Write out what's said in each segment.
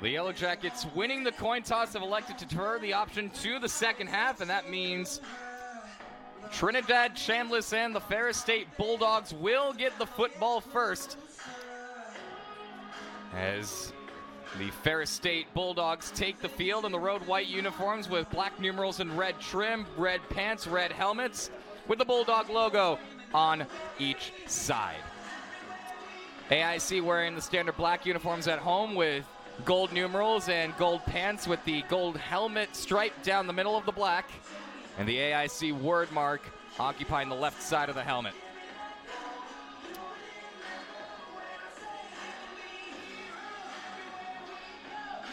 The Yellow Jackets winning the coin toss have elected to defer the option to the second half, and that means Trinidad Chambliss and the Ferris State Bulldogs will get the football first, as the Ferris State Bulldogs take the field in the road white uniforms with black numerals and red trim, red pants, red helmets, with the Bulldog logo on each side. AIC wearing the standard black uniforms at home with gold numerals and gold pants with the gold helmet stripe down the middle of the black, and the AIC word mark occupying the left side of the helmet.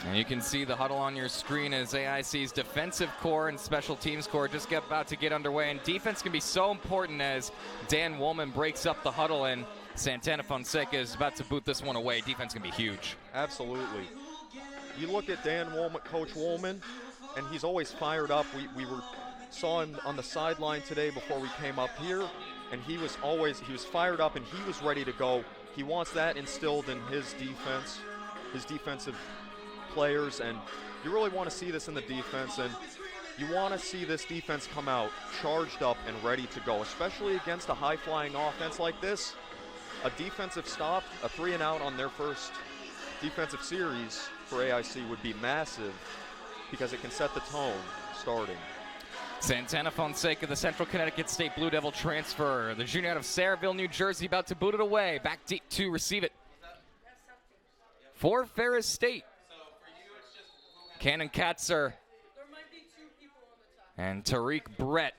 And you can see the huddle on your screen as AIC's defensive core and special teams core just about to get underway. And defense can be so important as Dan Woolman breaks up the huddle and Santana Fonseca is about to boot this one away. Defense can be huge. Absolutely. You look at Dan Woolman, Coach Woolman, and he's always fired up. We saw him on the sideline today before we came up here, and he was fired up and he was ready to go. He wants that instilled in his defense, his defensive players, and you really want to see this in the defense, and you want to see this defense come out charged up and ready to go, especially against a high-flying offense like this. A defensive stop, a 3-and-out on their first defensive series for AIC would be massive because it can set the tone starting. Santana Fonseca, the Central Connecticut State Blue Devil transfer. The junior out of Sayreville, New Jersey, about to boot it away. Back deep to receive it for Ferris State. Cannon Katzer and Tariq Brett.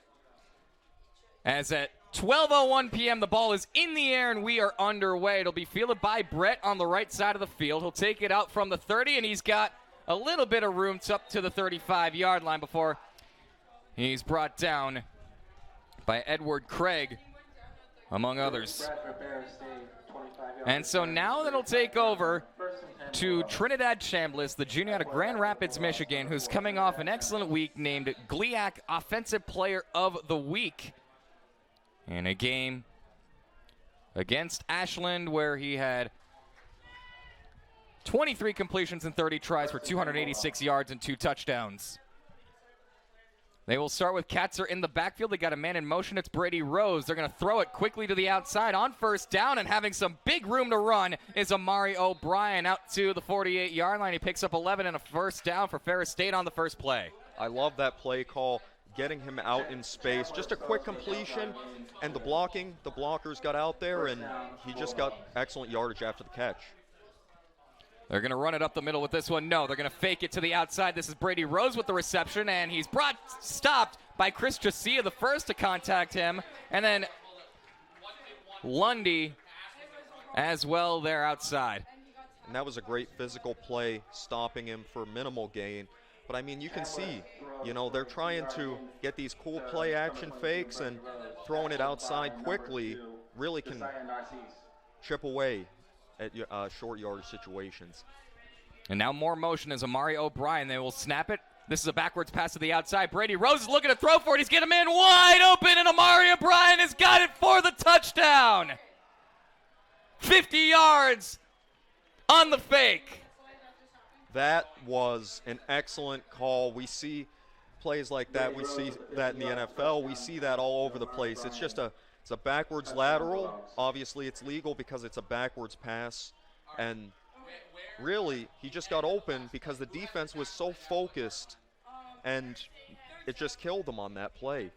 As at 12:01 p.m. the ball is in the air and we are underway. It'll be fielded by Brett on the right side of the field. He'll take it out from the 30, and he's got a little bit of room up to the 35-yard line before he's brought down by Edward Craig, among others. And so now that'll take over to Trinidad Chambliss, the junior out of Grand Rapids, Michigan, who's coming off an excellent week, named GLIAC Offensive Player of the Week in a game against Ashland where he had 23 completions and 30 tries for 286 yards and 2 touchdowns. They will start with Katzer in the backfield. They got a man in motion. It's Brady Rose. They're going to throw it quickly to the outside on first down, and having some big room to run is Amari O'Brien out to the 48-yard line. He picks up 11 and a first down for Ferris State on the first play. I love that play call, getting him out in space. Just a quick completion, and the blockers got out there, and he just got excellent yardage after the catch. They're going to run it up the middle with this one. No, they're going to fake it to the outside. This is Brady Rose with the reception, and he's stopped by Chris Tracia, the first to contact him, and then Lundy as well there outside. And that was a great physical play, stopping him for minimal gain. But, I mean, you can see, they're trying to get these cool play action fakes, and throwing it outside quickly really can chip away at short yardage situations. And now more motion as Amari O'Brien. They will snap it. This is a backwards pass to the outside. Brady Rose is looking to throw for it. He's getting him in wide open, and Amari O'Brien has got it for the touchdown. 50 yards on the fake. That was an excellent call. We see plays like that. We see that in the NFL. We see that all over the place. It's just it's a backwards lateral. Obviously, it's legal because it's a backwards pass. And really, he just got open because the defense was so focused, and it just killed them on that play.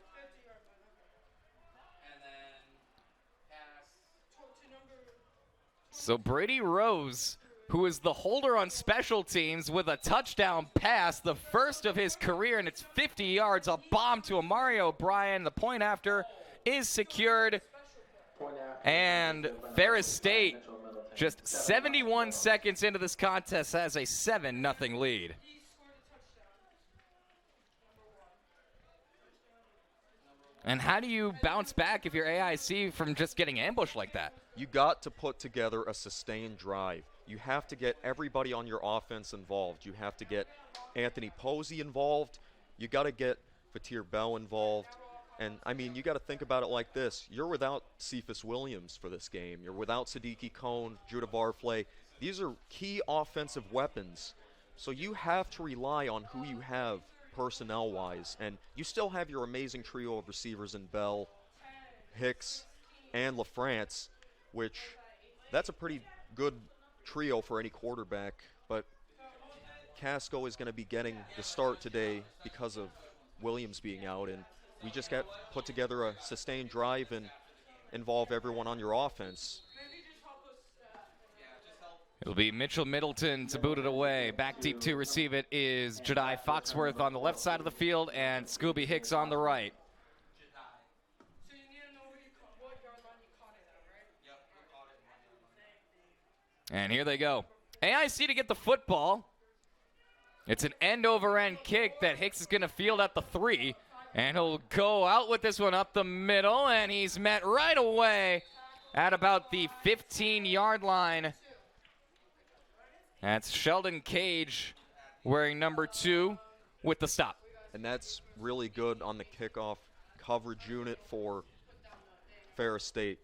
So Brady Rose, who is the holder on special teams with a touchdown pass, the first of his career, and it's 50 yards, a bomb to Amari O'Brien. The point after is secured, and Ferris State, just 71 seconds into this contest, has a 7-0 lead. And how do you bounce back if you're AIC from just getting ambushed like that? You got to put together a sustained drive. You have to get everybody on your offense involved. You have to get Anthony Posey involved. You got to get Fatir Bell involved. And, I mean, you got to think about it like this. You're without Cephas Williams for this game. You're without Siddiqui Cone, Judah Barflay. These are key offensive weapons So you have to rely on who you have personnel-wise, and you still have your amazing trio of receivers in Bell, Hicks, and LaFrance, which that's a pretty good trio for any quarterback, but Casco is going to be getting the start today because of Williams being out, and we just got put together a sustained drive and involve everyone on your offense. It'll be Mitchell Middleton to boot it away. Back deep to receive it is Jedi Foxworth on the left side of the field and Scooby Hicks on the right. And here they go. AIC to get the football. It's an end-over-end kick that Hicks is going to field at the 3. And he'll go out with this one up the middle, and he's met right away at about the 15-yard line. That's Sheldon Cage wearing number 2 with the stop. And that's really good on the kickoff coverage unit for Ferris State.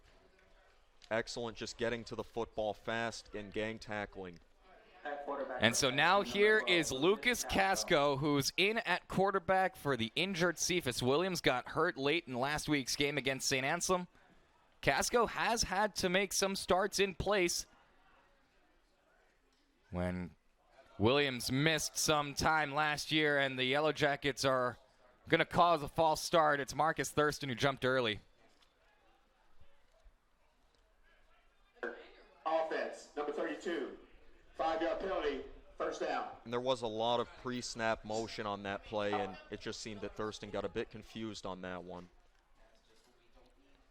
Excellent, just getting to the football fast and gang tackling. And so now here is Lucas Casco, who's in at quarterback for the injured Cephas Williams. Got hurt late in last week's game against St. Anselm. Casco has had to make some starts in place when Williams missed some time last year, and the Yellow Jackets are going to cause a false start. It's Marcus Thurston who jumped early. Offense, number 32, 5-yard penalty, first down. And there was a lot of pre-snap motion on that play, and it just seemed that Thurston got a bit confused on that one.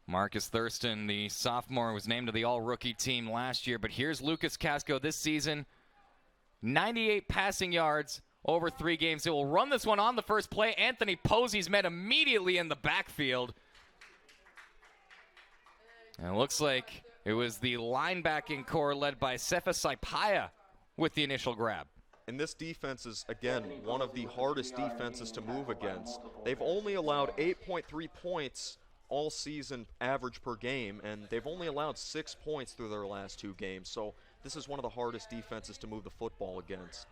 Marcus Thurston, the sophomore, was named to the all-rookie team last year, but here's Lucas Casco this season. 98 passing yards over 3 games. They will run this one on the first play. Anthony Posey's met immediately in the backfield. And it looks like it was the linebacking core led by Sefa Saipaya with the initial grab. And this defense is, again, one of the hardest defenses to move against. They've only allowed 8.3 points all season average per game, and they've only allowed 6 points through their last 2 games. So this is one of the hardest defenses to move the football against.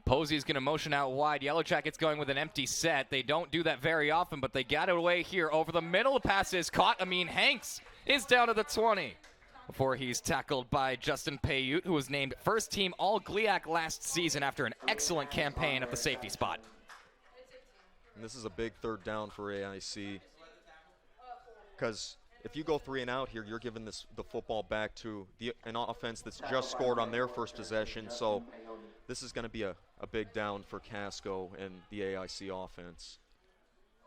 Posey's going to motion out wide. Yellow Jackets going with an empty set. They don't do that very often, but they got it away here. Over the middle, the pass is caught. Amin Hanks is down to the 20 before he's tackled by Justin Payute, who was named first team All-GLIAC last season after an excellent campaign at the safety spot. And this is a big third down for AIC, because if you go 3 and out here, you're giving the football back to an offense that's just scored on their first possession. So this is going to be a big down for Casco and the AIC offense.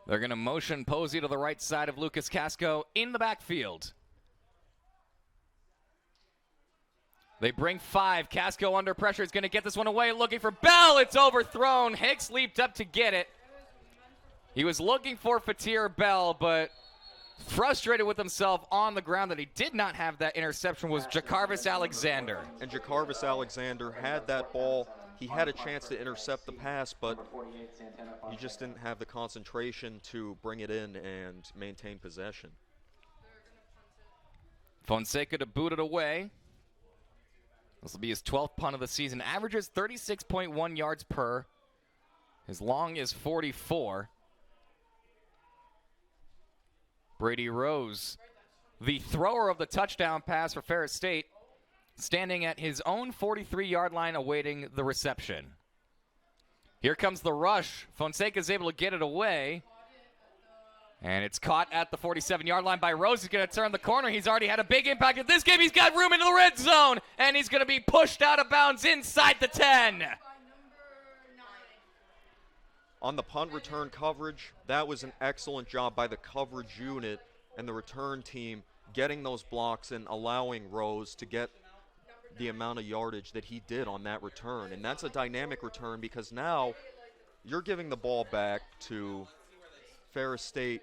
They're going to motion Posey to the right side of Lucas Casco in the backfield. They bring 5. Casco under pressure is going to get this one away, looking for Bell. It's overthrown. Hicks leaped up to get it. He was looking for Fatir Bell, but frustrated with himself on the ground that he did not have that interception was Jacarvis Alexander. And Jacarvis Alexander had that ball. He had a chance to intercept the pass, but he just didn't have the concentration to bring it in and maintain possession. Fonseca to boot it away. This will be his 12th punt of the season. Averages 36.1 yards per. His long is 44. Brady Rose, the thrower of the touchdown pass for Ferris State, standing at his own 43-yard line awaiting the reception. Here comes the rush. Fonseca's able to get it away. And it's caught at the 47-yard line by Rose. He's going to turn the corner. He's already had a big impact in this game. He's got room into the red zone. And he's going to be pushed out of bounds inside the 10. On the punt return coverage, that was an excellent job by the coverage unit and the return team getting those blocks and allowing Rose to get the amount of yardage that he did on that return. And that's a dynamic return because now you're giving the ball back to Ferris State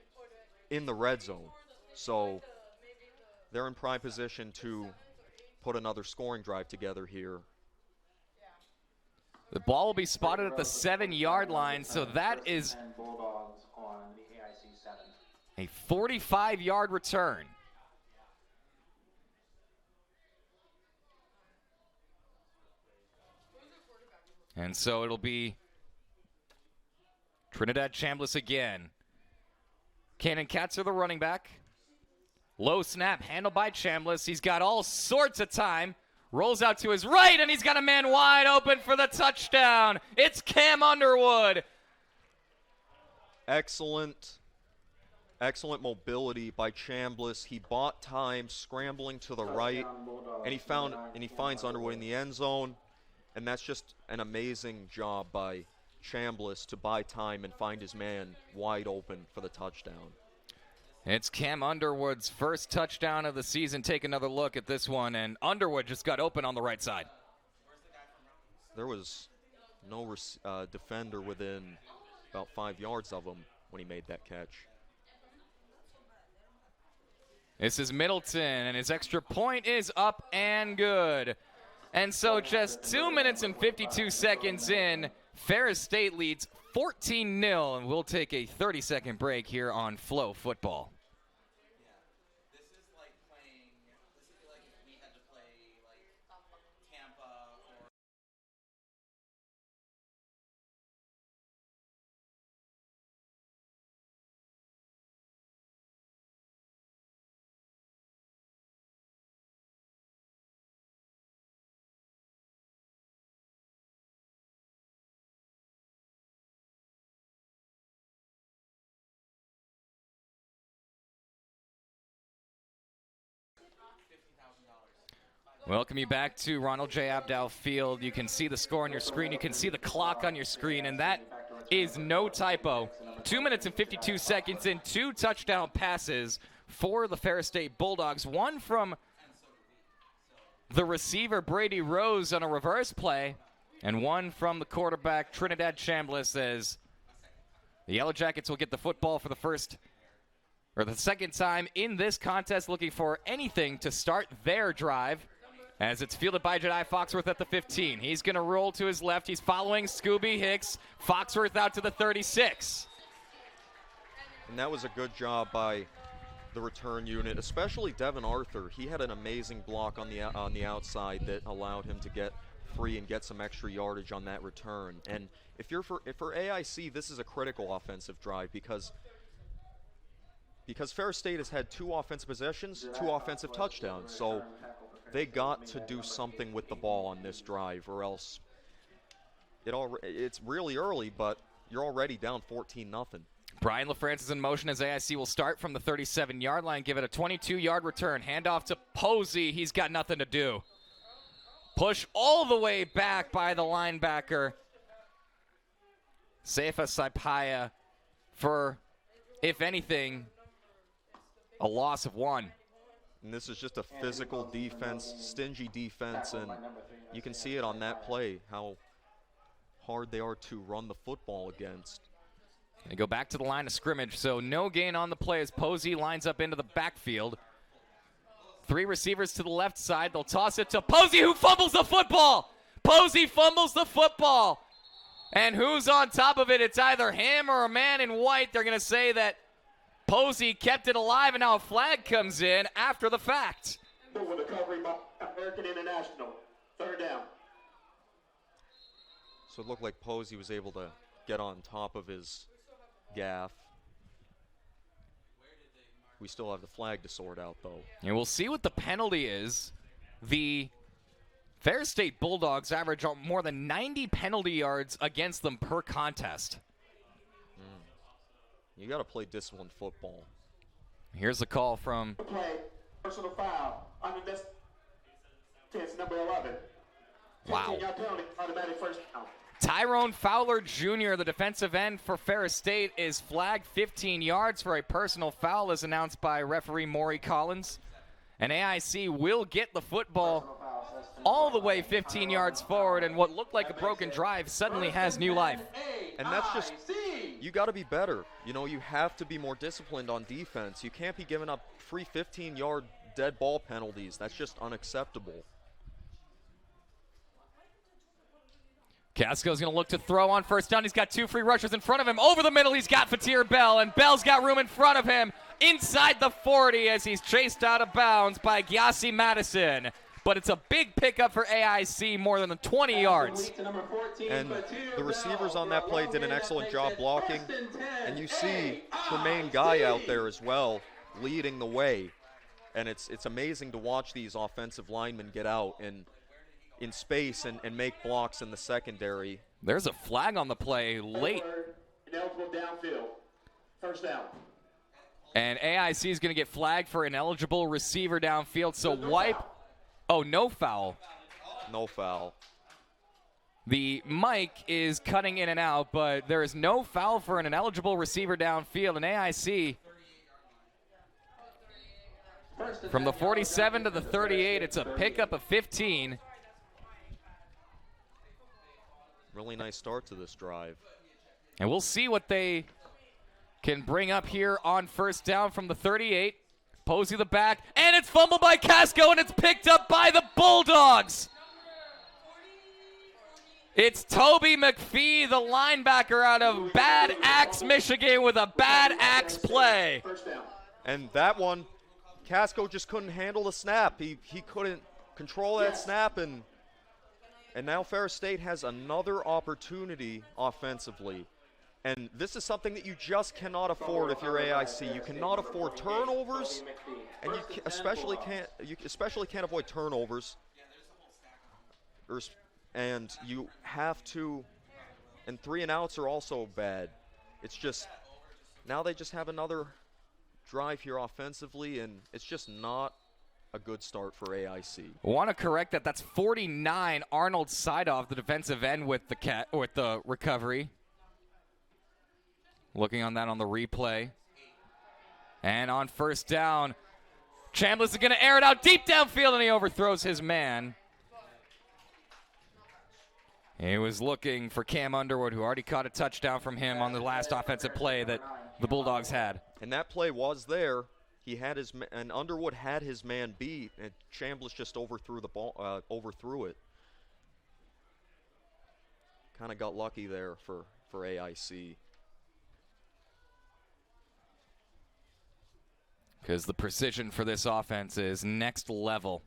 in the red zone. So they're in prime position to put another scoring drive together here. The ball will be spotted at the 7-yard line, so that is Bulldogs on the AIC 7. a 45-yard return. And so it'll be Trinidad Chambliss again. Cannon Katzer, the running back. Low snap, handled by Chambliss. He's got all sorts of time. Rolls out to his right, and he's got a man wide open for the touchdown. It's Cam Underwood. Excellent mobility by Chambliss. He bought time, scrambling to the right, and he finds Underwood in the end zone. And that's just an amazing job by Chambliss to buy time and find his man wide open for the touchdown. It's Cam Underwood's first touchdown of the season. Take another look at this one, and Underwood just got open on the right side. There was no defender within about 5 yards of him when he made that catch. This is Middleton, and his extra point is up and good. And so just 2 minutes and 52 seconds in, Ferris State leads 14-0, and we'll take a 30-second break here on FloFootball. Welcome you back to Ronald J. Abdow Field. You can see the score on your screen. You can see the clock on your screen, and that is no typo. 2 minutes and 52 seconds in, 2 touchdown passes for the Ferris State Bulldogs. One from the receiver, Brady Rose, on a reverse play, and one from the quarterback, Trinidad Chambliss, as the Yellow Jackets will get the football for the second time in this contest, looking for anything to start their drive. As it's fielded by Jedi Foxworth at the 15. He's going to roll to his left. He's following Scooby Hicks. Foxworth out to the 36. And that was a good job by the return unit, especially Devin Arthur. He had an amazing block on the outside that allowed him to get free and get some extra yardage on that return. And if for AIC, this is a critical offensive drive because Ferris State has had 2 offensive possessions, 2 offensive touchdowns. So they got to do something with the ball on this drive, or else it's really early, but you're already down 14-0. Brian LaFrance is in motion as AIC will start from the 37-yard line, give it a 22-yard return. Handoff to Posey. He's got nothing to do. Push all the way back by the linebacker, Seifa Saipaya, for, if anything, a loss of 1. And this is just a physical defense, stingy defense, and you can see it on that play, how hard they are to run the football against. They go back to the line of scrimmage, so no gain on the play as Posey lines up into the backfield. 3 receivers to the left side. They'll toss it to Posey, who fumbles the football. Posey fumbles the football. And who's on top of it? It's either him or a man in white. They're going to say that Posey kept it alive, and now a flag comes in after the fact. With recovery by American International. 3rd down. So it looked like Posey was able to get on top of his gaff. We still have the flag to sort out, though. And we'll see what the penalty is. The Ferris State Bulldogs average more than 90 penalty yards against them per contest. You got to play disciplined football. Here's the call from... Play, personal foul. I mean, that's number 11. Wow. 15-yard penalty, automatic first down. Tyrone Fowler Jr., the defensive end for Ferris State, is flagged 15 yards for a personal foul, as announced by referee Maury Collins. And AIC will get the football all the way 15 yards forward, and what looked like a broken drive suddenly has new life. And that's just, you got to be better. You know, you have to be more disciplined on defense. You can't be giving up free 15-yard dead ball penalties. That's just unacceptable. Casco's going to look to throw on first down. He's got 2 free rushers in front of him. Over the middle, he's got Fatir Bell, and Bell's got room in front of him inside the 40 as he's chased out of bounds by Gyasi Madison. but it's a big pickup for AIC, more than 20 yards. And the receivers on that play did an excellent job blocking. And you see Tremaine Guy out there as well, leading the way. And it's amazing to watch these offensive linemen get out in space and make blocks in the secondary. There's a flag on the play late. Ineligible downfield. First down. And AIC is going to get flagged for ineligible receiver downfield, so wipe. Oh, no foul. No foul. The mic is cutting in and out, but there is no foul for an ineligible receiver downfield. And AIC, from the 47 to the 38, it's a pickup of 15. Really nice start to this drive. And we'll see what they can bring up here on first down from the 38. Posey the back, and it's fumbled by Casco, and it's picked up by the Bulldogs. It's Toby McPhee, the linebacker out of Bad Axe, Michigan, with a Bad Axe play. And that one, Casco just couldn't handle the snap. He couldn't control that snap, and now Ferris State has another opportunity offensively. And this is something that you just cannot afford if you're AIC. You cannot afford turnovers, and you especially can't avoid turnovers. And you have to, and 3 and outs are also bad. It's just, now they just have another drive here offensively, and it's just not a good start for AIC. Want to correct that. That's 49 Arnold Sidoff, the defensive end, with the recovery. Looking on that on the replay. And on first down, Chambliss is going to air it out deep downfield, and he overthrows his man. He was looking for Cam Underwood, who already caught a touchdown from him on the last offensive play that the Bulldogs had. And that play was there. He had and Underwood had his man beat, and Chambliss just overthrew the ball, overthrew it. Kind of got lucky there for AIC. Because the precision for this offense is next level.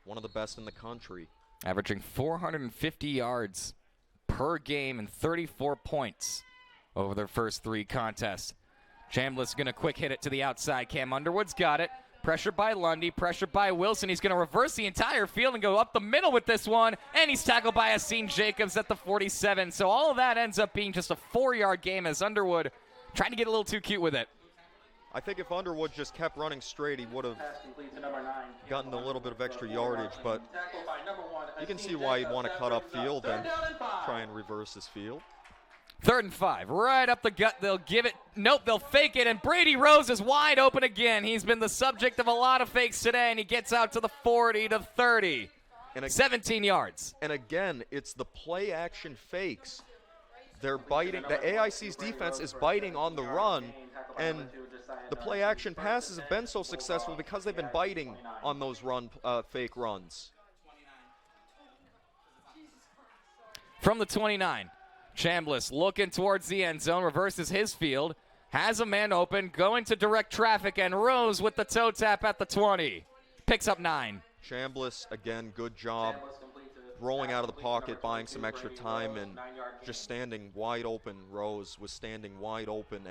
One of the best in the country. Averaging 450 yards per game and 34 points over their first 3 contests. Chambliss is going to quick hit it to the outside. Cam Underwood's got it. Pressure by Lundy, pressure by Wilson. He's going to reverse the entire field and go up the middle with this one. And he's tackled by Yassine Jacobs at the 47. So all of that ends up being just a 4-yard game as Underwood trying to get a little too cute with it. I think if Underwood just kept running straight, he would have gotten a little bit of extra yardage, but you can see why he'd want to cut up field and try and reverse his field. 3rd and 5, right up the gut. They'll give it. Nope, they'll fake it, and Brady Rose is wide open again. He's been the subject of a lot of fakes today, and he gets out to the 40 to 30. 17 yards. And again, it's the play action fakes. They're biting. The AIC's defense is biting on the run, and the play action passes have been so successful because they've been biting on those fake runs. From the 29, Chambliss looking towards the end zone, reverses his field, has a man open, going to direct traffic, and Rose with the toe tap at the 20. Picks up 9. Chambliss, again, good job rolling out of the pocket, buying some extra time, and just standing wide open. Rose was standing wide open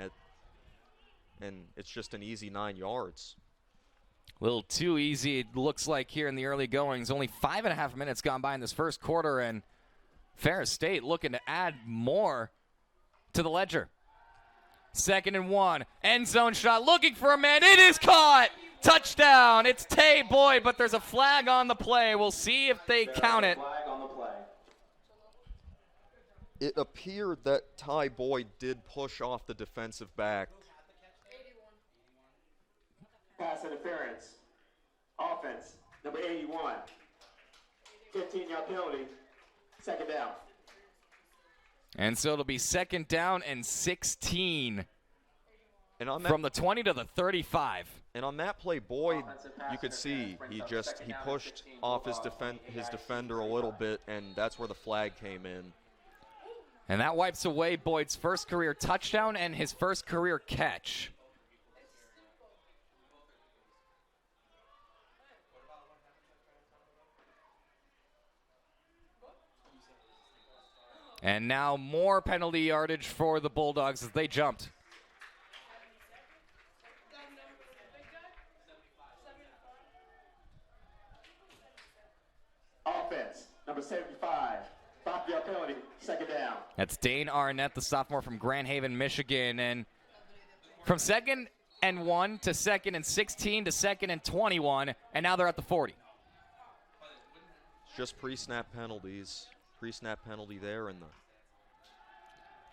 and it's just an easy 9 yards. A little too easy, it looks like, here in the early goings. Only 5.5 minutes gone by in this first quarter, and Ferris State looking to add more to the ledger. 2nd and 1, end zone shot, looking for a man. It is caught. Touchdown. It's Tay Boyd, but there's a flag on the play. We'll see if they count it. It appeared that Ty Boyd did push off the defensive back. Pass interference. Offense, number 81. 15-yard penalty. 2nd down. And so it'll be 2nd down and 16. And on that, from the 20 to the 35. And on that play, Boyd, you could see he pushed off his defender a little bit, and that's where the flag came in. And that wipes away Boyd's first career touchdown and his first career catch. And now more penalty yardage for the Bulldogs as they jumped. Offense, number 75. 5-yard penalty, second down. That's Dane Arnett, the sophomore from Grand Haven, Michigan. And from 2nd and 1 to 2nd and 16 to 2nd and 21, and now they're at the 40. Just pre-snap penalties. Pre-snap penalty there and the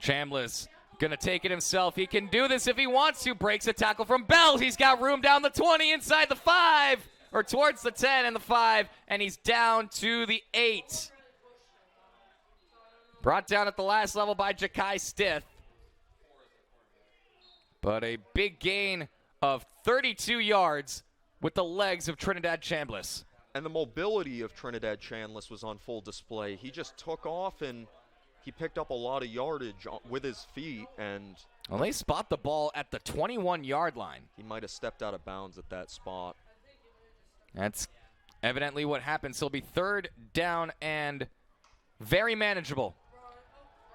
Chambliss going to take it himself. He can do this if he wants to. Breaks a tackle from Bell. He's got room down the 20, inside the 5, or towards the 10 and the 5, and he's down to the 8. Brought down at the last level by Ja'Kai Stith. But a big gain of 32 yards with the legs of Trinidad Chambliss. And the mobility of Trinidad Chambliss was on full display. He just took off and he picked up a lot of yardage with his feet, and well, they spot the ball at the 21-yard line. He might have stepped out of bounds at that spot. That's evidently what happened. So it'll be 3rd down and very manageable.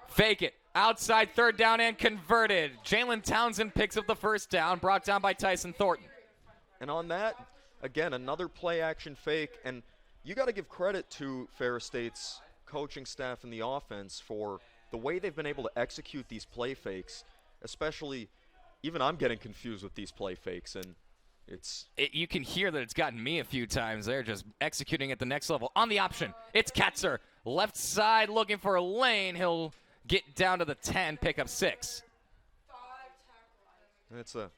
Fake it. Outside 3rd down and converted. Jalen Townsend picks up the 1st down, brought down by Tyson Thornton. And on that, again, another play-action fake. And you got to give credit to Ferris State's coaching staff and the offense for the way they've been able to execute these play fakes. Especially, even I'm getting confused with these play fakes. And you can hear that it's gotten me a few times. They're just executing at the next level. On the option, it's Katzer. Left side looking for a lane. He'll get down to the 10, pick up 6. It's a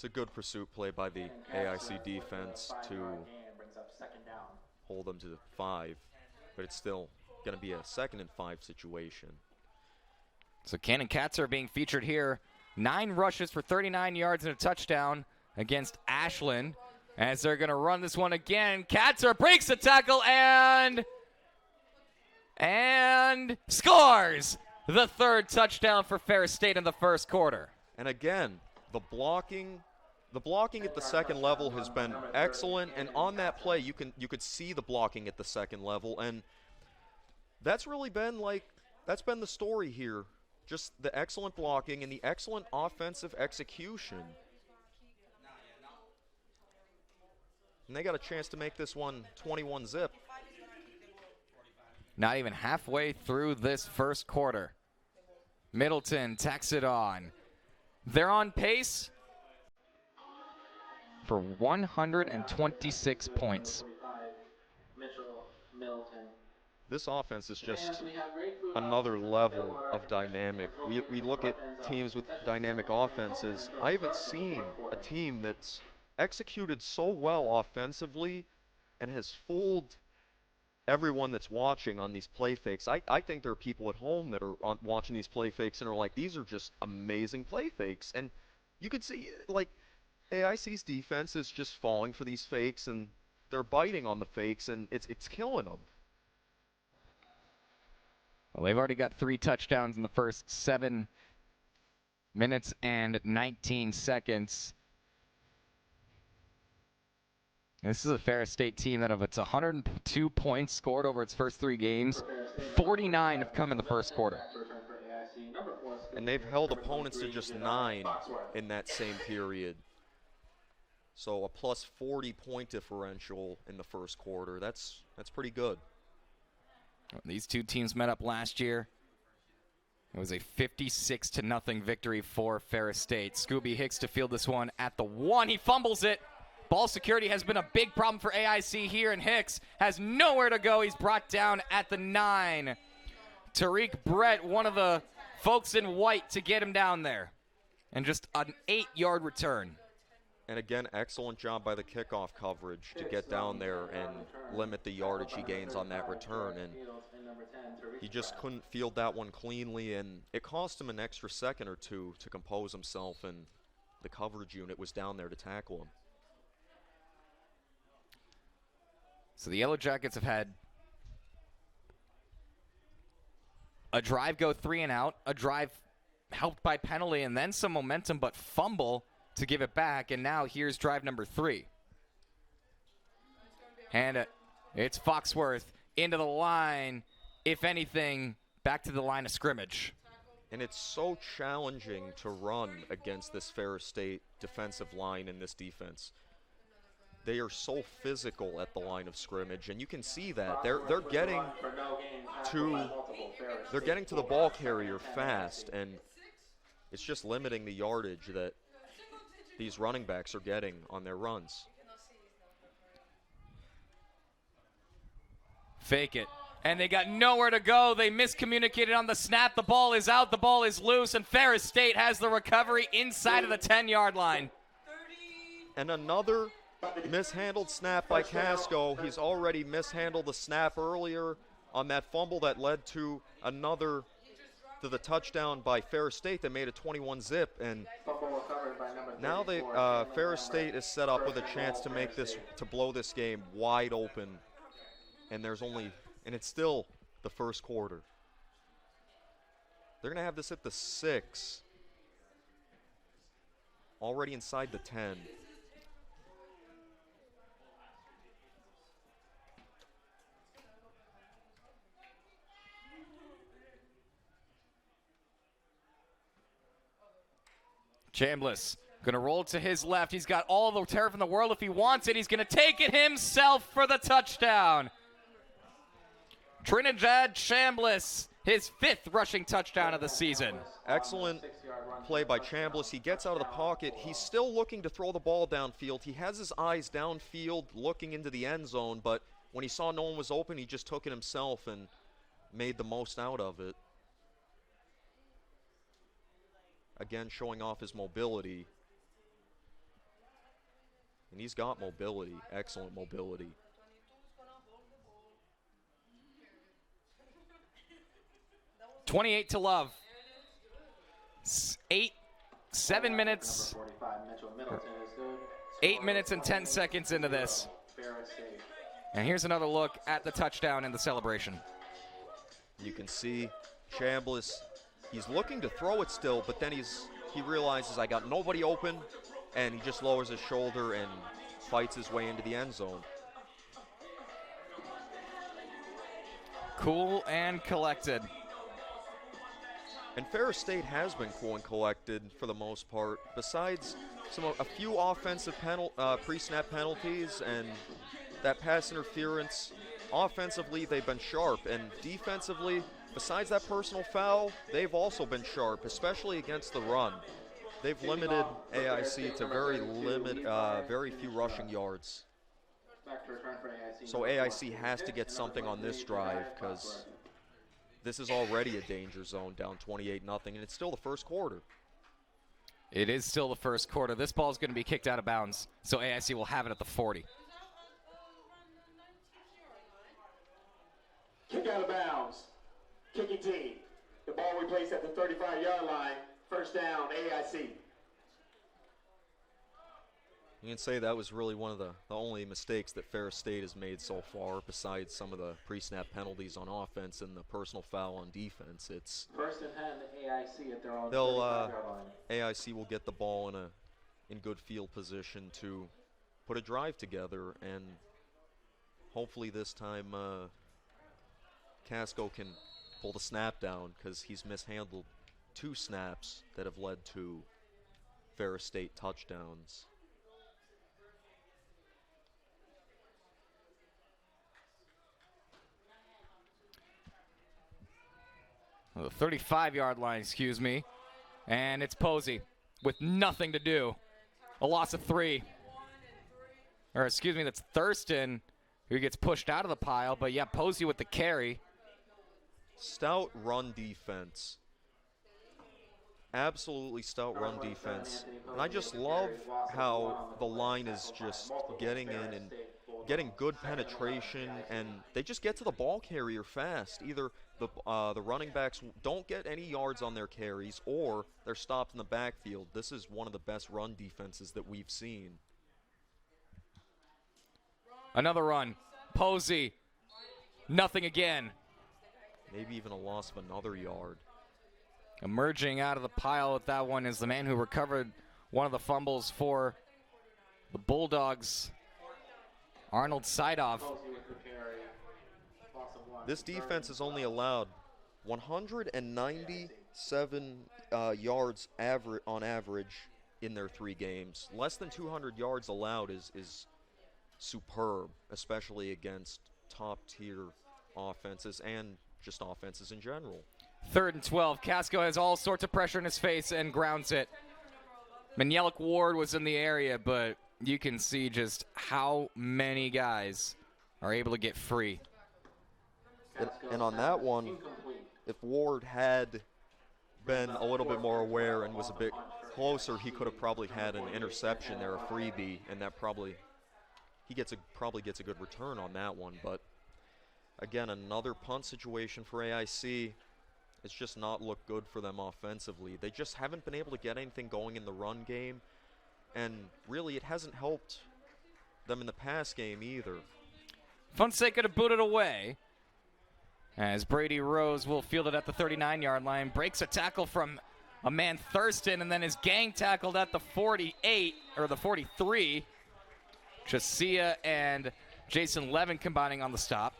good pursuit play by the AIC defense to hold them to 5, but it's still going to be a 2nd and 5 situation. So Cannon Katzer being featured here. 9 rushes for 39 yards and a touchdown against Ashland as they're going to run this one again. Katzer breaks the tackle and scores the 3rd touchdown for Ferris State in the 1st quarter. And again, the blocking at the 2nd level has been excellent, and on that play you could see the blocking at the 2nd level, and that's really been that's been the story here. Just the excellent blocking and the excellent offensive execution. And they got a chance to make this one 21-zip. Not even halfway through this 1st quarter. Middleton tacks it on. They're on pace for 126 points. This offense is just another level of dynamic. We look at teams with dynamic offenses. I haven't seen a team that's executed so well offensively and has fooled everyone that's watching on these play fakes. I think there are people at home that are watching these play fakes and are like, these are just amazing play fakes. And you could see, AIC's defense is just falling for these fakes, and they're biting on the fakes, and it's killing them. Well, they've already got 3 touchdowns in the first 7 minutes and 19 seconds. This is a Ferris State team that of its 102 points scored over its first 3 games, 49 have come in the 1st quarter. And they've held opponents to just 9 in that same period. So a plus 40 point differential in the 1st quarter. That's pretty good. These two teams met up last year. It was a 56-0 victory for Ferris State. Scooby Hicks to field this one at the 1. He fumbles it. Ball security has been a big problem for AIC here, and Hicks has nowhere to go. He's brought down at the 9. Tariq Brett, one of the folks in white, to get him down there. And just an 8-yard return. And again, excellent job by the kickoff coverage to get down there and limit the yardage he gains on that return. And he just couldn't field that one cleanly, and it cost him an extra second or 2 to compose himself, and the coverage unit was down there to tackle him. So the Yellow Jackets have had a drive go 3 and out, a drive helped by penalty, and then some momentum, but fumble to give it back, and now here's drive number 3. And it's Foxworth into the line. If anything, back to the line of scrimmage. And it's so challenging to run against this Ferris State defensive line and this defense. They are so physical at the line of scrimmage, and you can see that they're getting to the ball carrier fast, and it's just limiting the yardage that these running backs are getting on their runs. Fake it. And they got nowhere to go. They miscommunicated on the snap. The ball is out. The ball is loose. And Ferris State has the recovery inside of the 10-yard line. And another mishandled snap by Casco. He's already mishandled the snap earlier on that fumble that led to the touchdown by Ferris State that made it 21-zip. And now Ferris State is set up with a chance to blow this game wide open. And it's still the first quarter. They're going to have this at the 6. Already inside the 10. Chambliss going to roll to his left. He's got all the turf in the world. If he wants it, he's going to take it himself for the touchdown. Trinidad Chambliss, his 5th rushing touchdown of the season. Excellent play by Chambliss. He gets out of the pocket. He's still looking to throw the ball downfield. He has his eyes downfield looking into the end zone, but when he saw no one was open, he just took it himself and made the most out of it. Again, showing off his mobility. And he's got mobility, excellent mobility. 28 to love. 7 minutes. 8 minutes and 10 seconds into this. And here's another look at the touchdown and the celebration. You can see Chambliss, he's looking to throw it still, but then he realizes I got nobody open, and he just lowers his shoulder and fights his way into the end zone. Cool and collected. And Ferris State has been cool and collected for the most part. Besides a few offensive pre-snap penalties and that pass interference, offensively they've been sharp. And defensively, besides that personal foul, they've also been sharp, especially against the run. They've limited AIC to very few rushing yards. So AIC has to get something on this drive because this is already a danger zone, down 28-0, and it's still the first quarter. It is still the first quarter. This ball is going to be kicked out of bounds, so AIC will have it at the 40. Kick out of bounds. Kicking team. The ball we place at the 35-yard line. First down, AIC. You can say that was really one of the only mistakes that Ferris State has made so far, besides some of the pre-snap penalties on offense and the personal foul on defense. It's first and 10 AIC at their own 35-yard line. AIC will get the ball in good field position to put a drive together, and hopefully this time Casco can pull the snap down because he's mishandled 2 snaps that have led to Ferris State touchdowns. The 35-yard line, excuse me. And it's Posey with nothing to do. A loss of 3. Or excuse me, that's Thurston who gets pushed out of the pile. But yeah, Posey with the carry. Stout run defense. Absolutely stout run defense. And I just love how the line is just getting in and getting good penetration, and they just get to the ball carrier fast. Either the running backs don't get any yards on their carries, or they're stopped in the backfield. This is one of the best run defenses that we've seen. Another run. Posey. Nothing again. Maybe even a loss of another yard. Emerging out of the pile with that one is the man who recovered one of the fumbles for the Bulldogs, Arnold Seidoff. This defense has only allowed 197 yards on average in their 3 games. Less than 200 yards allowed is superb, especially against top-tier offenses and just offenses in general. 3rd and 12. Casco has all sorts of pressure in his face and grounds it. Manielik Ward was in the area, but you can see just how many guys are able to get free. And on that one, if Ward had been a little bit more aware and was a bit closer, he could have probably had an interception there, a freebie, and that probably gets a good return on that one. But again, another punt situation for AIC. It's just not looked good for them offensively. They just haven't been able to get anything going in the run game, and really it hasn't helped them in the pass game either. Fonseca to boot it away, as Brady Rose will field it at the 39-yard line. Breaks a tackle from a man Thurston, and then is gang tackled at the 48, or the 43. Josiah and Jason Levin combining on the stop.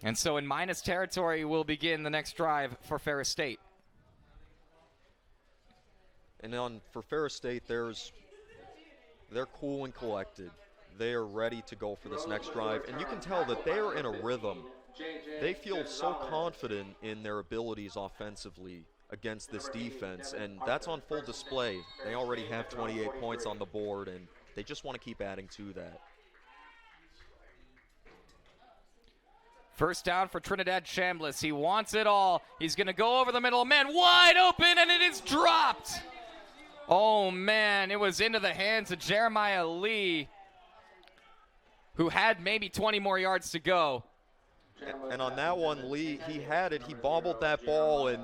And so in minus territory will begin the next drive for Ferris State. And for Ferris State, they're cool and collected. They are ready to go for this next drive, and you can tell that they are in a rhythm. They feel so confident in their abilities offensively against this defense, and that's on full display. They already have 28 points on the board, and they just want to keep adding to that. First down for Trinidad Chambliss. He wants it all. He's going to go over the middle. Man, wide open, and it is dropped. Oh, man, it was into the hands of Jeremiah Lee, who had maybe 20 more yards to go. And on that one, Lee, he had it. He bobbled that ball, and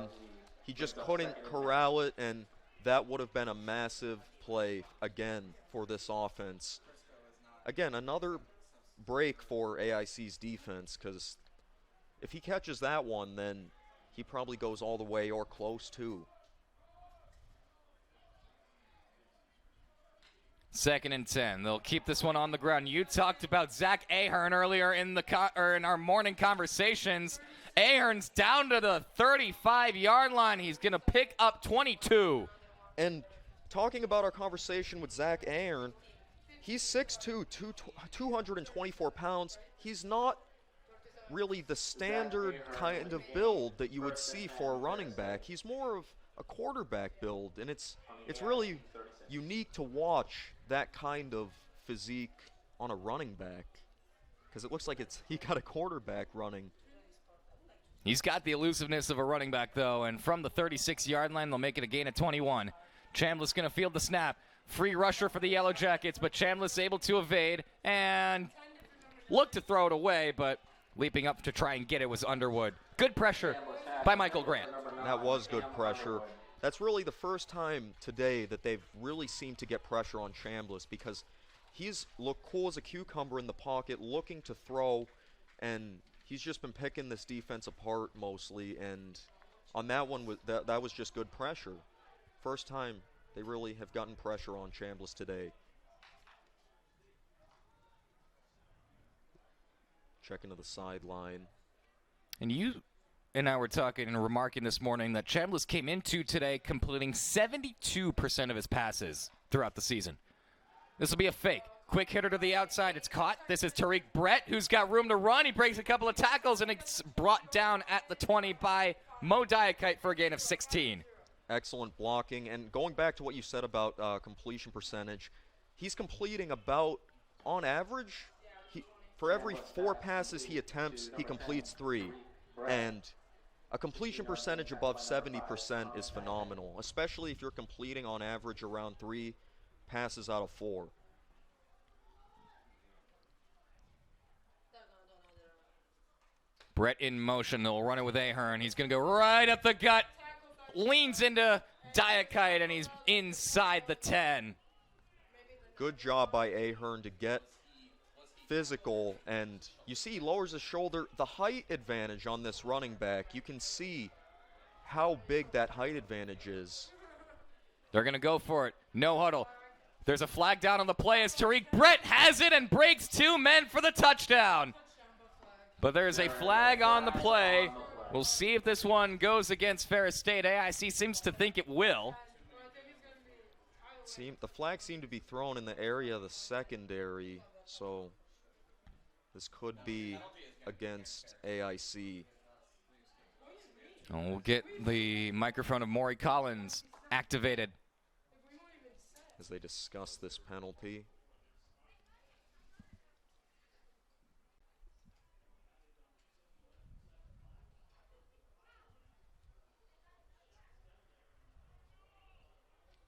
he just couldn't corral it, and that would have been a massive play again for this offense. Again, another break for AIC's defense, because if he catches that one, then he probably goes all the way or close to. 2nd and 10. They'll keep this one on the ground. You talked about Zach Ahern earlier in our morning conversations. Ahern's down to the 35-yard line. He's going to pick up 22. And talking about our conversation with Zach Ahern, he's 6'2", 224 pounds. He's not really the standard kind of build that you would see for a running back. He's more of a quarterback build, and it's really unique to watch that kind of physique on a running back, because it looks like he got a quarterback running. He's got the elusiveness of a running back, though, and from the 36-yard line, they'll make it a gain of 21. Chambliss going to field the snap. Free rusher for the Yellow Jackets, but Chambliss able to evade and look to throw it away, but leaping up to try and get it was Underwood. Good pressure by Michael Grant. That was good pressure. That's really the first time today that they've really seemed to get pressure on Chambliss, because he's looked cool as a cucumber in the pocket, looking to throw, and he's just been picking this defense apart mostly, and on that one, that was just good pressure. First time they really have gotten pressure on Chambliss today. Checking to the sideline. And you and I were talking and remarking this morning that Chambliss came into today completing 72% of his passes throughout the season. This will be a fake. Quick hitter to the outside. It's caught. This is Tariq Brett, who's got room to run. He breaks a couple of tackles, and it's brought down at the 20 by Mo Diakite for a gain of 16. Excellent blocking. And going back to what you said about completion percentage, he's completing about, on average, for every 4 passes he attempts, he completes 3. And a completion percentage above 70% is phenomenal, especially if you're completing on average around 3 passes out of 4. Brett in motion. They'll run it with Ahern. He's going to go right at the gut. Leans into Diakite, and he's inside the 10. Good job by Ahern to get physical, and you see he lowers his shoulder. The height advantage on this running back, you can see how big that height advantage is. They're going to go for it. No huddle. There's a flag down on the play as Tariq Brett has it and breaks 2 men for the touchdown. But there's a flag on the play We'll see if this one goes against Ferris State. AIC seems to think it will. The flag seemed to be thrown in the area of the secondary, so this could be against AIC. And we'll get the microphone of Maury Collins activated as they discuss this penalty.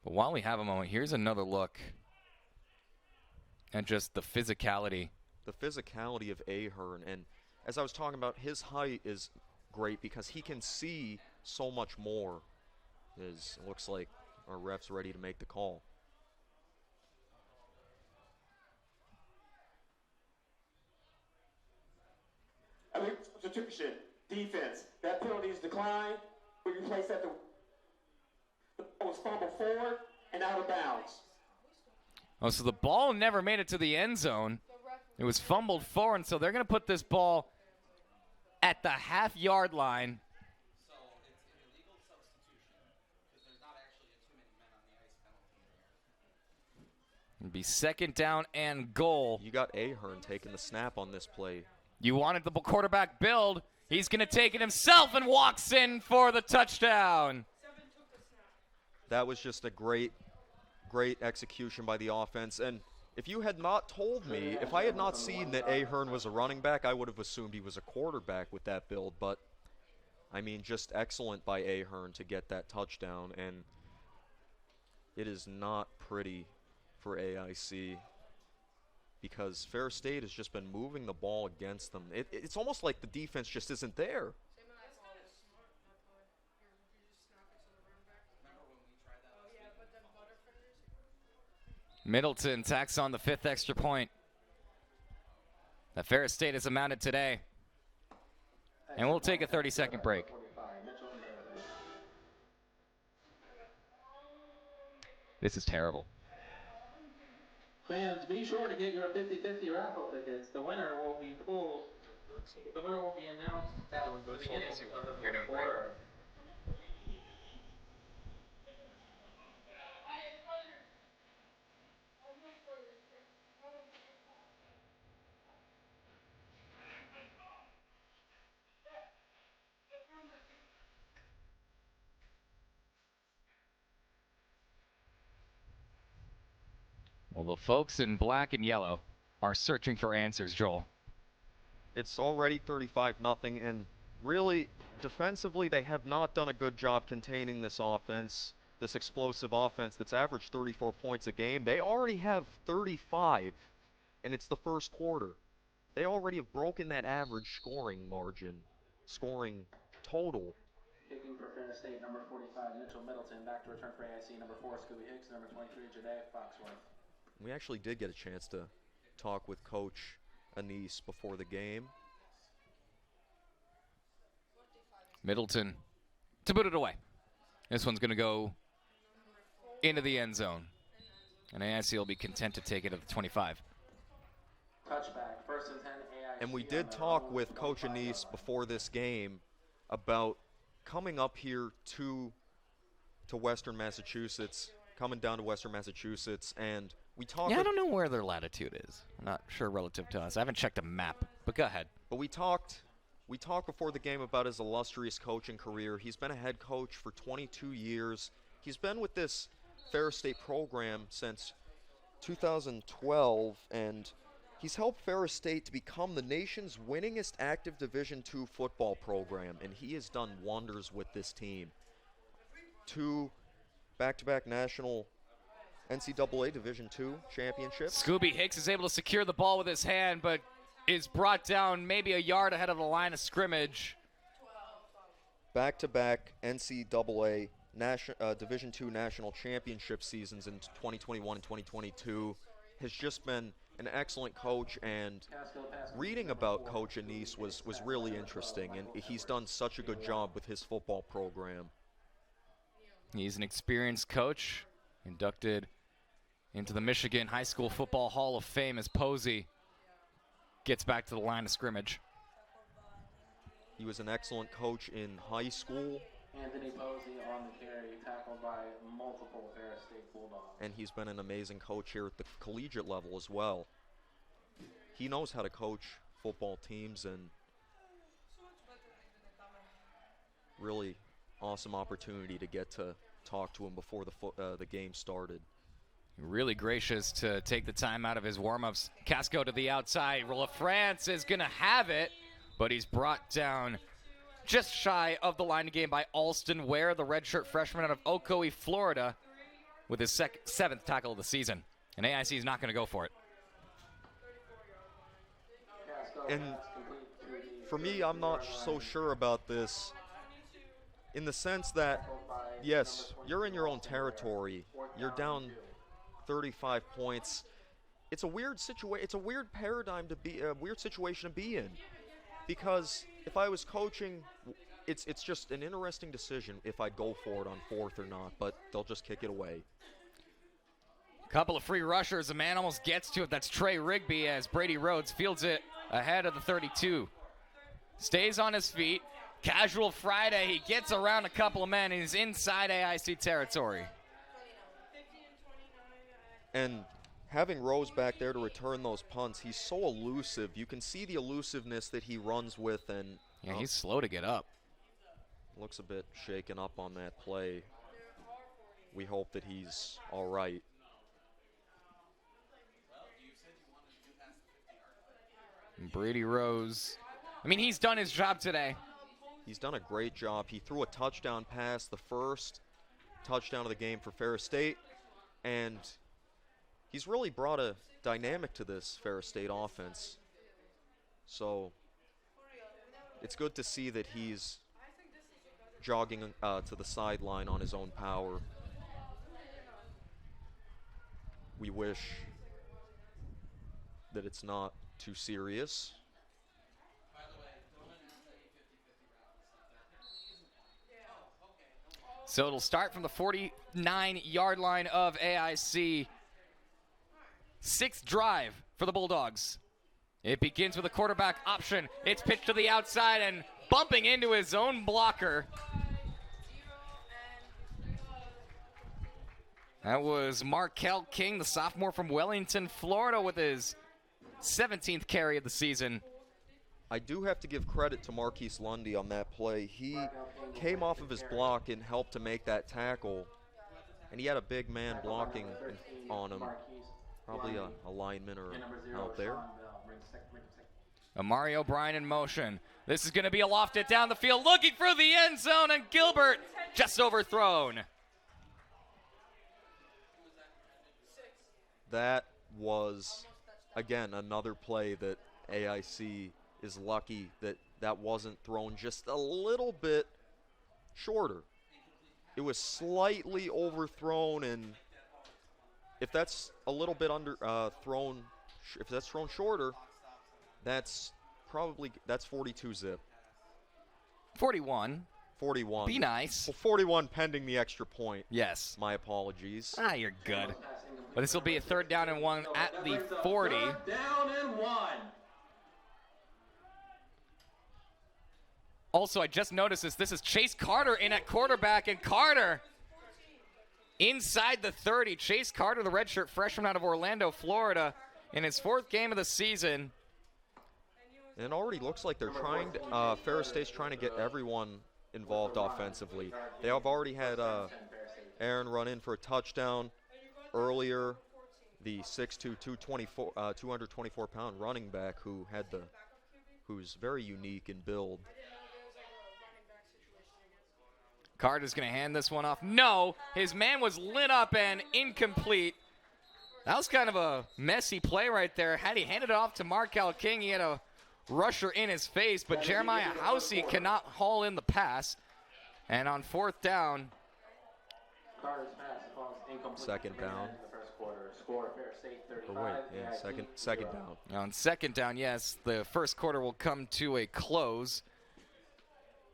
But while we have a moment, here's another look at just the physicality. The physicality of Ahern, and as I was talking about, his height is great because he can see so much more. It looks like our ref's ready to make the call. I mean, substitution, defense. That penalty is declined. We replace that. The ball was fumbled forward and out of bounds. Oh, so the ball never made it to the end zone. It was fumbled forward, so they're going to put this ball at the half-yard line. So it's an illegal substitution because there's not actually too many men on the ice penalty. It'd be second down and goal. You got Ahern taking the snap on this play. You wanted the quarterback build. He's going to take it himself and walks in for the touchdown. That was just a great execution by the offense. And if you had not told me, if I had not seen that Ahern was a running back, I would have assumed he was a quarterback with that build. But, I mean, just excellent by Ahern to get that touchdown. And it is not pretty for AIC because Ferris State has just been moving the ball against them. It's almost like the defense just isn't there. Middleton tacks on the 5th extra point that Ferris State has amounted today. And we'll take a 30-second break. This is terrible. Fans, be sure to get your 50-50 raffle tickets. The winner will be pulled. The winner will be announced at the beginning of the quarter. Well, the folks in black and yellow are searching for answers, Joel. It's already 35-0, and really, defensively, they have not done a good job containing this offense, this explosive offense that's averaged 34 points a game. They already have 35, and it's the first quarter. They already have broken that average scoring margin, scoring total. Kicking for Ferris State, number 45, Mitchell Middleton. Back to return for AIC, number 4, Scooby Hicks, number 23, Jadae Foxworth. We actually did get a chance to talk with Coach Anise before the game. Middleton to put it away. This one's going to go into the end zone. And AIC will be content to take it at the 25. Touchback, 1st and 10, AIC. And we did talk with Coach Anise before this game about coming up here to Western Massachusetts, coming down to Western Massachusetts, and we talked. Yeah, I don't know where their latitude is. I'm not sure relative to us. I haven't checked a map, but go ahead. But we talked before the game about his illustrious coaching career. He's been a head coach for 22 years. He's been with this Ferris State program since 2012, and he's helped Ferris State to become the nation's winningest active Division II football program, and he has done wonders with this team. 2 back-to-back national NCAA Division II championships. Scooby Hicks is able to secure the ball with his hand, but is brought down maybe a yard ahead of the line of scrimmage. Back-to-back NCAA Division II national championship seasons in 2021 and 2022. Has just been an excellent coach, and reading about Coach Anise was really interesting, and he's done such a good job with his football program. He's an experienced coach, inducted into the Michigan High School Football Hall of Fame as Posey gets back to the line of scrimmage. He was an excellent coach in high school. Anthony Posey on the carry, tackled by multiple Ferris State Bulldogs. And he's been an amazing coach here at the collegiate level as well. He knows how to coach football teams, and really awesome opportunity to get to talk to him before the game started. Really gracious to take the time out of his warm-ups. Casco to the outside. LaFrance is going to have it, but he's brought down just shy of the line of game by Alston Ware, the redshirt freshman out of Ocoee, Florida, with his seventh tackle of the season. And AIC is not going to go for it. And for me, I'm not so sure about this in the sense that, yes, you're in your own territory. You're down 35 points. It's a weird situation. It's a weird paradigm to be, a weird situation to be in. Because if I was coaching, it's just an interesting decision if I'd go for it on fourth or not, but they'll just kick it away. Couple of free rushers. A man almost gets to it. That's Trey Rigby as Brady Rhodes fields it ahead of the 32. Stays on his feet. Casual Friday. He gets around a couple of men and he's inside AIC territory. And having Rose back there to return those punts, he's so elusive. You can see the elusiveness that he runs with, and yeah, he's slow to get up. Looks a bit shaken up on that play. We hope that he's all right. Brady Rose. I mean, he's done his job today. He's done a great job. He threw a touchdown pass, the first touchdown of the game for Ferris State, and he's really brought a dynamic to this Ferris State offense. So it's good to see that he's jogging to the sideline on his own power. We wish that it's not too serious. So it'll start from the 49-yard line of AIC. Sixth drive for the Bulldogs. It begins with a quarterback option. It's pitched to the outside and bumping into his own blocker. That was Markel King, the sophomore from Wellington, Florida, with his 17th carry of the season. I do have to give credit to Marquise Lundy on that play. He came off of his block and helped to make that tackle, and he had a big man blocking on him. Probably a lineman or out there. Amari O'Brien in motion. This is going to be a lofted down the field, looking for the end zone, and Gilbert just overthrown. That was, again, another play that AIC is lucky that wasn't thrown just a little bit shorter. It was slightly overthrown, and if that's a little bit thrown, if that's thrown shorter, that's 42 zip. 41. 41. Be nice. Well, 41 pending the extra point. Yes. My apologies. You're good. But this will be a 3rd down and 1 at the 40. 3rd down and 1. Also, I just noticed this. This is Chase Carter in at quarterback, and Carter inside the 30. Chase Carter, the redshirt freshman out of Orlando, Florida, in his 4th game of the season. And it already looks like they're trying to, Ferris State's trying to get everyone involved offensively. They have already had Aaron run in for a touchdown earlier. The 6'2", 224-pound running back who's very unique in build. Carter's going to hand this one off. No, his man was lit up and incomplete. That was kind of a messy play right there. Had he handed it off to Markel King, he had a rusher in his face, but Jeremiah Housey cannot haul in the pass. And on 4th down, Carter's pass falls incomplete. 2nd down. In the first quarter. Score Ferris State 35. Oh, wait, yeah, second down. on 2nd down, yes, the first quarter will come to a close.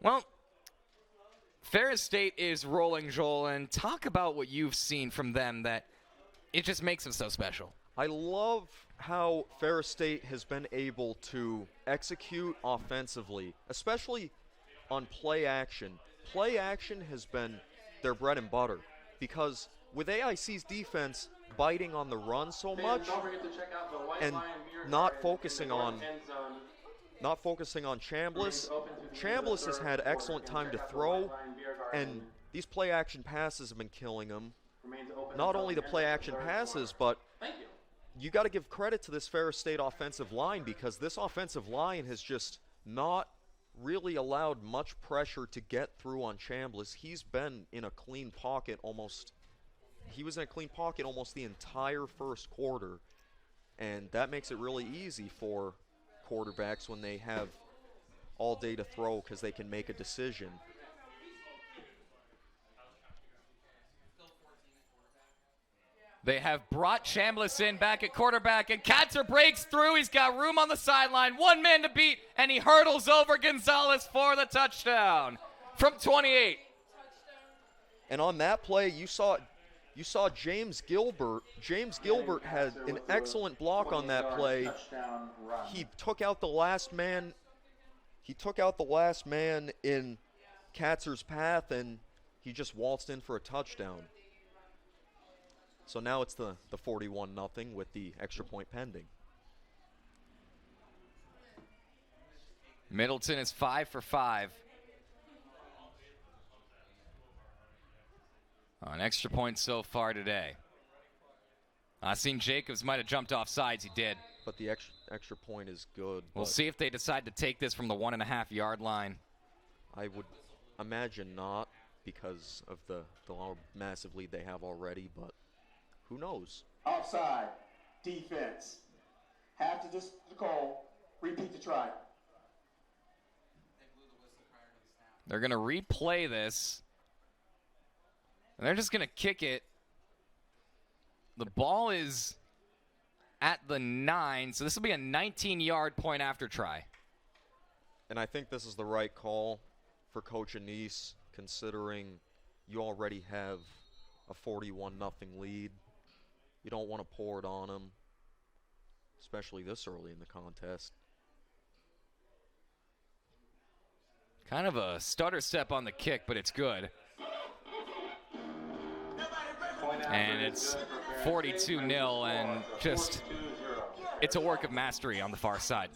Well, Ferris State is rolling, Joel, and talk about what you've seen from them that it just makes them so special. I love how Ferris State has been able to execute offensively, especially on play action. Play action has been their bread and butter because with AIC's defense biting on the run so much and not focusing on Chambliss. Chambliss has had excellent time to throw, and these play action passes have been killing him. Not only the play action passes, but you got to give credit to this Ferris State offensive line because this offensive line has just not really allowed much pressure to get through on Chambliss. He's been in a clean pocket almost. He was in a clean pocket almost the entire first quarter, and that makes it really easy for quarterbacks when they have all day to throw because they can make a decision. They have brought Chambliss in back at quarterback, and Katzer breaks through. He's got room on the sideline, one man to beat, and he hurdles over Gonzalez for the touchdown from 28. And on that play, you saw James Gilbert. James Gilbert had an excellent block on that play. He took out the last man. He took out the last man in Katzer's path, and he just waltzed in for a touchdown. So now it's the 41-0 with the extra point pending. Middleton is 5 for 5. On extra points so far today. I seen Jacobs might have jumped off sides. He did. But the extra point is good. We'll see if they decide to take this from the 1.5-yard line. I would imagine not because of the massive lead they have already, but who knows? Offside. Defense. Have to just call. Repeat the try. They're going to replay this. And they're just going to kick it. The ball is at the 9, so this will be a 19-yard point after try. And I think this is the right call for Coach Anise, considering you already have a 41-0 lead. You don't want to pour it on them, especially this early in the contest. Kind of a stutter step on the kick, but it's good. And it's 42-0, and just, it's a work of mastery on the far side.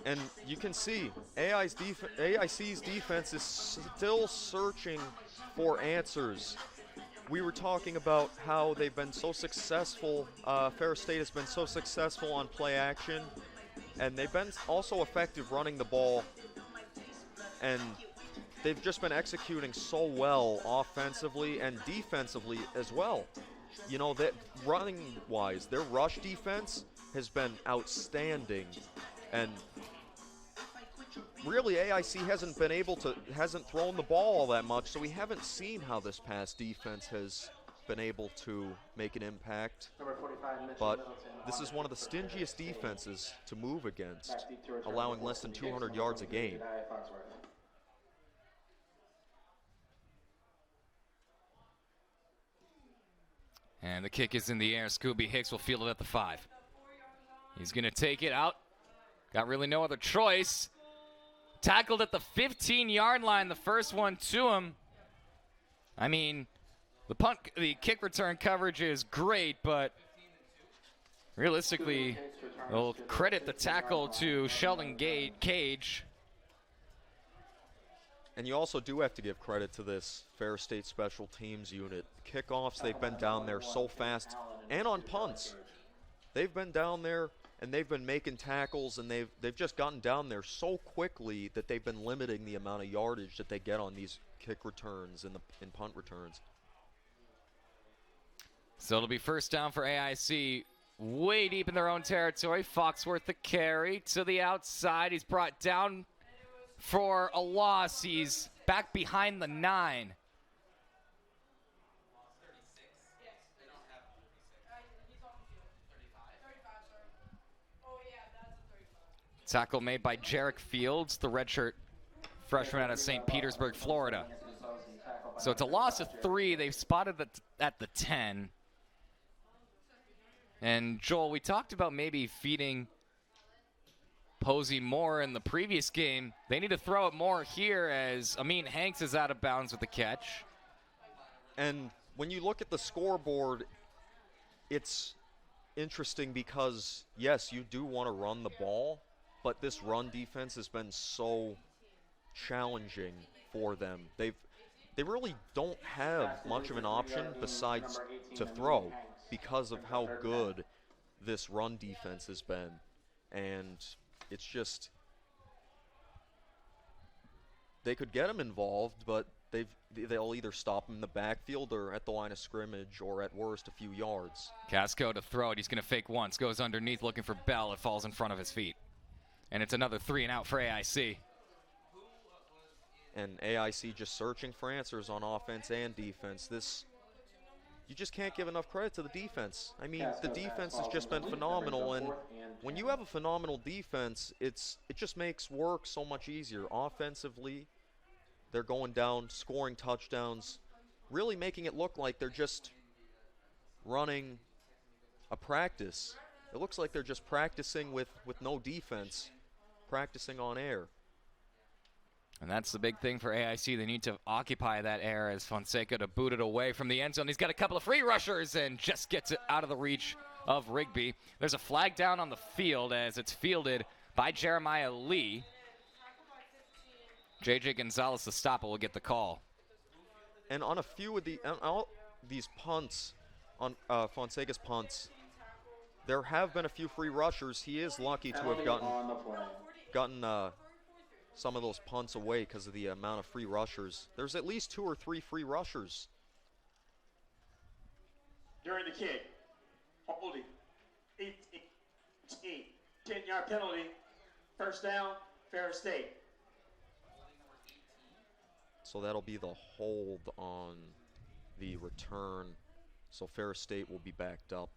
And you can see AIC's defense is still searching for answers. We were talking about how they've been so successful. Ferris State has been so successful on play action, and they've been also effective running the ball. And they've just been executing so well offensively and defensively as well. You know, that running-wise, their rush defense has been outstanding. And really, AIC hasn't thrown the ball all that much, so we haven't seen how this past defense has been able to make an impact. But this is one of the stingiest defenses to move against, allowing less than 200 yards a game. And the kick is in the air. Scooby Hicks will field it at the 5. He's going to take it out. Got really no other choice. Tackled at the 15-yard line, the first one to him. I mean, the kick return coverage is great, but realistically, we'll credit the tackle to Sheldon Cage. And you also do have to give credit to this Ferris State special teams unit. Kickoffs, they've been down there so fast. And on punts, they've been down there and they've been making tackles, and they've just gotten down there so quickly that they've been limiting the amount of yardage that they get on these kick returns and punt returns. So it'll be first down for AIC, way deep in their own territory. Foxworth the carry to the outside. He's brought down for a loss. He's back behind the 9. Tackle made by Jarek Fields, the redshirt freshman out of St. Petersburg, Florida. So it's a loss of 3. They've spotted at the 10. And Joel, we talked about maybe feeding Posey more in the previous game. They need to throw it more here as Amin Hanks is out of bounds with the catch. And when you look at the scoreboard, it's interesting because, yes, you do want to run the ball, but this run defense has been so challenging for them. They really don't have much of an option besides to throw because of how good this run defense has been. And it's just, they could get them involved, but they'll either stop them in the backfield or at the line of scrimmage or at worst a few yards. Casco to throw it. He's going to fake once. Goes underneath looking for Bell. It falls in front of his feet. And it's another 3 and out for AIC. And AIC just searching for answers on offense and defense. You just can't give enough credit to the defense. I mean, the defense has just been phenomenal, and when you have a phenomenal defense, it just makes work so much easier. Offensively, they're going down, scoring touchdowns, really making it look like they're just running a practice. It looks like they're just practicing with no defense, practicing on air. And that's the big thing for AIC. They need to occupy that air as Fonseca to boot it away from the end zone. He's got a couple of free rushers and just gets it out of the reach of Rigby. There's a flag down on the field as it's fielded by Jeremiah Lee. J.J. Gonzalez, the stopper, will get the call. And on a few of these punts, on Fonseca's punts, there have been a few free rushers. He is lucky to have gotten some of those punts away because of the amount of free rushers. There's at least 2 or 3 free rushers. During the kick, holding, 10-yard penalty, first down, Ferris State. So that'll be the hold on the return. So Ferris State will be backed up.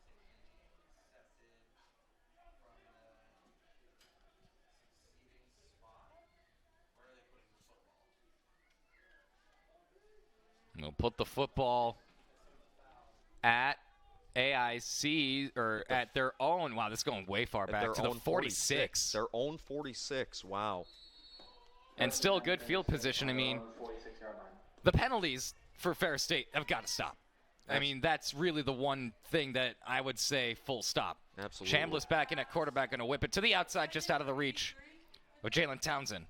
We'll put the football at AIC, or at their own. Wow, this is going way far back to the 46. Their own 46, wow. And still good field position. I mean, the penalties for Ferris State have got to stop. I mean, that's really the one thing that I would say full stop. Absolutely. Chambliss back in at quarterback, going to whip it to the outside just out of the reach of Jalen Townsend.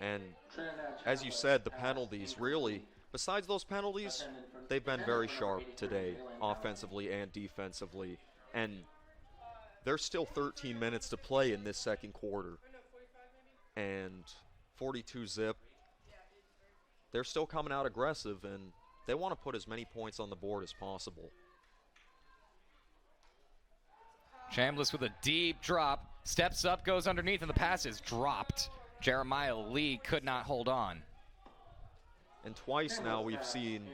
And as you said, the penalties really, besides those penalties, they've been very sharp today, offensively and defensively. And there's still 13 minutes to play in this second quarter. And 42 zip. They're still coming out aggressive, and they want to put as many points on the board as possible. Chambliss with a deep drop. Steps up, goes underneath, and the pass is dropped. Jeremiah Lee could not hold on. And twice now we've seen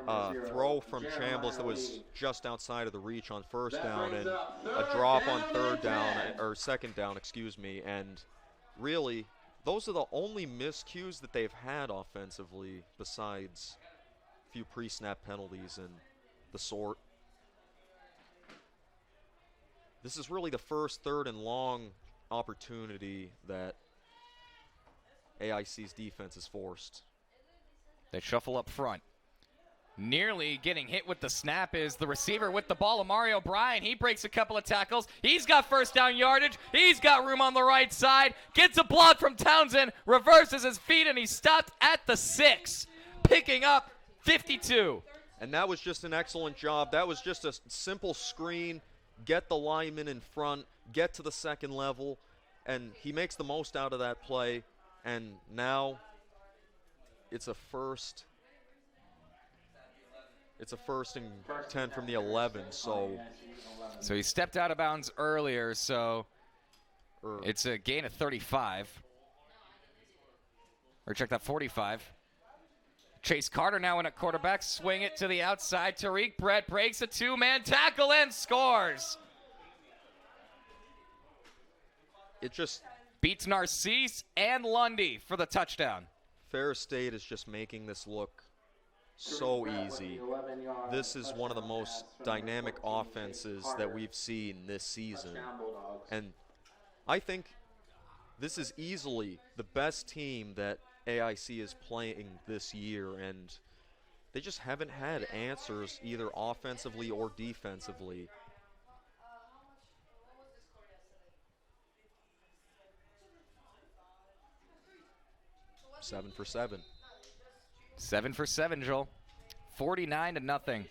a throw from Chambliss that was just outside of the reach on first down and a drop on second down, excuse me. And really, those are the only miscues that they've had offensively besides a few pre-snap penalties and the sort. This is really the first third and long opportunity that AIC's defense has forced. They shuffle up front. Nearly getting hit with the snap is the receiver with the ball, Amari O'Brien. He breaks a couple of tackles. He's got first down yardage. He's got room on the right side. Gets a block from Townsend. Reverses his feet, and he's stopped at the 6. Picking up 52. And that was just an excellent job. That was just a simple screen. Get the lineman in front. Get to the second level. And he makes the most out of that play. And now it's a first. It's a 1st and 10 from the 11. So he stepped out of bounds earlier, so it's a gain of 35. Or check that, 45. Chase Carter now in at quarterback. Swing it to the outside. Tariq Brett breaks a 2-man tackle and scores. It just beats Narcisse and Lundy for the touchdown. Ferris State is just making this look so easy. This is one of the most dynamic offenses that we've seen this season. And I think this is easily the best team that AIC is playing this year, and they just haven't had answers either offensively or defensively. Seven for 7. 7 for 7, Joel. 49-0.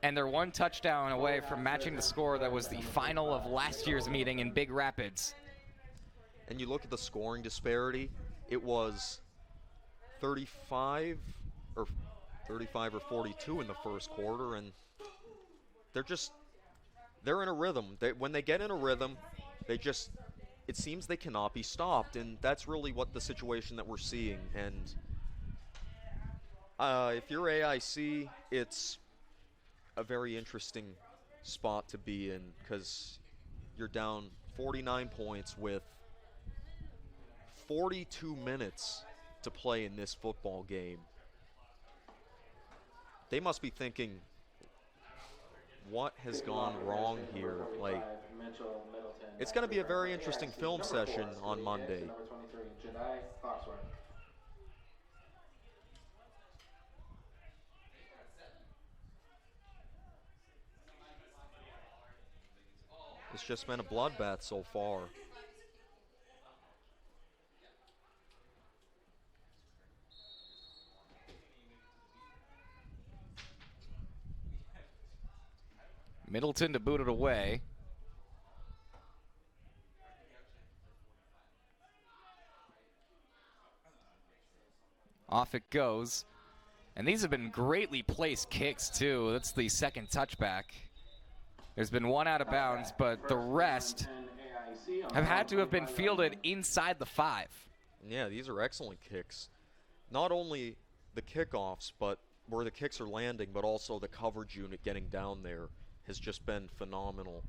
And they're one touchdown away from matching the score that was the final of last year's meeting in Big Rapids. And you look at the scoring disparity, it was 35 or 42 in the first quarter, and they're in a rhythm. When they get in a rhythm, it seems they cannot be stopped, and that's really what the situation that we're seeing. And if you're AIC, it's a very interesting spot to be in, because you're down 49 points with 42 minutes to play in this football game. They must be thinking, what has gone wrong here? Like, it's going to be a very interesting film session on Monday. It's just been a bloodbath so far. Middleton to boot it away. Off it goes. And these have been greatly placed kicks, too. That's the second touchback. There's been one out of bounds, but the rest have had to have been fielded inside the 5. Yeah, these are excellent kicks. Not only the kickoffs, but where the kicks are landing, but also the coverage unit getting down there has just been phenomenal.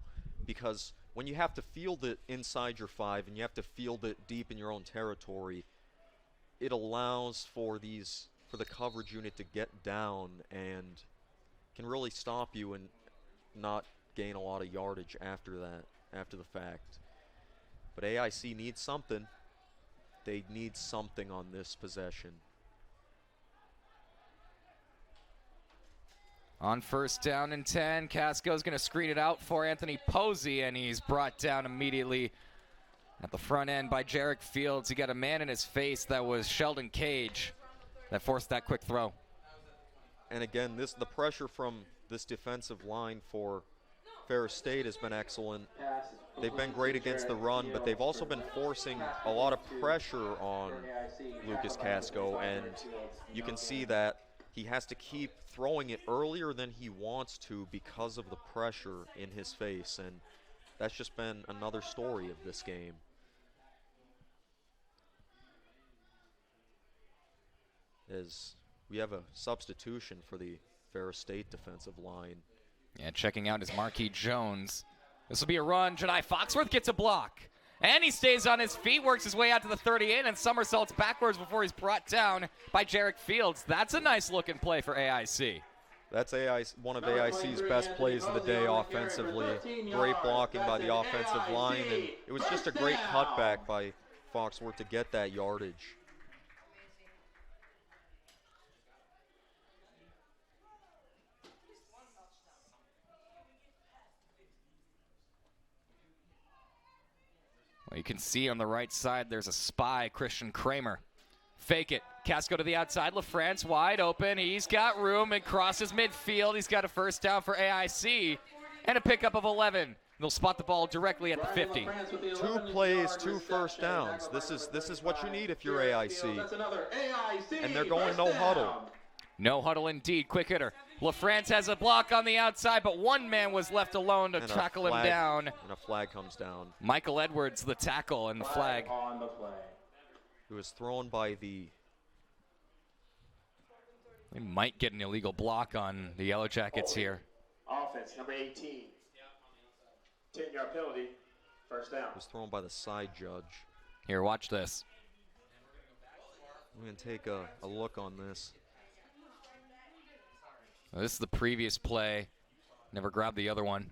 Because when you have to field it inside your 5 and you have to field it deep in your own territory, it allows for the coverage unit to get down and can really stop you and not gain a lot of yardage after the fact. But AIC needs something. They need something on this possession. On first down and 10, Casco's going to screen it out for Anthony Posey, and he's brought down immediately at the front end by Jarek Fields. He got a man in his face that was Sheldon Cage that forced that quick throw. And again, the pressure from this defensive line for Ferris State has been excellent. They've been great against the run, but they've also been forcing a lot of pressure on Lucas Casco, and you can see that he has to keep throwing it earlier than he wants to because of the pressure in his face, and that's just been another story of this game. As we have a substitution for the Ferris State defensive line. Yeah, checking out is Marquis Jones. This will be a run. Jedi Foxworth gets a block. And he stays on his feet, works his way out to the 38, and somersaults backwards before he's brought down by Jarek Fields. That's a nice looking play for AIC. That's one of AIC's best plays of the day offensively. Great blocking by the offensive line, and it was just a great cutback by Foxworth to get that yardage. Well, you can see on the right side there's a spy, Christian Kramer. Fake it. Casco to the outside. LaFrance wide open. He's got room and crosses midfield. He's got a first down for AIC and a pickup of 11. They'll spot the ball directly at the 50. 2 plays, 2 first downs. This is what you need if you're AIC. And they're going no huddle. No huddle indeed. Quick hitter. LaFrance has a block on the outside, but one man was left alone to tackle him down. And a flag comes down. Michael Edwards, the tackle, and the flag. On the play. It was thrown by the... They might get an illegal block on the Yellow Jackets here. Offense, number 18. 10-yard penalty, first down. It was thrown by the side judge. Here, watch this. I'm going to take a look on this. This is the previous play. Never grabbed the other one.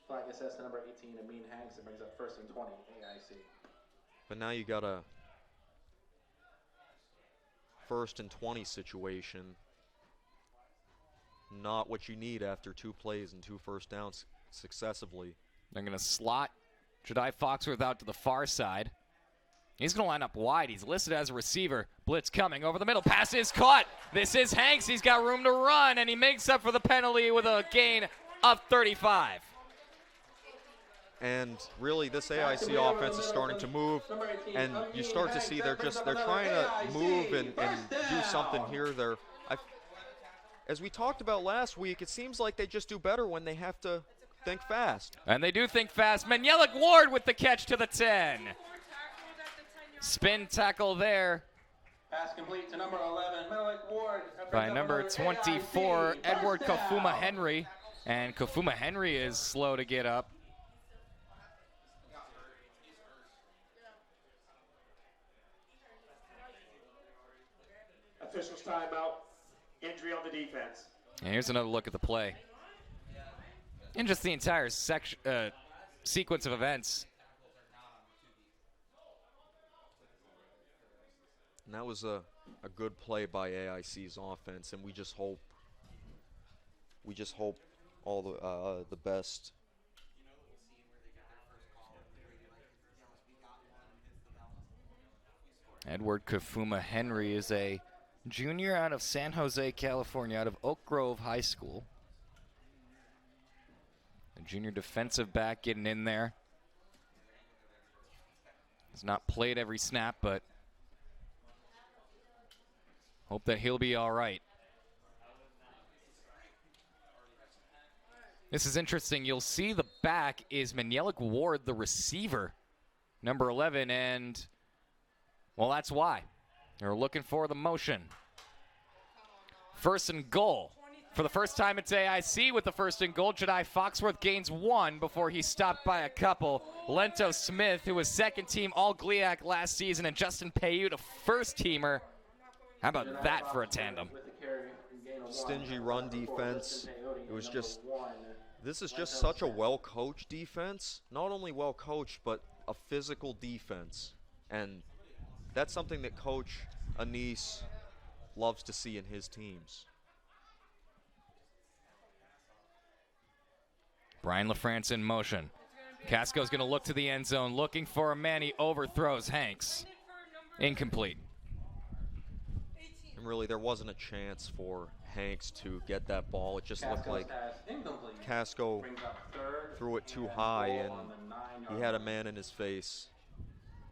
Flag assessed to number 18, Amin Hanks. It brings up 1st and 20, AIC. But now you got a 1st and 20 situation. Not what you need after 2 plays and 2 first downs successively. They're going to slot Jedi Foxworth out to the far side. He's going to line up wide. He's listed as a receiver. Blitz coming over the middle. Pass is caught. This is Hanks. He's got room to run, and he makes up for the penalty with a gain of 35. And really, this AIC offense is starting to move, and you start to see they're trying to move and do something here. As we talked about last week, it seems like they just do better when they have to think fast. And they do think fast. Manielik Ward with the catch to the 10. Spin tackle there Pass complete to number 11, Menelik Ward. by number 24, Edward Kafuma Henry. And Kafuma Henry is slow to get up. Officials timeout. Injury on the defense. And here's another look at the play. And just the entire sequence of events. And that was a good play by AIC's offense, and we just hope all the best. Edward Kafuma Henry is a junior out of San Jose, California, out of Oak Grove High School. A junior defensive back getting in there. Has not played every snap, but hope that he'll be all right. This is interesting. You'll see the back is Manielik Ward, the receiver, number 11, and, well, that's why. They're looking for the motion. 1st and goal. For the first time, it's AIC with the 1st and goal. Jedi Foxworth gains 1 before he's stopped by a couple. Lento Smith, who was 2nd team All-GLIAC last season, and Justin Payute, a 1st-teamer. How about that for a tandem? Stingy run defense. It was just, this is just such a well-coached defense. Not only well-coached, but a physical defense. And that's something that Coach Anise loves to see in his teams. Brian LaFrance in motion. Casco's going to look to the end zone, looking for a man. He overthrows Hanks. Incomplete. And really, there wasn't a chance for Hanks to get that ball. It just looked like Casco threw it too high, and he had a man in his face.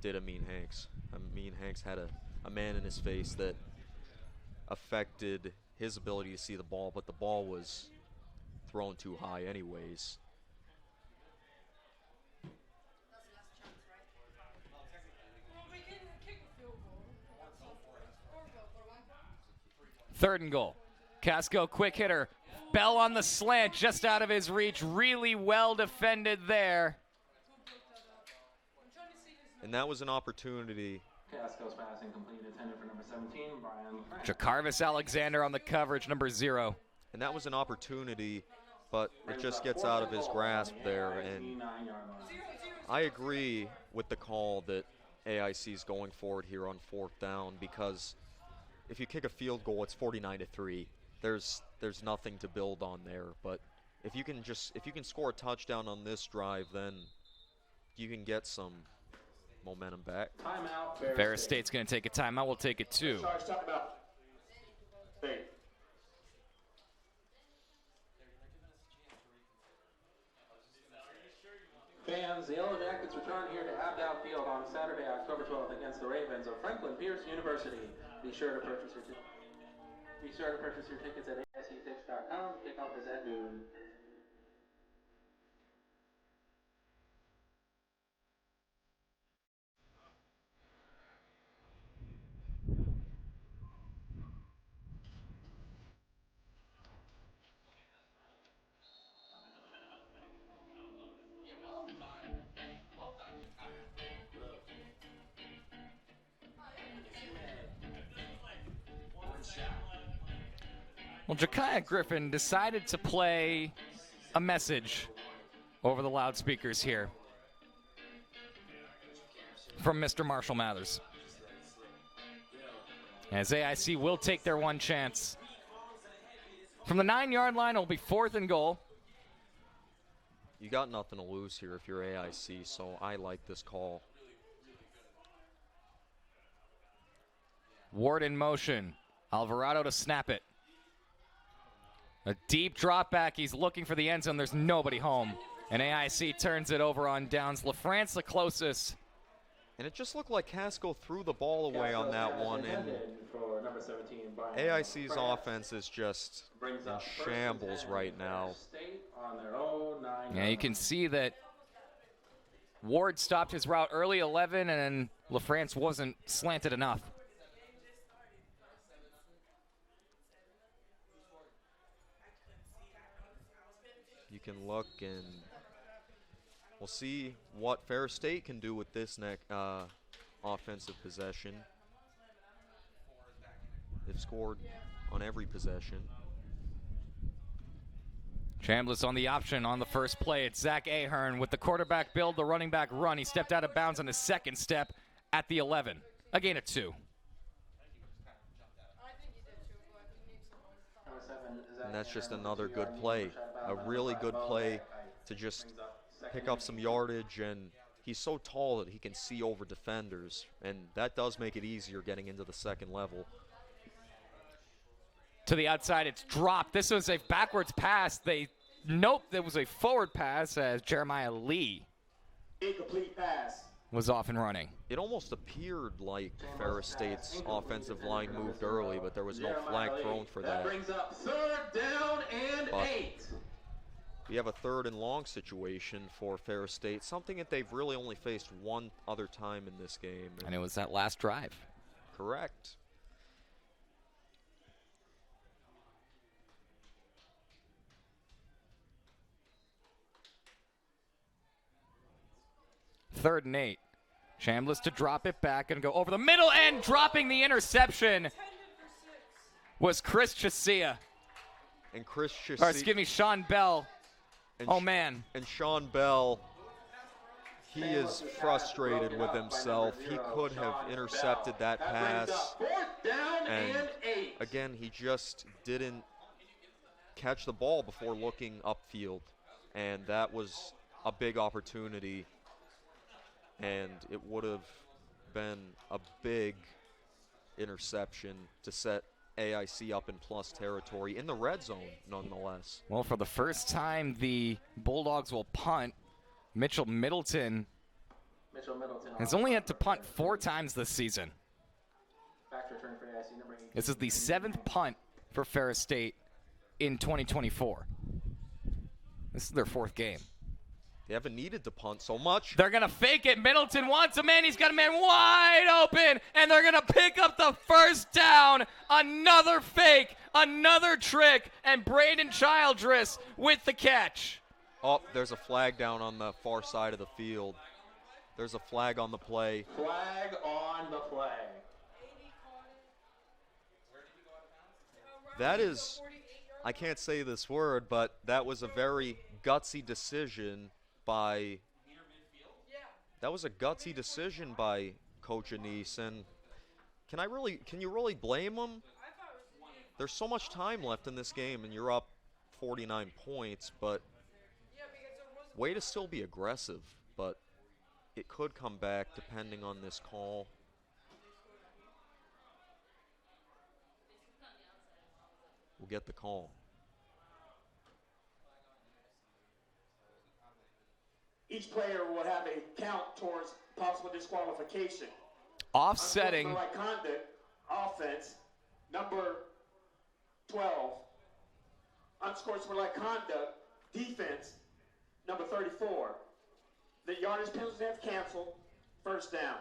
Did Amin Hanks. Amin Hanks had a man in his face that affected his ability to see the ball, but the ball was thrown too high anyways. Third and goal. Casco, quick hitter. Bell on the slant, just out of his reach. Really well defended there. And that was an opportunity. Casco's pass incomplete, intended for number 17, Brian LaFrance. Jacarvis Alexander on the coverage, number 0. And that was an opportunity, but it just gets out of his grasp there. And I agree with the call that AIC is going forward here on 4th down, because if you kick a field goal, it's 49-3. There's nothing to build on there. But if you can score a touchdown on this drive, then you can get some momentum back. Timeout. Ferris State's going to take a timeout. We'll take it 2. Charge timeout. State. Fans, the Yellow Jackets return here to Abdow Field on Saturday, October 12th against the Ravens of Franklin Pierce University. Be sure to purchase your tickets at AICTix.com. Kickoff is at noon. Well, Ja'Kiah Griffin decided to play a message over the loudspeakers here from Mr. Marshall Mathers. As AIC will take their one chance. From the 9-yard line, it'll be 4th and goal. You got nothing to lose here if you're AIC, so I like this call. Ward in motion. Alvarado to snap it. A deep drop back. He's looking for the end zone. There's nobody home. And AIC turns it over on downs. LaFrance the closest. And it just looked like Casco threw the ball away on that one. And AIC's offense is just in shambles right now. Yeah, you can see that Ward stopped his route early, 11, and LaFrance wasn't slanted enough. You can look, and we'll see what Ferris State can do with this offensive possession. They've scored on every possession. Chambliss on the option on the first play. It's Zach Ahern with the quarterback build, the running back run. He stepped out of bounds on his second step at the 11. A gain of 2. And that's just another good play. A really good play to just pick up some yardage, and he's so tall that he can see over defenders, and that does make it easier getting into the second level. To the outside, it's dropped. This was a backwards pass. Nope, there was a forward pass as Jeremiah Lee Incomplete pass. was off and running. It almost appeared like Ferris State's offensive line moved early, but there was no flag thrown for that. That brings up 3rd down and 8. We have a 3rd and long situation for Ferris State, something that they've really only faced one other time in this game. And it was that last drive. Correct. Third and 8. Chambliss to drop it back and go over the middle, and dropping the interception was Chris Chasia. And Chris Or Chasia. excuse me, Sean Bell. Oh, man. And Sean Bell, he is frustrated with himself. He could have intercepted that pass. 4th down and 8. Again, he just didn't catch the ball before looking upfield. And that was a big opportunity. And it would have been a big interception to set AIC up in plus territory in the red zone, nonetheless. Well, for the first time, the Bulldogs will punt. Mitchell Middleton has only had to punt 4 times this season. Back return for AIC number 8. This is the 7th punt for Ferris State in 2024. This is their 4th game. They haven't needed to punt so much. They're going to fake it. Middleton wants a man. He's got a man wide open, and they're going to pick up the first down. Another fake, another trick, and Braden Childress with the catch. Oh, there's a flag down on the far side of the field. There's a flag on the play. Flag on the play. That is, I can't say this word, but that was a very gutsy decision by Coach Anise, and can you really blame him? There's so much time left in this game, and you're up 49 points, but way to still be aggressive, but it could come back depending on this call. We'll get the call. Each player will have a count towards possible disqualification. Offsetting. Unsportsmanlike conduct, offense, number 12. Unsportsmanlike conduct, defense, number 34. The yardage penalties have canceled. First down.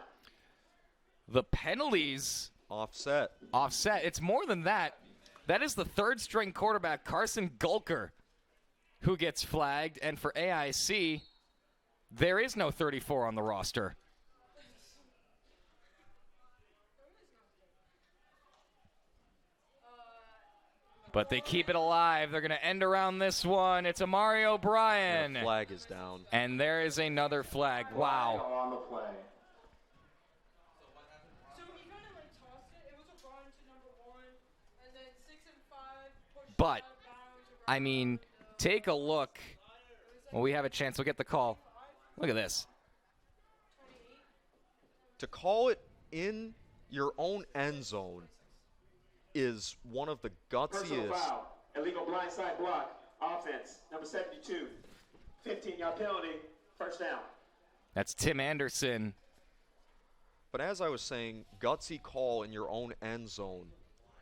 The penalties. Offset. It's more than that. That is the 3rd-string quarterback, Carson Gulker, who gets flagged. And for AIC, there is no 34 on the roster. But they keep it alive. They're going to end around this one. It's Amari O'Brien. And the flag is down. And there is another flag. Wow. On the play. So he kind of like tossed it. It was a run to number 1, and then 6 and 5 pushed But, it out of bounds I mean, take a look. Well, we have a chance. We'll get the call. Look at this. To call it in your own end zone is one of the Personal gutsiest. foul. Illegal blindside block. Offense. Number 72. 15-yard penalty. First down. That's Tim Anderson. But as I was saying, gutsy call in your own end zone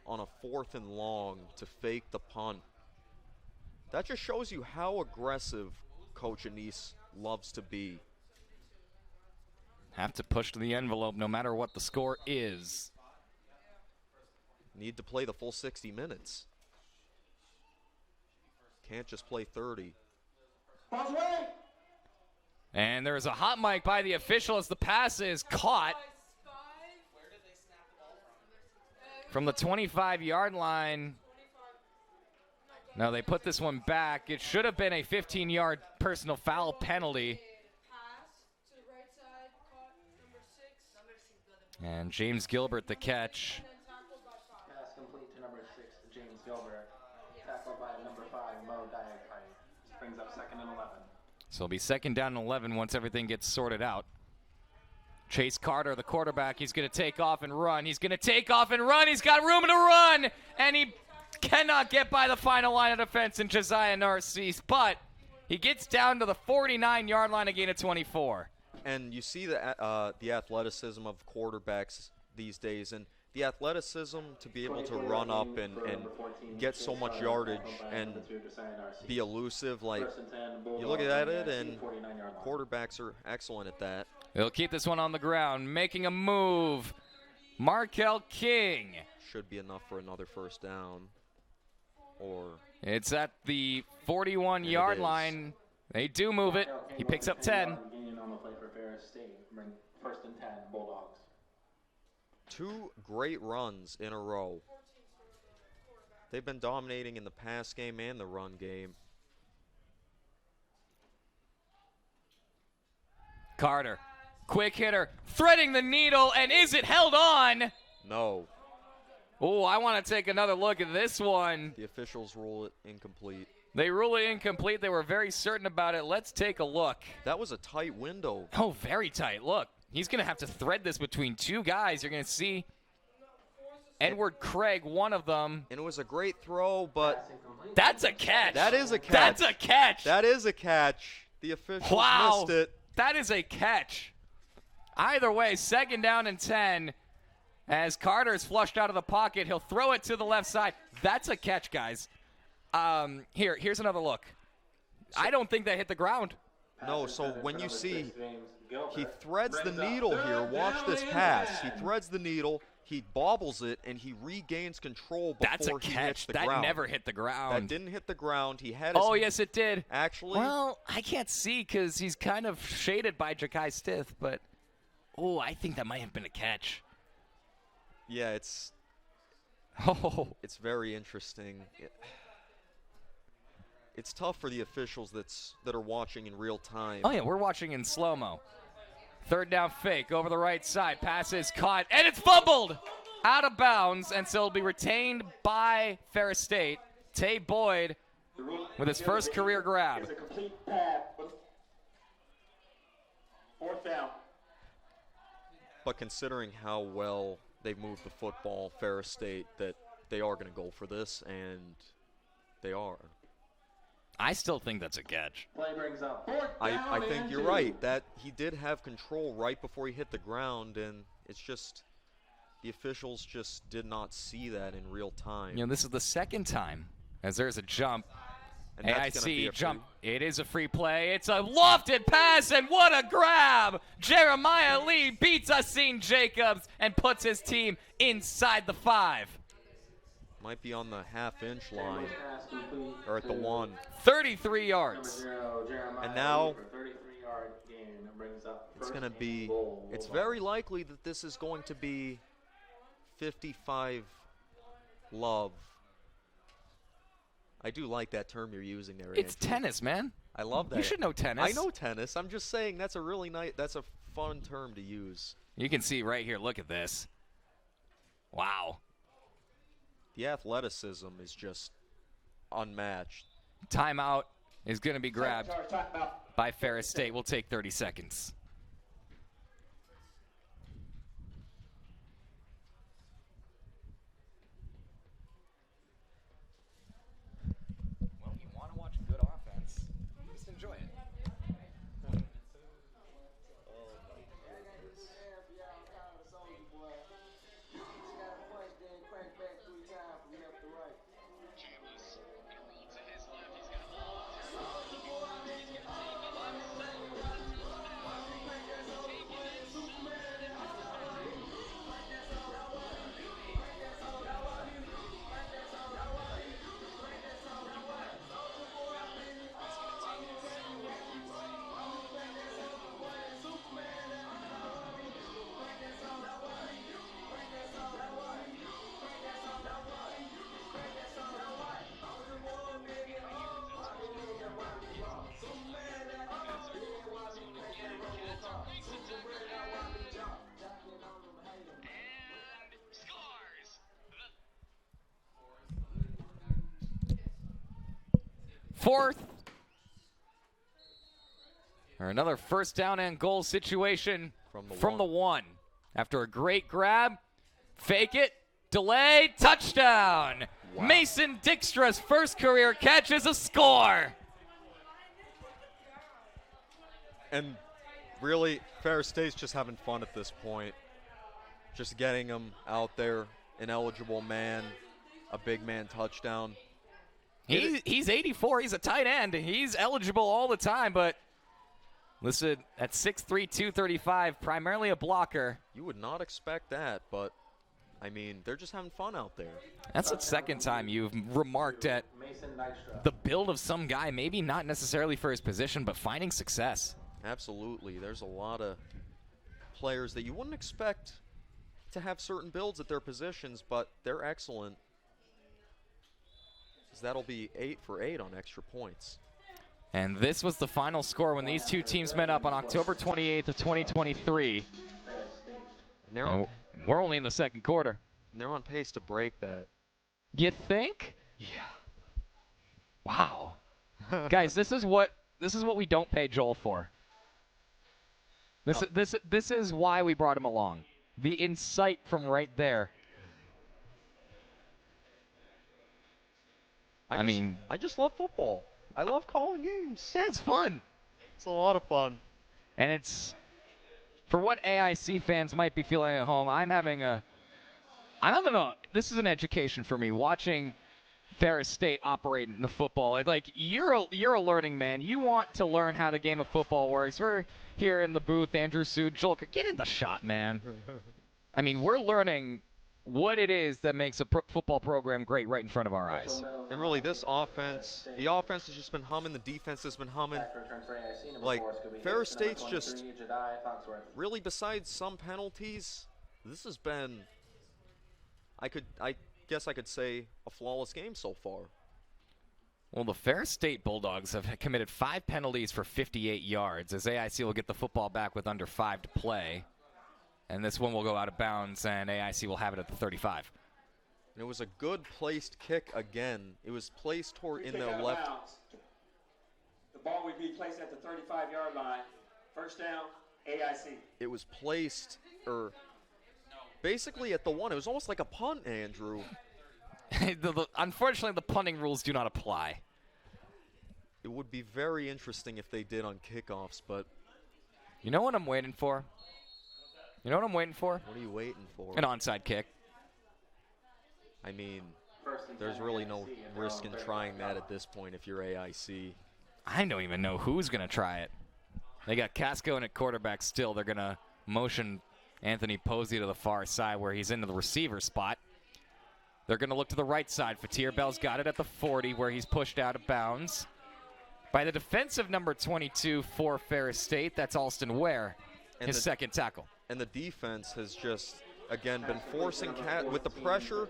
on a 4th and long to fake the punt. That just shows you how aggressive Coach Anise loves to be. Have to push to the envelope no matter what the score is. Need to play the full 60 minutes. Can't just play 30. Pass away. And there's a hot mic by the official as the pass is caught from the 25-yard line. No, they put this one back. It should have been a 15-yard personal foul penalty. pass to the right side, caught number 6, And James Gilbert the catch. and then tackled by 5. Pass complete to number 6, James Gilbert. Tackled by number 5, Mo Diakite. This brings up 2nd and 11. So it'll be 2nd down and 11 once everything gets sorted out. Chase Carter, the quarterback, he's going to take off and run. He's going to take off and run. He's got room to run. And he cannot get by the final line of defense in Josiah Narcisse. But he gets down to the 49-yard line, a gain of 24. And you see the athleticism of quarterbacks these days, and the athleticism to be able to run up and get so much yardage and be elusive. Like, you look at it, and quarterbacks are excellent at that. They'll keep this one on the ground, making a move. Markel King. Should be enough for another first down. Or It's at the 41-yard line. They do move it. He picks up 10. Gain on the play for Ferris State. Bring 1st and 10, Bulldogs. 2 great runs in a row. They've been dominating in the pass game and the run game. Carter, quick hitter, threading the needle, and is it held on? No, Oh, I want to take another look at this one. the officials rule it incomplete. They rule it incomplete. They were very certain about it. Let's take a look. That was a tight window. Oh, very tight. Look, he's going to have to thread this between 2 guys. You're going to see Edward Craig, one of them. And it was a great throw, but That's a catch. that is a catch. That's a catch. That is a catch. The officials Wow. missed it. That is a catch. Either way, 2nd down and 10. As Carter's flushed out of the pocket, he'll throw it to the left side. That's a catch, guys. Here's another look. I don't think that hit the ground. No, so when you see he threads the needle here, watch this pass. He threads the needle, he bobbles it, and he regains control That's a before he hits catch. the That ground. never hit the That ground. didn't hit the ground. He had his Oh, yes, it did. actually. Well, I can't see because he's kind of shaded by Ja'Kai Stith, but oh, I think that might have been a catch. Yeah, it's Oh, very interesting. It's tough for the officials that are watching in real time. oh yeah, we're watching in slow-mo. 3rd down fake over the right side. Pass is caught, and it's fumbled out of bounds, and so it'll be retained by Ferris State. Tay Boyd with his first career grab. It's a complete pass. 4th down. But considering how well they've moved the football, Ferris State, that they are going to go for this, and they are. I still think that's a catch. Play brings up. I think you're right. That he did have control right before he hit the ground, and it's just the officials just did not see that in real time. You know, this is the 2nd time as there's a jump. And that's gonna be AIC a jump. free- It is a free play. It's a lofted pass, and what a grab! Jeremiah Lee beats Asim Jacobs and puts his team inside the 5. Might be on the half-inch line Pass complete or at the to 1. 33 Number yards. 0, Jeremiah And now- Lee for 33-yard gain. It brings up It's 1st going to and be. goal, It's Bulldogs. very likely that this is going to be 55 love I do like that term you're using there, It's Andrew. tennis, man. I love that. You should know tennis. I know tennis. I'm just saying that's a really nice, that's a fun term to use. You can see right here. Look at this. Wow. The athleticism is just unmatched. Timeout is going to be grabbed Charge timeout. by Ferris State. We'll take 30 seconds. Well, you want to watch good offense, just enjoy it. Fourth, or another first down and goal situation from the one. After a great grab, fake it, delay, touchdown. Wow. Mason Dijkstra's first career catch is a score. And really, Ferris State's just having fun at this point. Just getting him out there, an eligible man, a big man touchdown. He's 84. He's a tight end. He's eligible all the time, but listed at 6'3", 235, primarily a blocker. You would not expect that, but, I mean, they're just having fun out there. That's the second time you've remarked at the build of some guy, maybe not necessarily for his position, but finding success. Absolutely. There's a lot of players that you wouldn't expect to have certain builds at their positions, but they're excellent. That'll be 8 for 8 on extra points. And this was the final score when these two teams met up on October 28th of 2023. We're only in the second quarter. They're on pace to break that. You think? Yeah. Wow. Guys, this is what we don't pay Joel for. This is why we brought him along. The insight from right there. I just love football. I love calling games. Yeah, it's fun. It's a lot of fun. And it's, for what AIC fans might be feeling at home, this is an education for me, watching Ferris State operate in the football. Like, you're a learning man. You want to learn how the game of football works. We're here in the booth, Andrew Sue, Joel, get in the shot, man. I mean, we're learning what it is that makes a football program great right in front of our eyes. And really, this offense, the offense has just been humming, the defense has been humming. Like, Ferris State's just, really besides some penalties, this has been, I guess I could say, a flawless game so far. Well, the Ferris State Bulldogs have committed 5 penalties for 58 yards, as AIC will get the football back with under 5 to play. And this one will go out of bounds, and AIC will have it at the 35. And it was a good placed kick again. It was placed toward in the left. The ball would be placed at the 35-yard line. First down, AIC. It was placed, basically at the 1. It was almost like a punt, Andrew. Unfortunately, the punting rules do not apply. It would be very interesting if they did on kickoffs, but... You know what I'm waiting for? What are you waiting for? An onside kick. I mean, there's really no risk in trying that at this point if you're AIC. I don't even know who's going to try it. They got Casco in at quarterback still. They're going to motion Anthony Posey to the far side where he's into the receiver spot. They're going to look to the right side. Fatir Bell's got it at the 40 where he's pushed out of bounds by the defensive number 22 for Ferris State. That's Alston Ware, his second tackle. And the defense has just again, been forcing with the pressure.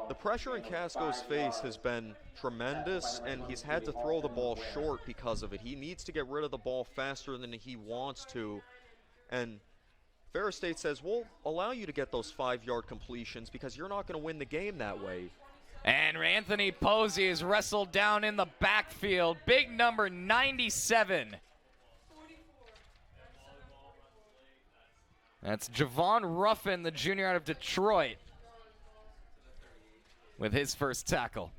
The pressure in Casco's face has been tremendous, and he's had to throw the ball short because of it. He needs to get rid of the ball faster than he wants to. And Ferris State says, we'll allow you to get those 5-yard completions because you're not going to win the game that way. And Anthony Posey is wrestled down in the backfield. Big number 97. That's Javon Ruffin, the junior out of Detroit, with his first tackle.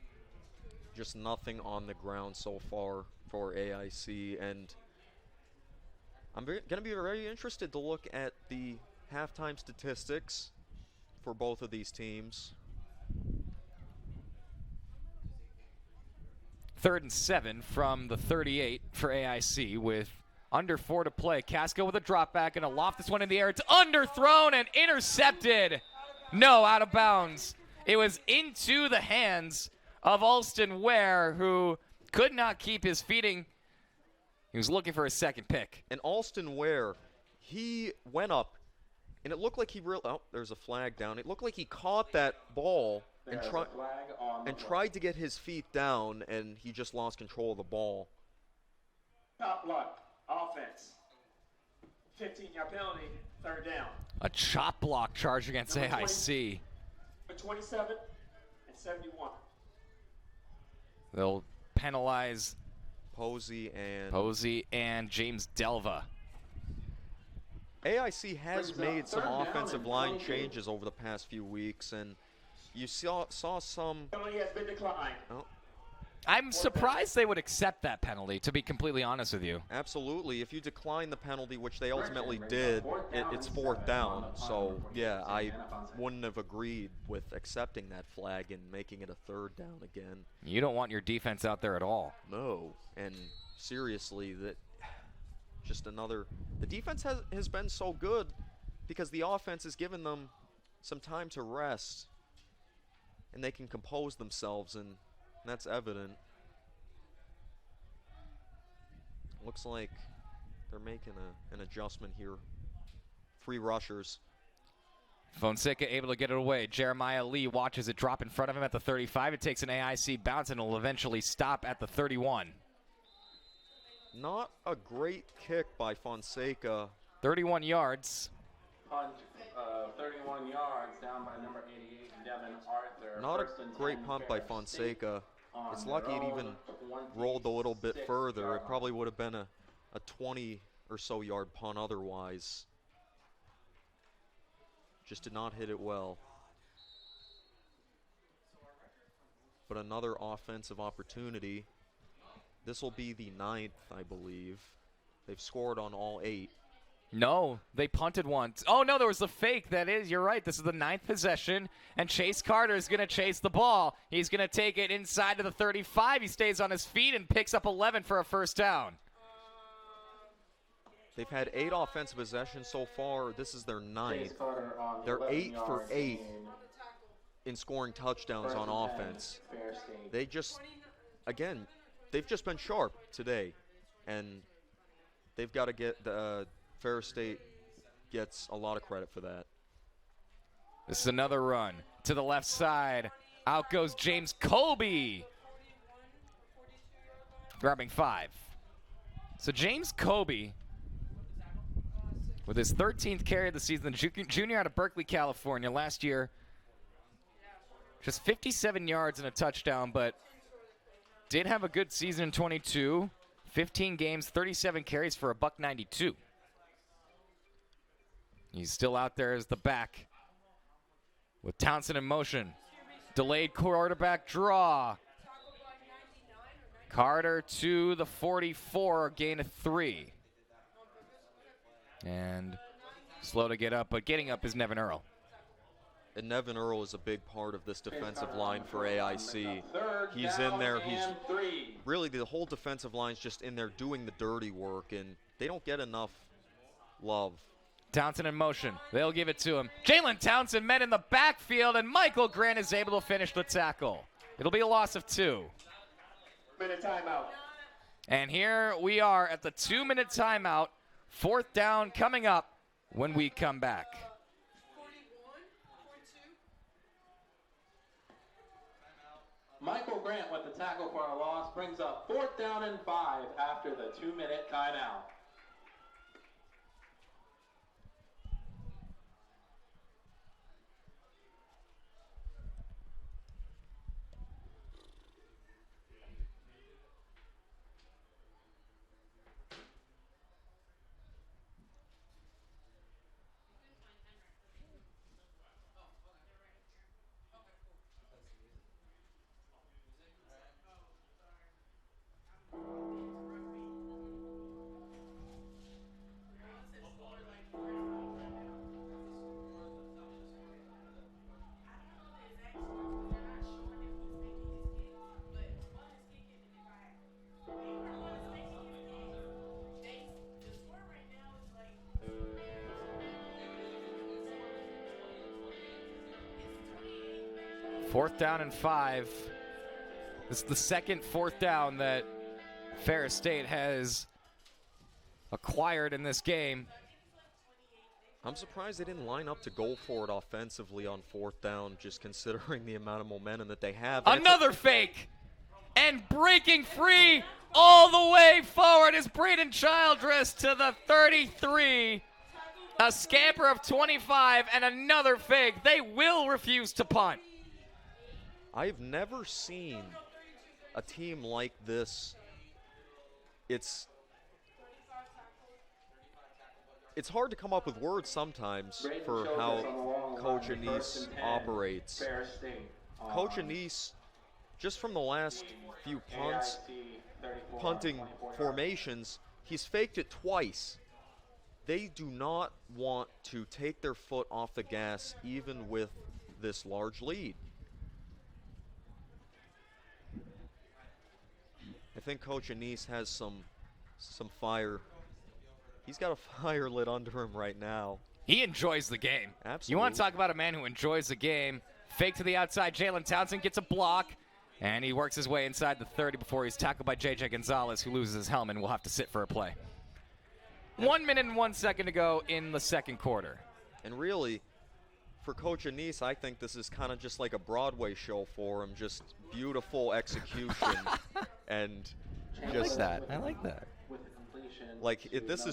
Just nothing on the ground so far for AIC, and I'm going to be very interested to look at the halftime statistics for both of these teams. 3rd and 7 from the 38 for AIC with under 4 to play. Casco with a drop back and a loft this one in the air. It's underthrown and intercepted. No, out of bounds. It was into the hands of Alston Ware, who could not keep his feet. He was looking for a second pick. And Alston Ware, he went up, and it looked like he there's a flag down. It looked like he caught that ball and tried to get his feet down, and he just lost control of the ball. Top block, offense. 15-yard penalty, 3rd down. A chop block charge against AIC. 27 and 71. They'll penalize Posey and James Delva. AIC has made some offensive line changes over the past few weeks, and you saw some. Penalty has been declined. Oh, I'm surprised they would accept that penalty, to be completely honest with you. absolutely. If you decline the penalty, which they ultimately did, it's 4th down. So, yeah, I wouldn't have agreed with accepting that flag and making it a 3rd down again. You don't want your defense out there at all. No, and seriously, the defense has been so good because the offense has given them some time to rest, and they can compose themselves, and that's evident. Looks like they're making an adjustment here. 3 rushers. Fonseca able to get it away. Jeremiah Lee watches it drop in front of him at the 35. It takes an AIC bounce and will eventually stop at the 31. Not a great kick by Fonseca. 31 yards. Punt, 31 yards, down by number 88, Devin Arthur. Not a great punt by Fonseca. It's lucky it even rolled a little bit further. It probably would have been a 20 or so yard punt otherwise. Just did not hit it well. But another offensive opportunity. This will be the 9th, I believe. They've scored on all 8. No, they punted once. Oh, no, there was a fake. That is, you're right. This is the 9th possession, and Chase Carter is going to chase the ball. He's going to take it inside to the 35. He stays on his feet and picks up 11 for a 1st down. They've had 8 offensive possessions so far. This is their 9th. They're 8 for 8 in scoring touchdowns on offense. They just, again, they've just been sharp today, and they've got to get Ferris State gets a lot of credit for that. This is another run to the left side. Out goes James Colby, grabbing 5. So James Colby, with his 13th carry of the season, junior out of Berkeley, California, last year, just 57 yards and a touchdown, but did have a good season in 22. 15 games, 37 carries for a $192. He's still out there as the back with Townsend in motion. Delayed quarterback draw. Carter to the 44, gain of 3. And slow to get up, but getting up is Nevin Earl. And Nevin Earl is a big part of this defensive line for AIC. He's in there. He's really, the whole defensive line's just in there doing the dirty work, and they don't get enough love. Townsend in motion. They'll give it to him. Jalen Townsend met in the backfield, and Michael Grant is able to finish the tackle. It'll be a loss of 2. Minute timeout. And here we are at the 2-minute timeout. 4th down coming up when we come back. Michael Grant with the tackle for a loss brings up 4th down and 5 after the 2-minute timeout. Fourth down and 5. This is the second 4th down that Ferris State has acquired in this game. I'm surprised they didn't line up to go for it offensively on 4th down, just considering the amount of momentum that they have. And Another fake! And breaking free all the way forward is Braden Childress to the 33. A scamper of 25 and another fake. They will refuse to punt. I've never seen a team like this. It's hard to come up with words sometimes for how Coach Anise operates. Coach Anise, just from the last few punting formations, he's faked it twice. They do not want to take their foot off the gas even with this large lead. I think Coach Anise has some fire. He's got a fire lit under him right now. He enjoys the game. Absolutely. You want to talk about a man who enjoys the game. Fake to the outside. Jalen Townsend gets a block, and he works his way inside the 30 before he's tackled by J.J. Gonzalez, who loses his helmet and will have to sit for a play. 1 minute and 1 second to go in the second quarter. And really, for Coach Anise, I think this is kind of just like a Broadway show for him. Just beautiful execution. And just that. I like that. Like this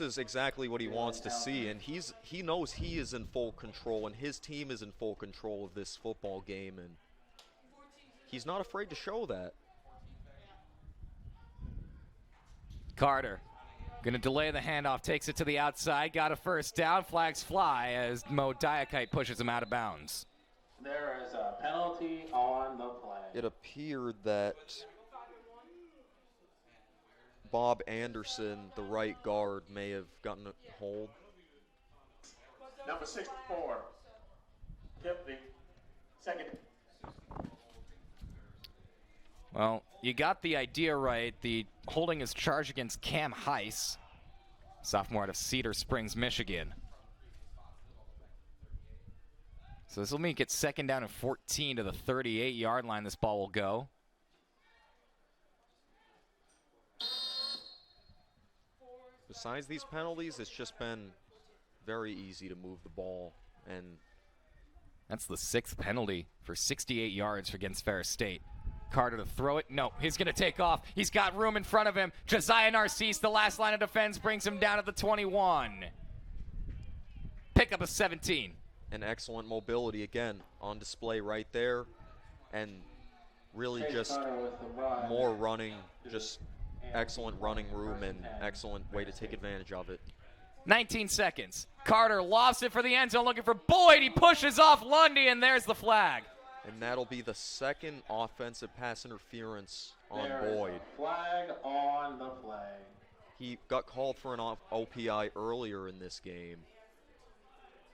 is exactly what he wants to see, and he knows he is in full control, and his team is in full control of this football game, and he's not afraid to show that. Carter going to delay the handoff, takes it to the outside, got a first down, flags fly as Mo Diakite pushes him out of bounds. There is a penalty on the play. It appeared that Bob Anderson, the right guard, may have gotten a hold. Number 64, Tiffany, second. Well, you got the idea right. The holding is charged against Cam Heiss, sophomore out of Cedar Springs, Michigan. So this will make it second down and 14 to the 38-yard line. This ball will go. Besides these penalties, it's just been very easy to move the ball, and that's the 6th penalty for 68 yards against Ferris State. Carter to throw it. No, he's going to take off. He's got room in front of him. Josiah Narcisse, the last line of defense, brings him down at the 21. Pick up a 17. And excellent mobility again on display right there, and really just more running, just excellent running room and excellent way to take advantage of it. 19 seconds. Carter lofts it for the end zone, looking for Boyd. He pushes off Lundy, and there's the flag. And that'll be the second offensive pass interference on There Boyd. is a flag on the play. He got called for an OPI earlier in this game.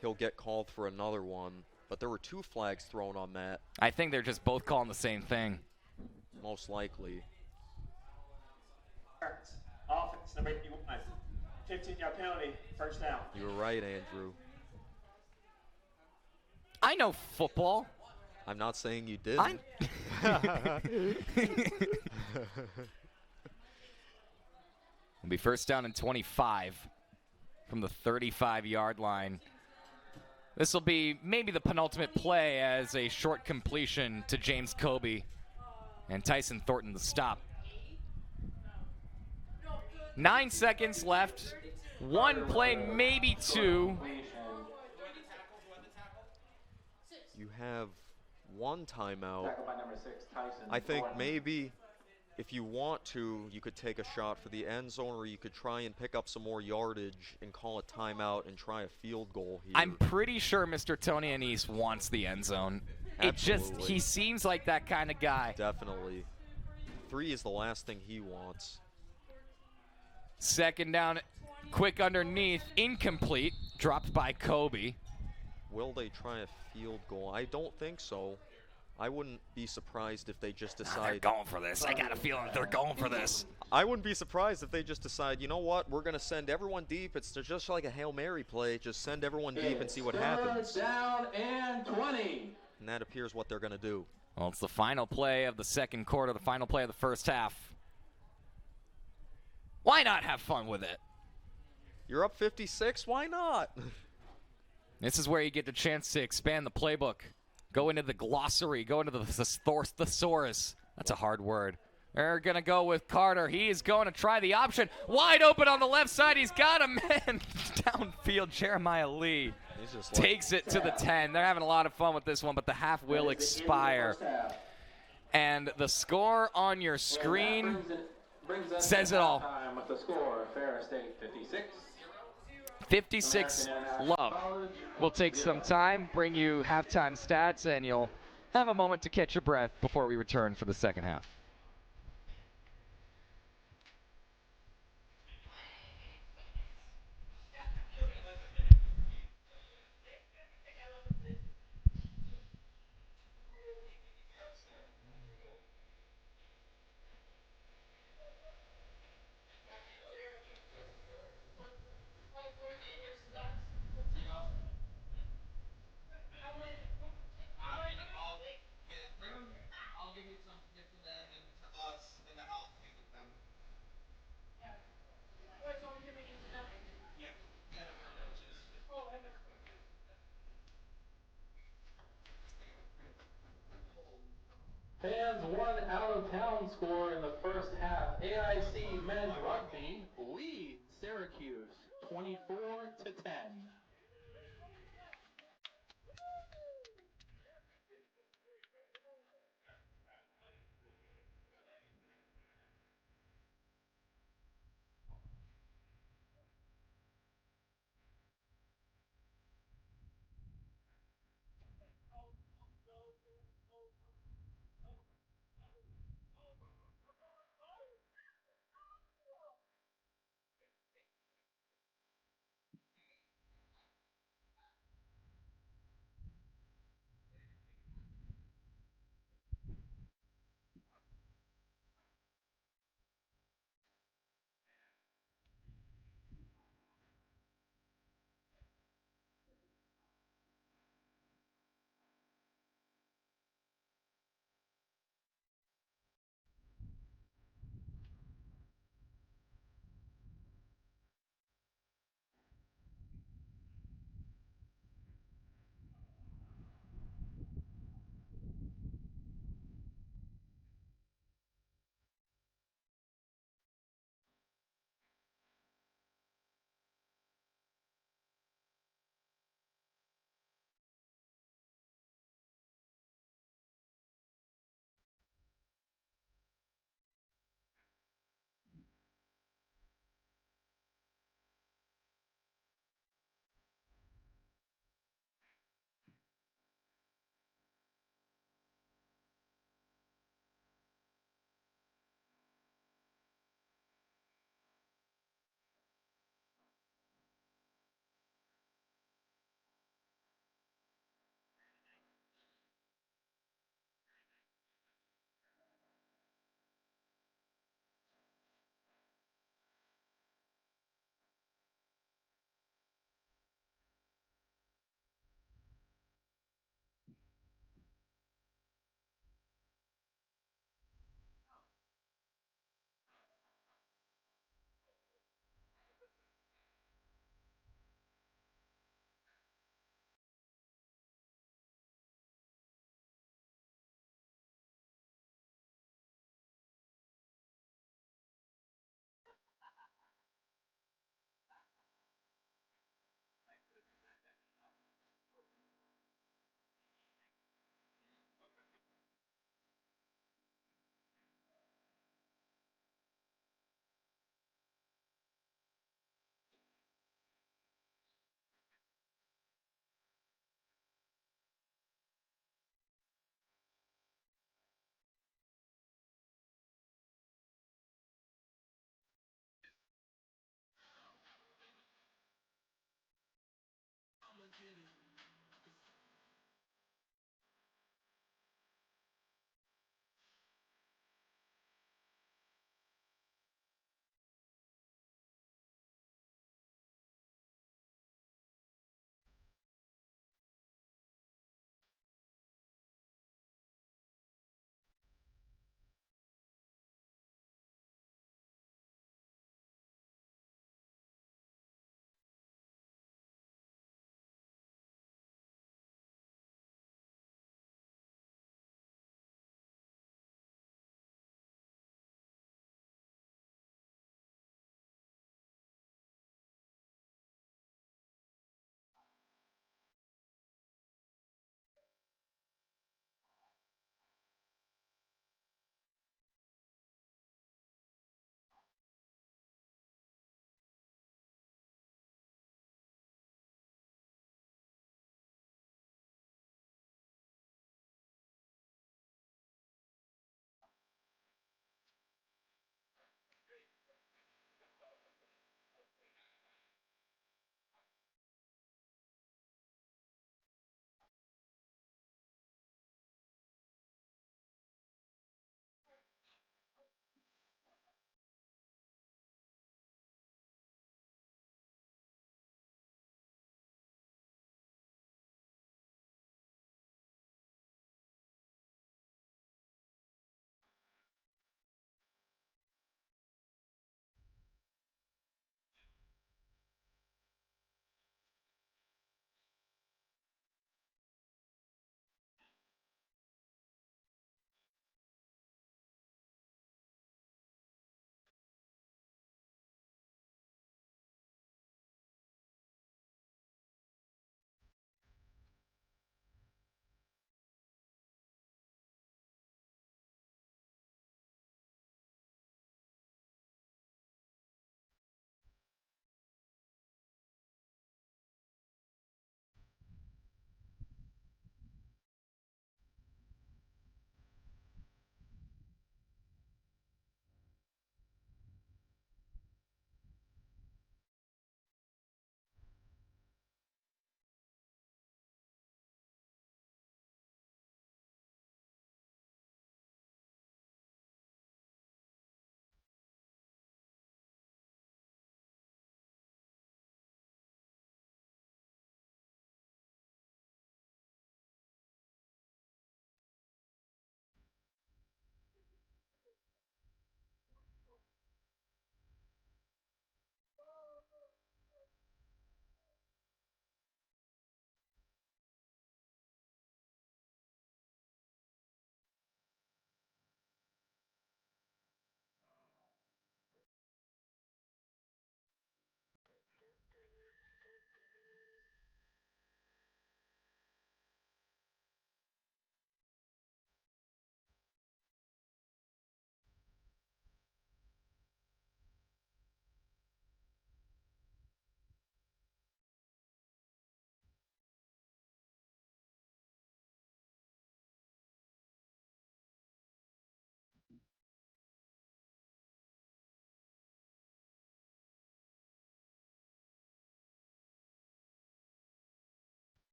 He'll get called for another one, but there were 2 flags thrown on that. I think they're just both calling the same thing. Most likely. Offense, number 81, 15-yard penalty, first down. You were right, Andrew. I know football. I'm not saying you didn't. It'll be first down and 25 from the 35-yard line. This will be maybe the penultimate play as a short completion to James Kobe and Tyson Thornton the stop. 9 seconds left. One play, maybe two. You have one timeout. Tackled by number 6, Tyson. I think Thornton. maybe if you want to, you could take a shot for the end zone, or you could try and pick up some more yardage and call a timeout and try a field goal here. I'm pretty sure Mr. Tony Anise wants the end zone. Absolutely. He seems like that kind of guy. Definitely. 3 is the last thing he wants. Second down, quick underneath, incomplete, dropped by Kobe. Will they try a field goal? I don't think so. I wouldn't be surprised if they just They're decide. going for this. I got a feeling they're going for this. I wouldn't be surprised if they just decide, you know what, we're going to send everyone deep. It's just like a Hail Mary play. Just send everyone deep and see what happens. Third down and 20. And that appears what they're going to do. Well, it's the final play of the second quarter, the final play of the first half. Why not have fun with it? You're up 56? Why not? This is where you get the chance to expand the playbook. Go into the glossary. Go into the thesaurus. That's a hard word. They're going to go with Carter. He is going to try the option. Wide open on the left side. He's got a man downfield. Jeremiah Lee takes it to the 10. They're having a lot of fun with this one, but the half will expire. And the score on your screen says it all. With the score, Ferris State 56. 56 love. We'll take some time, bring you halftime stats, and you'll have a moment to catch your breath before we return for the second half. I'll give you some gift to them and to us, and then I'll take with them. Fans one out of town score in the first half. AIC men's rugby leads Syracuse 24-10.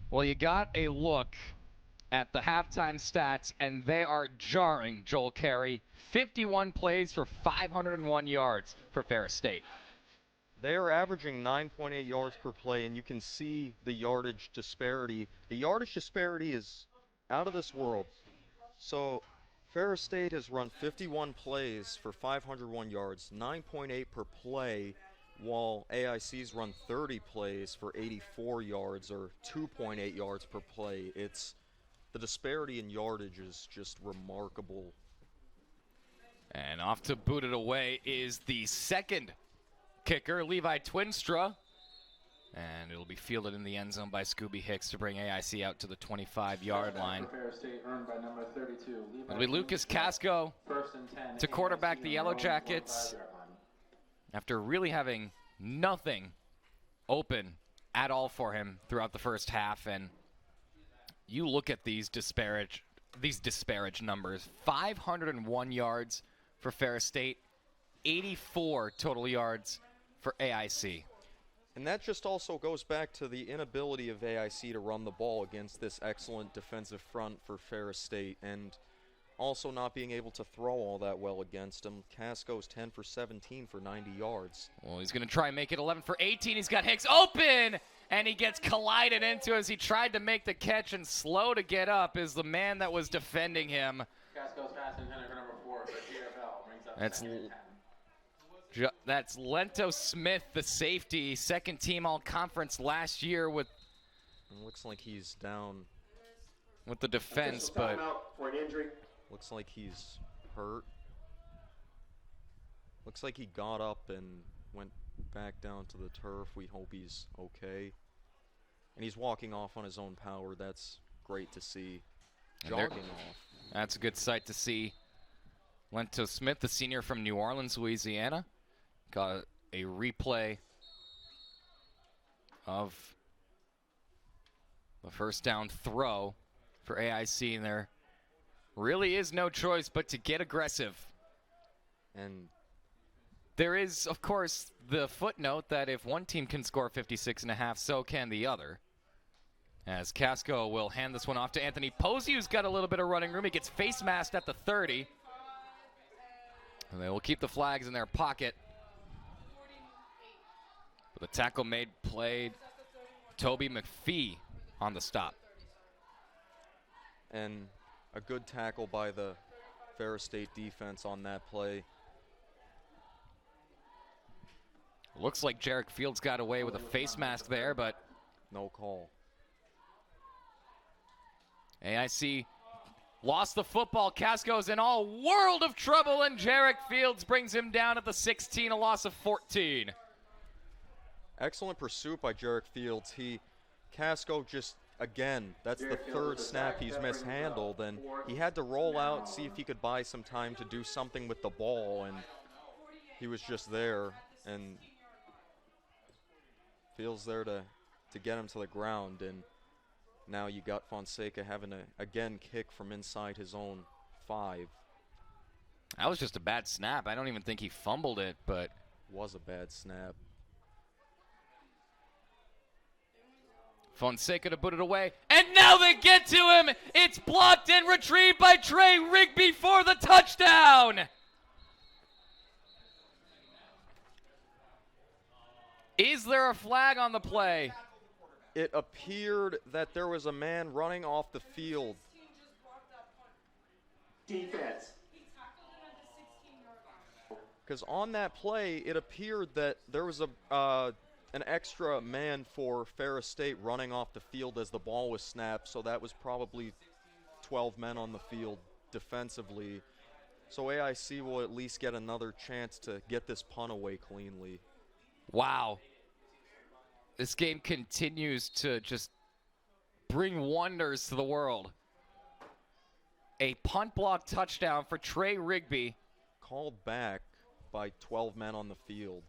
Well, you got a look at the halftime stats, and they are jarring, Joel Carey. 51 plays for 501 yards for Ferris State. They are averaging 9.8 yards per play, and you can see the yardage disparity. The yardage disparity is out of this world. So Ferris State has run 51 plays for 501 yards, 9.8 per play, while AIC's run 30 plays for 84 yards, or 2.8 yards per play. The disparity in yardage is just remarkable. And off to boot it away is the second kicker, Levi Twinstra. And it'll be fielded in the end zone by Scooby Hicks to bring AIC out to the 25-yard line. It'll be Lucas Casco to quarterback the Yellow Jackets after really having nothing open at all for him throughout the first half. And you look at these disparage numbers. 501 yards for Ferris State, 84 total yards for AIC. And that just also goes back to the inability of AIC to run the ball against this excellent defensive front for Ferris State, and also not being able to throw all that well against them. Casco's 10 for 17 for 90 yards. Well, he's going to try and make it 11 for 18. He's got Hicks open, and he gets collided into as he tried to make the catch, and slow to get up is the man that was defending him. Casco's pass intended for number 4, but GFL brings up That's Lento Smith, the safety, second team all-conference last year with. It looks like he's down with the defense, but for an injury. Looks like he's hurt. Looks like he got up and went back down to the turf. We hope he's okay. And he's walking off on his own power. That's great to see. Jogging off. That's a good sight to see. Lento Smith, the senior from New Orleans, Louisiana, got a replay of the first down throw for AIC, and there really is no choice but to get aggressive. And there is, of course, the footnote that if one team can score 56.5, so can the other. As Casco will hand this one off to Anthony Posey, who's got a little bit of running room. He gets face masked at the 30. And they will keep the flags in their pocket. But the tackle made played Toby McPhee on the stop. And a good tackle by the Ferris State defense on that play. Looks like Jarek Fields got away with a face mask there, but no call. AIC lost the football. Casco's in all world of trouble, and Jarek Fields brings him down at the 16, a loss of 14. Excellent pursuit by Jarek Fields. Casco just, again, that's the third snap he's mishandled, and he had to roll out, see if he could buy some time to do something with the ball, and he was just there, and Fields there to get him to the ground, and now you got Fonseca having to, again, kick from inside his own 5. That was just a bad snap. I don't even think he fumbled it, but was a bad snap. Fonseca to put it away, and now they get to him. It's blocked and retrieved by Trey Rigby for the touchdown. Is there a flag on the play? It appeared that there was a man running off the field. Defense. Because on that play, it appeared that there was an extra man for Ferris State running off the field as the ball was snapped, so that was probably 12 men on the field defensively. So AIC will at least get another chance to get this punt away cleanly. Wow. This game continues to just bring wonders to the world. A punt block touchdown for Trey Rigby. Called back by 12 men on the field.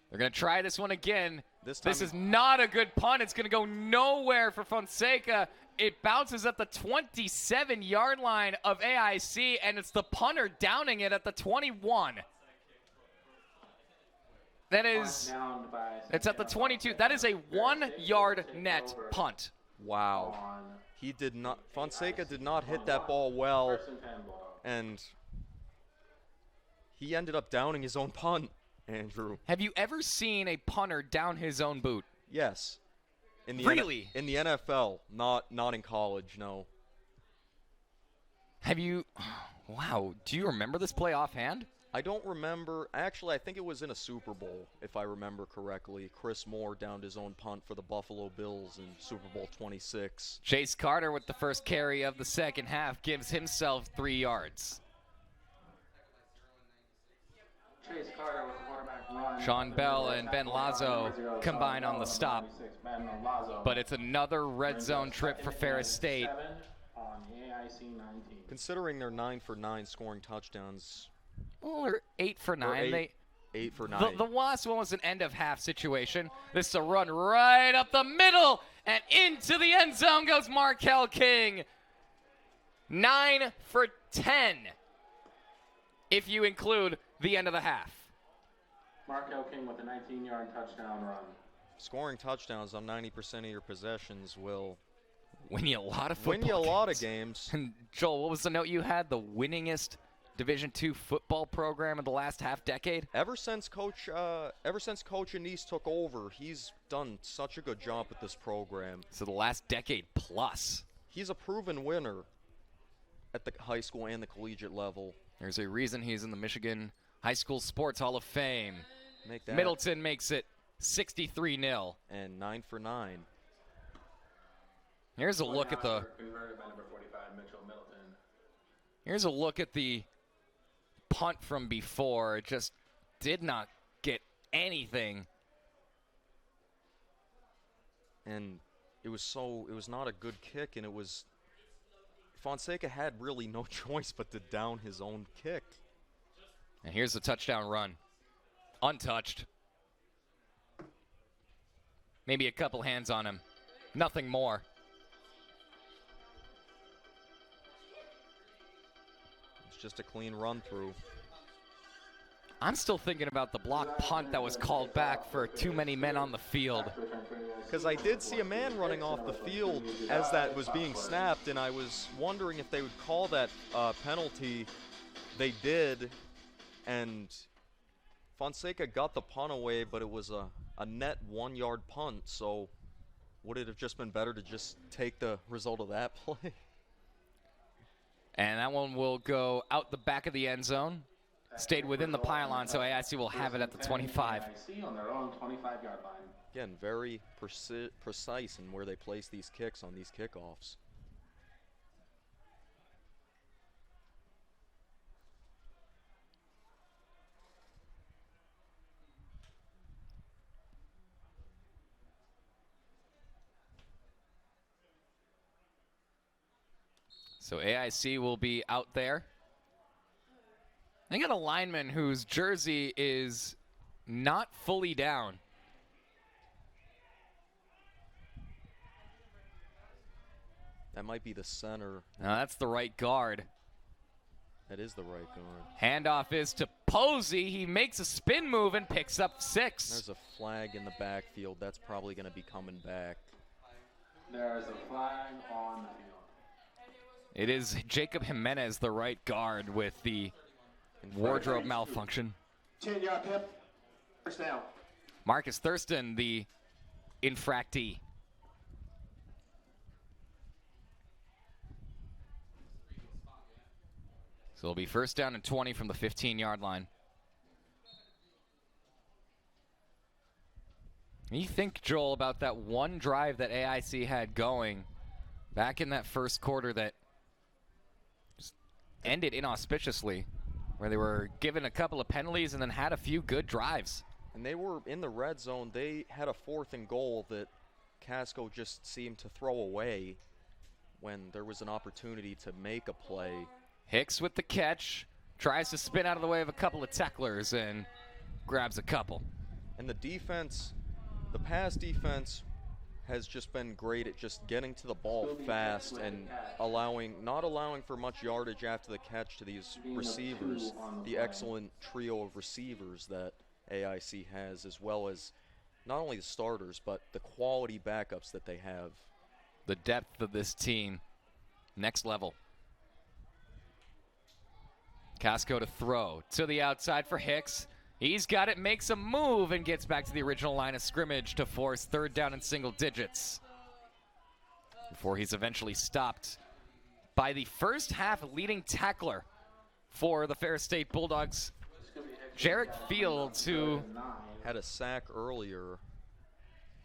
They're going to try this one again. This is not a good punt. It's going to go nowhere for Fonseca. It bounces at the 27-yard line of AIC, and it's the punter downing it at the 21. That is, it's at the 22. That is a 1-yard net punt. Wow. Fonseca did not hit that ball well, and he ended up downing his own punt, Andrew. Have you ever seen a punter down his own boot? Yes. Really? In the NFL, not in college, no. Have you, wow, do you remember this play offhand? I don't remember. Actually, I think it was in a Super Bowl, if I remember correctly. Chris Moore downed his own punt for the Buffalo Bills in Super Bowl 26. Chase Carter with the first carry of the second half gives himself 3 yards. Chase Carter with the quarterback run. Sean Bell and Ben Lazo combine on the stop. But it's another red zone trip for Ferris State. On AIC 19. Considering they're 9 for 9 scoring touchdowns. Well, they're 8 for 9. 8 for 9. The last one was an end of half situation. This is a run right up the middle, and into the end zone goes Markel King. 9 for 10, if you include the end of the half. Markel King with a 19-yard touchdown run. Scoring touchdowns on 90% of your possessions will win you a lot of football win you a lot of games. And Joel, what was the note you had? The winningest Division II football program in the last half-decade? Ever since Coach Anise took over, he's done such a good job with this program. So the last decade plus. He's a proven winner at the high school and the collegiate level. There's a reason he's in the Michigan High School Sports Hall of Fame. Make that. Middleton makes it 63-0. And 9 for 9. Here's a look at the. Here's a look at the punt from before. It just did not get anything. And it was not a good kick, and Fonseca had really no choice but to down his own kick. And here's the touchdown run. Untouched. Maybe a couple hands on him. Nothing more. It's just a clean run through. I'm still thinking about the block punt that was called back for too many men on the field. Because I did see a man running off the field as that was being snapped, and I was wondering if they would call that penalty. They did, and Fonseca got the punt away, but it was a net 1-yard punt, so would it have just been better to just take the result of that play? And that one will go out the back of the end zone. Stayed within the pylon, so AIC will have it at the 25. AIC on their own 25-yard line. Again, very precise in where they place these kicks on these kickoffs. So AIC will be out there. They got a lineman whose jersey is not fully down. That might be the center. No, that's the right guard. That is the right guard. Handoff is to Posey. He makes a spin move and picks up 6. There's a flag in the backfield. That's probably going to be coming back. There is a flag on the field. It is Jacob Jimenez, the right guard, with the wardrobe malfunction. 10-yard pip. First down. Marcus Thurston, the infractee. So it'll be first down and 20 from the 15-yard line. You think, Joel, about that one drive that AIC had going back in that first quarter that just ended inauspiciously, where they were given a couple of penalties and then had a few good drives. And they were in the red zone. They had a 4th and goal that Casco just seemed to throw away when there was an opportunity to make a play. Hicks with the catch, tries to spin out of the way of a couple of tacklers and grabs a couple. And the defense, the pass defense has just been great at just getting to the ball fast and not allowing for much yardage after the catch to these receivers, the excellent trio of receivers that AIC has, as well as not only the starters, but the quality backups that they have. The depth of this team, next level. Casco to throw to the outside for Hicks. He's got it, makes a move, and gets back to the original line of scrimmage to force 3rd down in single digits. Before he's eventually stopped by the first half leading tackler for the Ferris State Bulldogs, Jarek Fields, who had a sack earlier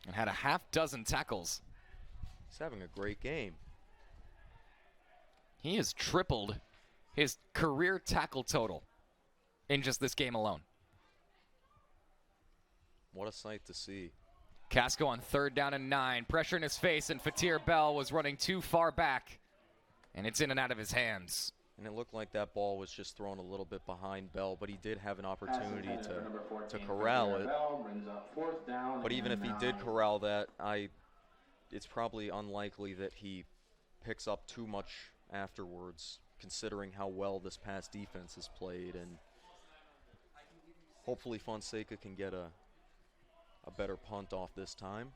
and had a half dozen tackles. He's having a great game. He has tripled his career tackle total in just this game alone. What a sight to see. Casco on 3rd down and 9. Pressure in his face, and Fatir Bell was running too far back, and it's in and out of his hands. And it looked like that ball was just thrown a little bit behind Bell, but he did have an opportunity to corral it. But even if he did corral that, it's probably unlikely that he picks up too much afterwards, considering how well this pass defense has played. And hopefully Fonseca can get a better punt off this time.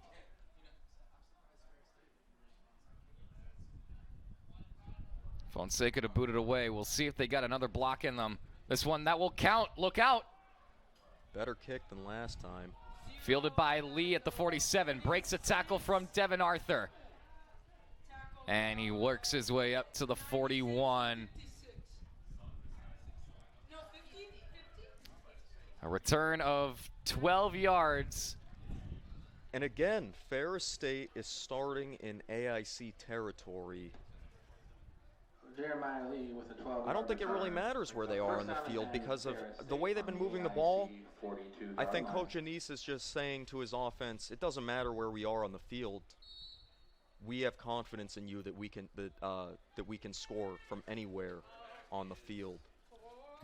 Fonseca to boot it away. We'll see if they got another block in them. This one, that will count. Look out. Better kick than last time. Fielded by Lee at the 47. Breaks a tackle from Devin Arthur. And he works his way up to the 41. A return of 12 yards. And again, Ferris State is starting in AIC territory. Jeremiah Lee with a 12. I don't think it really matters where they are on the field because of the way they've been moving the ball. I think Coach Anise is just saying to his offense, it doesn't matter where we are on the field. We have confidence in you that we can score from anywhere on the field.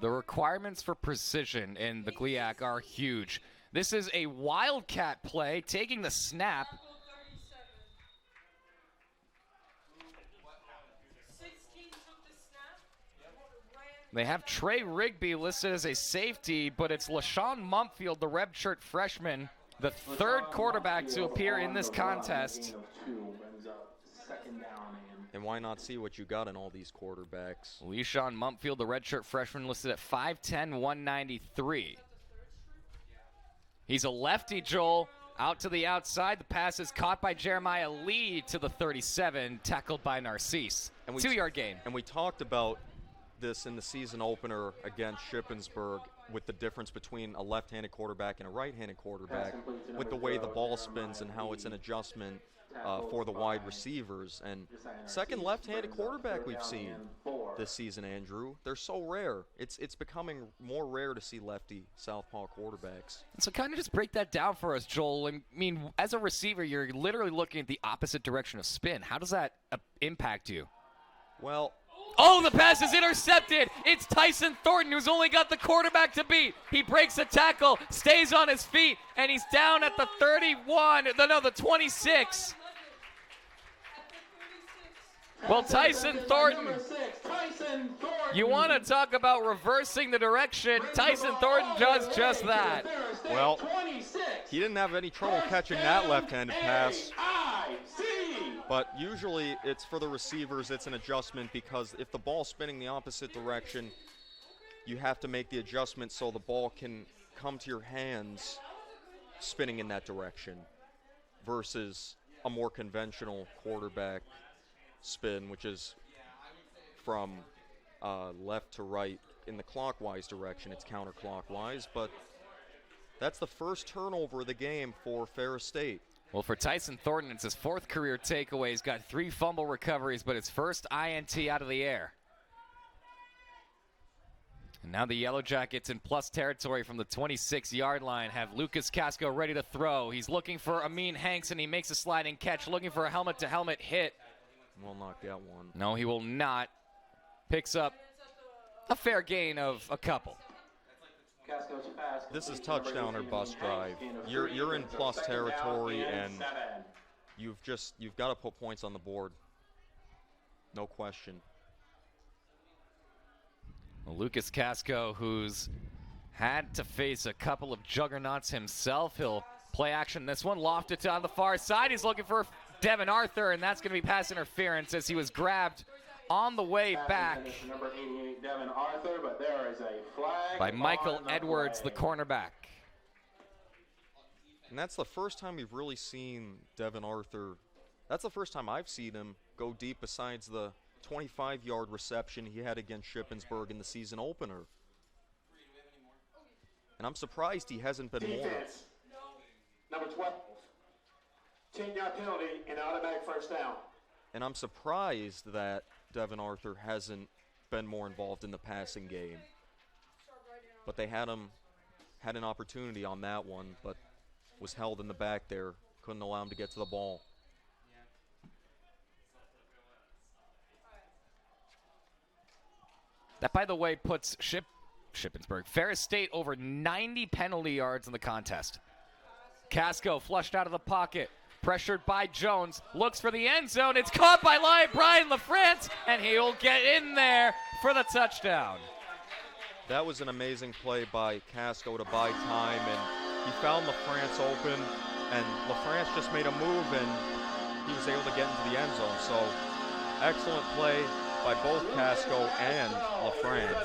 The requirements for precision in the GLIAC are huge. This is a wildcat play, taking the snap. 16 took the snap. They have Trey Rigby listed as a safety, but it's LaShawn Mumfield, the redshirt freshman, the third quarterback to appear in this contest. And why not see what you got in all these quarterbacks? LaShawn Mumfield, the redshirt freshman, listed at 5'10", 193. He's a lefty, Joel. Out to the outside. The pass is caught by Jeremiah Lee to the 37, tackled by Narcisse. 2-yard gain. And we talked about this in the season opener against Shippensburg with the difference between a left-handed quarterback and a right-handed quarterback with the way the ball spins and how it's an adjustment for the wide receivers. And second left-handed quarterback we've seen this season, Andrew. They're so rare. It's becoming more rare to see lefty southpaw quarterbacks. So kind of just break that down for us, Joel. I mean, as a receiver, you're literally looking at the opposite direction of spin. How does that impact you? Well, oh, the pass is intercepted. It's Tyson Thornton, who's only got the quarterback to beat. He breaks a tackle, stays on his feet, and he's down at the 31, the 26. Well, Tyson Thornton, you want to talk about reversing the direction. Tyson Thornton does just that. Well, he didn't have any trouble catching that left-handed pass. But usually it's for the receivers, it's an adjustment because if the ball's spinning the opposite direction, you have to make the adjustment so the ball can come to your hands spinning in that direction versus a more conventional quarterback spin, which is from left to right in the clockwise direction. It's counterclockwise, but that's the first turnover of the game for Ferris State. Well, for Tyson Thornton, it's his fourth career takeaway. He's got 3 fumble recoveries, but his first INT out of the air. And now the Yellow Jackets in plus territory from the 26-yard line have Lucas Casco ready to throw. He's looking for Amin Hanks, and he makes a sliding catch, looking for a helmet-to-helmet hit. Will not get one. No, he will not. Picks up a fair gain of a couple. This is touchdown or bust drive. You're in plus territory, and you've got to put points on the board. No question. Well, Lucas Casco, who's had to face a couple of juggernauts himself, he'll play action this one, lofted to on the far side. He's looking for Devin Arthur, and that's going to be pass interference as he was grabbed on the way back Number 88, Devin Arthur, but there is a flag by Michael Edwards, the cornerback. And that's the first time we've really seen Devin Arthur. That's the first time I've seen him go deep besides the 25-yard reception he had against Shippensburg in the season opener. And I'm surprised he hasn't been more. Defense. Number 12. 10-yard penalty and automatic first down. And I'm surprised that Devin Arthur hasn't been more involved in the passing game. But they had an opportunity on that one, but was held in the back there. Couldn't allow him to get to the ball. That, by the way, puts Shippensburg, Ferris State over 90 penalty yards in the contest. Casco flushed out of the pocket. Pressured by Jones, looks for the end zone. It's caught by Brian LaFrance, and he'll get in there for the touchdown. That was an amazing play by Casco to buy time, and he found LaFrance open, and LaFrance just made a move, and he was able to get into the end zone. So, excellent play by both Casco and LaFrance.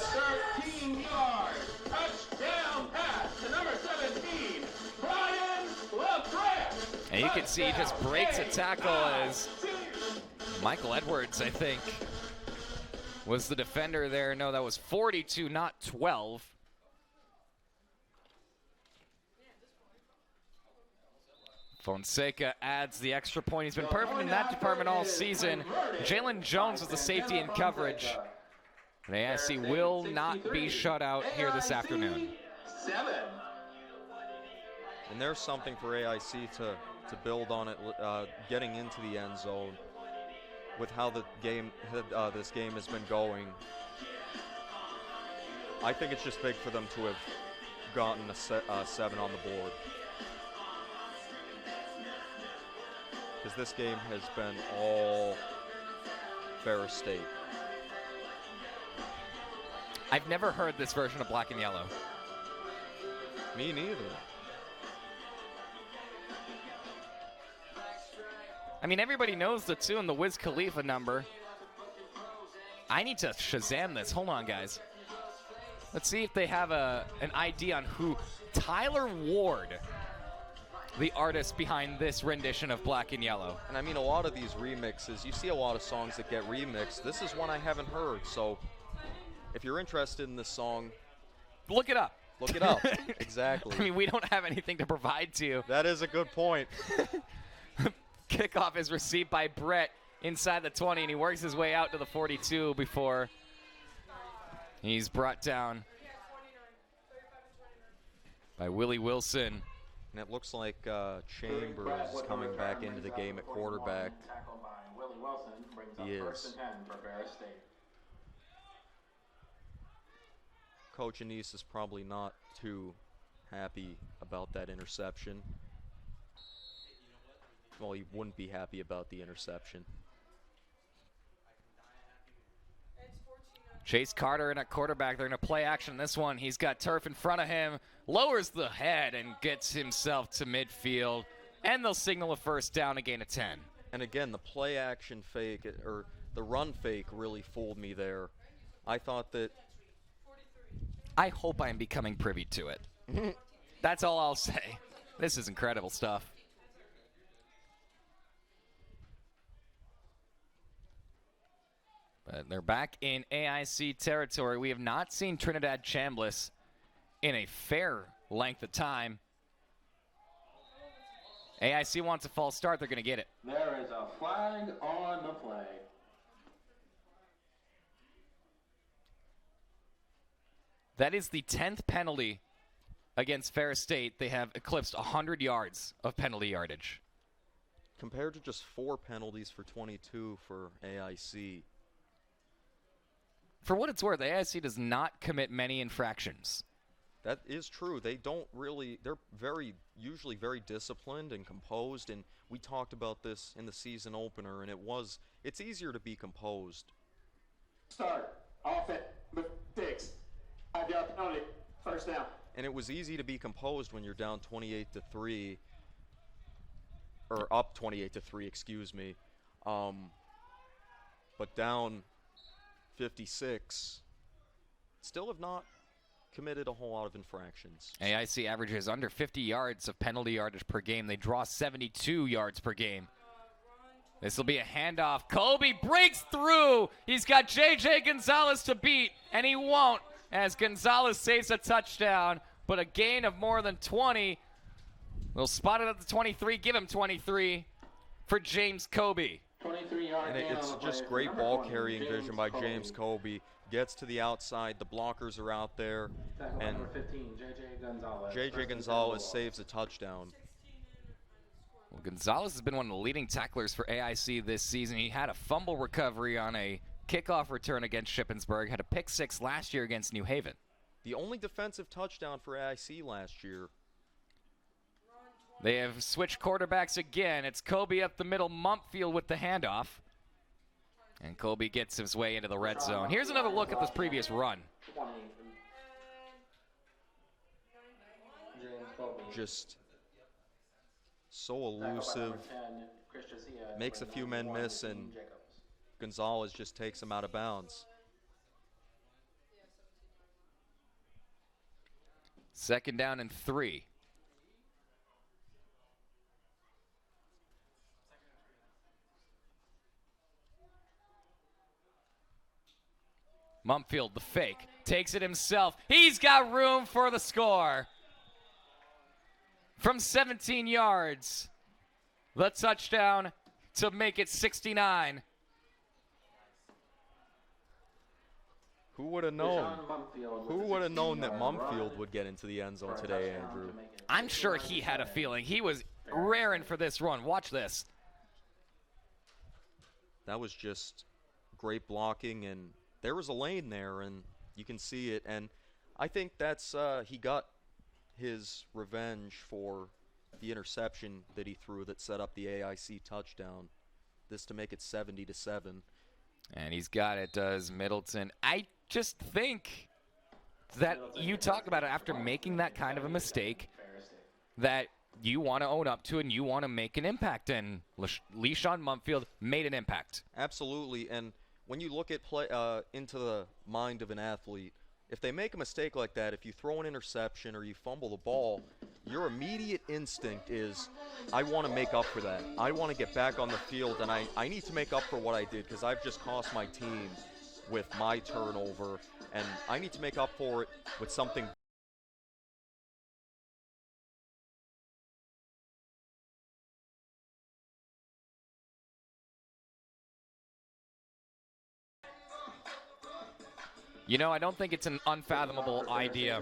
13-yard touchdown pass to number 17, Brian LaFrance. And you can see he just breaks a tackle as Michael Edwards, I think, was the defender there. No, that was 42, not 12. Fonseca adds the extra point. He's been perfect in that department all season. Jalen Jones was the safety in coverage. And AIC will not be shut out here this afternoon. 7. And there's something for AIC to build on it, getting into the end zone with how the game, this game has been going. I think it's just big for them to have gotten a 7 on the board. Because this game has been all Ferris State. I've never heard this version of Black and Yellow. Me neither. I mean, everybody knows the tune, the Wiz Khalifa number. I need to Shazam this. Hold on, guys. Let's see if they have an idea on who. Tyler Ward, the artist behind this rendition of Black and Yellow. And I mean, a lot of these remixes, you see a lot of songs that get remixed. This is one I haven't heard, so if you're interested in this song, look it up. Look it up. Exactly. I mean, we don't have anything to provide to you. That is a good point. Kickoff is received by Brett inside the 20, and he works his way out to the 42 before he's brought down by Willie Wilson. And it looks like Chambers is coming back into the game at quarterback. He is. Coach Anise is probably not too happy about that interception. Well, he wouldn't be happy about the interception. Chase Carter in at quarterback. They're going to play action this one. He's got turf in front of him, lowers the head, and gets himself to midfield. And they'll signal a first down, a gain of 10. And again, the play action fake, or the run fake, really fooled me there. I thought that. I hope I'm becoming privy to it. That's all I'll say. This is incredible stuff. But they're back in AIC territory. We have not seen Trinidad Chambliss in a fair length of time. AIC wants a false start. They're going to get it. There is a flag on the play. That is the 10th penalty against Ferris State. They have eclipsed 100 yards of penalty yardage. Compared to just 4 penalties for 22 for AIC. For what it's worth, AIC does not commit many infractions. That is true. They don't really, they're usually very disciplined and composed, and we talked about this in the season opener, and it's easier to be composed. Start. Offense. 6. 5-yard penalty. First down. And it was easy to be composed when you're down 28-3, or up 28-3, excuse me. But down 56, still have not committed a whole lot of infractions. AIC averages under 50 yards of penalty yardage per game. They draw 72 yards per game. This will be a handoff. Kobe breaks through. He's got J.J. Gonzalez to beat, and he won't, as Gonzalez saves a touchdown, but a gain of more than 20. We'll spot it at the 23, give him 23 for James Kobe. 23-yard And it's just great ball carrying vision by James Kobe. Gets to the outside, the blockers are out there, and J.J. Gonzalez saves a touchdown. Well, Gonzalez has been one of the leading tacklers for AIC this season. He had a fumble recovery on a kickoff return against Shippensburg, had a pick 6 last year against New Haven. The only defensive touchdown for AIC last year. They have switched quarterbacks again. It's Kobe up the middle, Mumpfield with the handoff. And Kobe gets his way into the red zone. Here's another look at this previous run. Just so elusive. Makes a few men miss, and Gonzalez just takes him out of bounds. Second down and 3. Mumpfield, the fake, takes it himself. He's got room for the score. From 17 yards, the touchdown to make it 69. Who would have known? Who would have known that Mumfield would get into the end zone today, Andrew? I'm sure he had a feeling. He was raring for this run. Watch this. That was just great blocking, and there was a lane there, and you can see it. And I think that's he got his revenge for the interception that he threw that set up the AIC touchdown. This to make it 70-7. And he's got it, does Middleton. I just think that you talk about it after making that kind of a mistake that you want to own up to and you want to make an impact. And LeSean Mumfield made an impact. Absolutely. And when you look at play into the mind of an athlete, if they make a mistake like that, if you throw an interception or you fumble the ball, your immediate instinct is, I want to make up for that. I want to get back on the field, and I need to make up for what I did because I've just cost my team with my turnover, and I need to make up for it with something. You know, I don't think it's an unfathomable idea.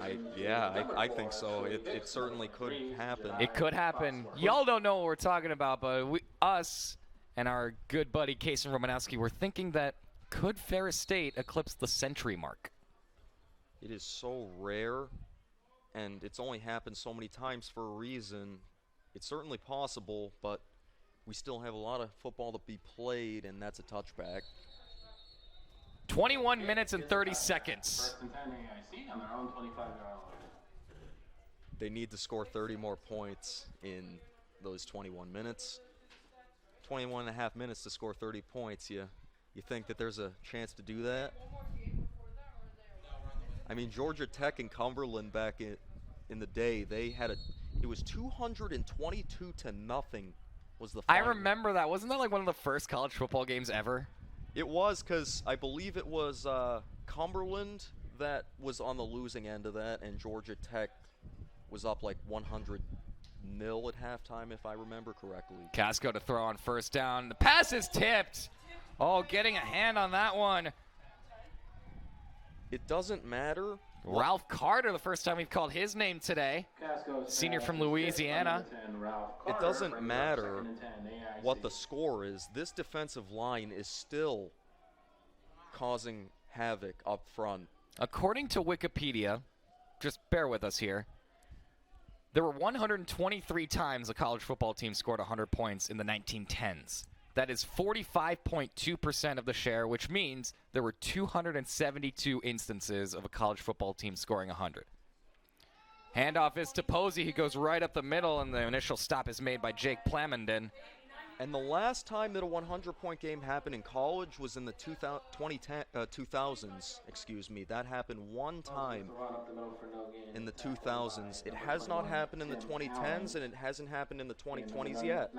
I think so. It certainly could happen. It could happen. Y'all don't know what we're talking about, but us and our good buddy Kason Romanowski were thinking that could Ferris State eclipse the century mark? It is so rare, and it's only happened so many times for a reason. It's certainly possible, but we still have a lot of football to be played, and that's a touchback. 21 minutes and 30 seconds. They need to score 30 more points in those 21 minutes. 21 and a half minutes to score 30 points. You think that there's a chance to do that? I mean, Georgia Tech and Cumberland back in the day, they had it was 222-0 was the final. I remember that. Wasn't that like one of the first college football games ever? It was, because I believe it was Cumberland that was on the losing end of that, and Georgia Tech was up like 100-0 at halftime, if I remember correctly. Casco to throw on first down. The pass is tipped. Oh, getting a hand on that one. It doesn't matter. Ralph Carter, the first time we've called his name today. Senior from Louisiana. It doesn't matter what the score is. This defensive line is still causing havoc up front. According to Wikipedia, just bear with us here, there were 123 times a college football team scored 100 points in the 1910s. That is 45.2% of the share, which means there were 272 instances of a college football team scoring 100. Handoff is to Posey. He goes right up the middle, and the initial stop is made by Jake Plamondon. And the last time that a 100-point game happened in college was in the 2000s. Excuse me. That happened one time in the 2000s. It has not happened in the 2010s, and it hasn't happened in the 2020s yet.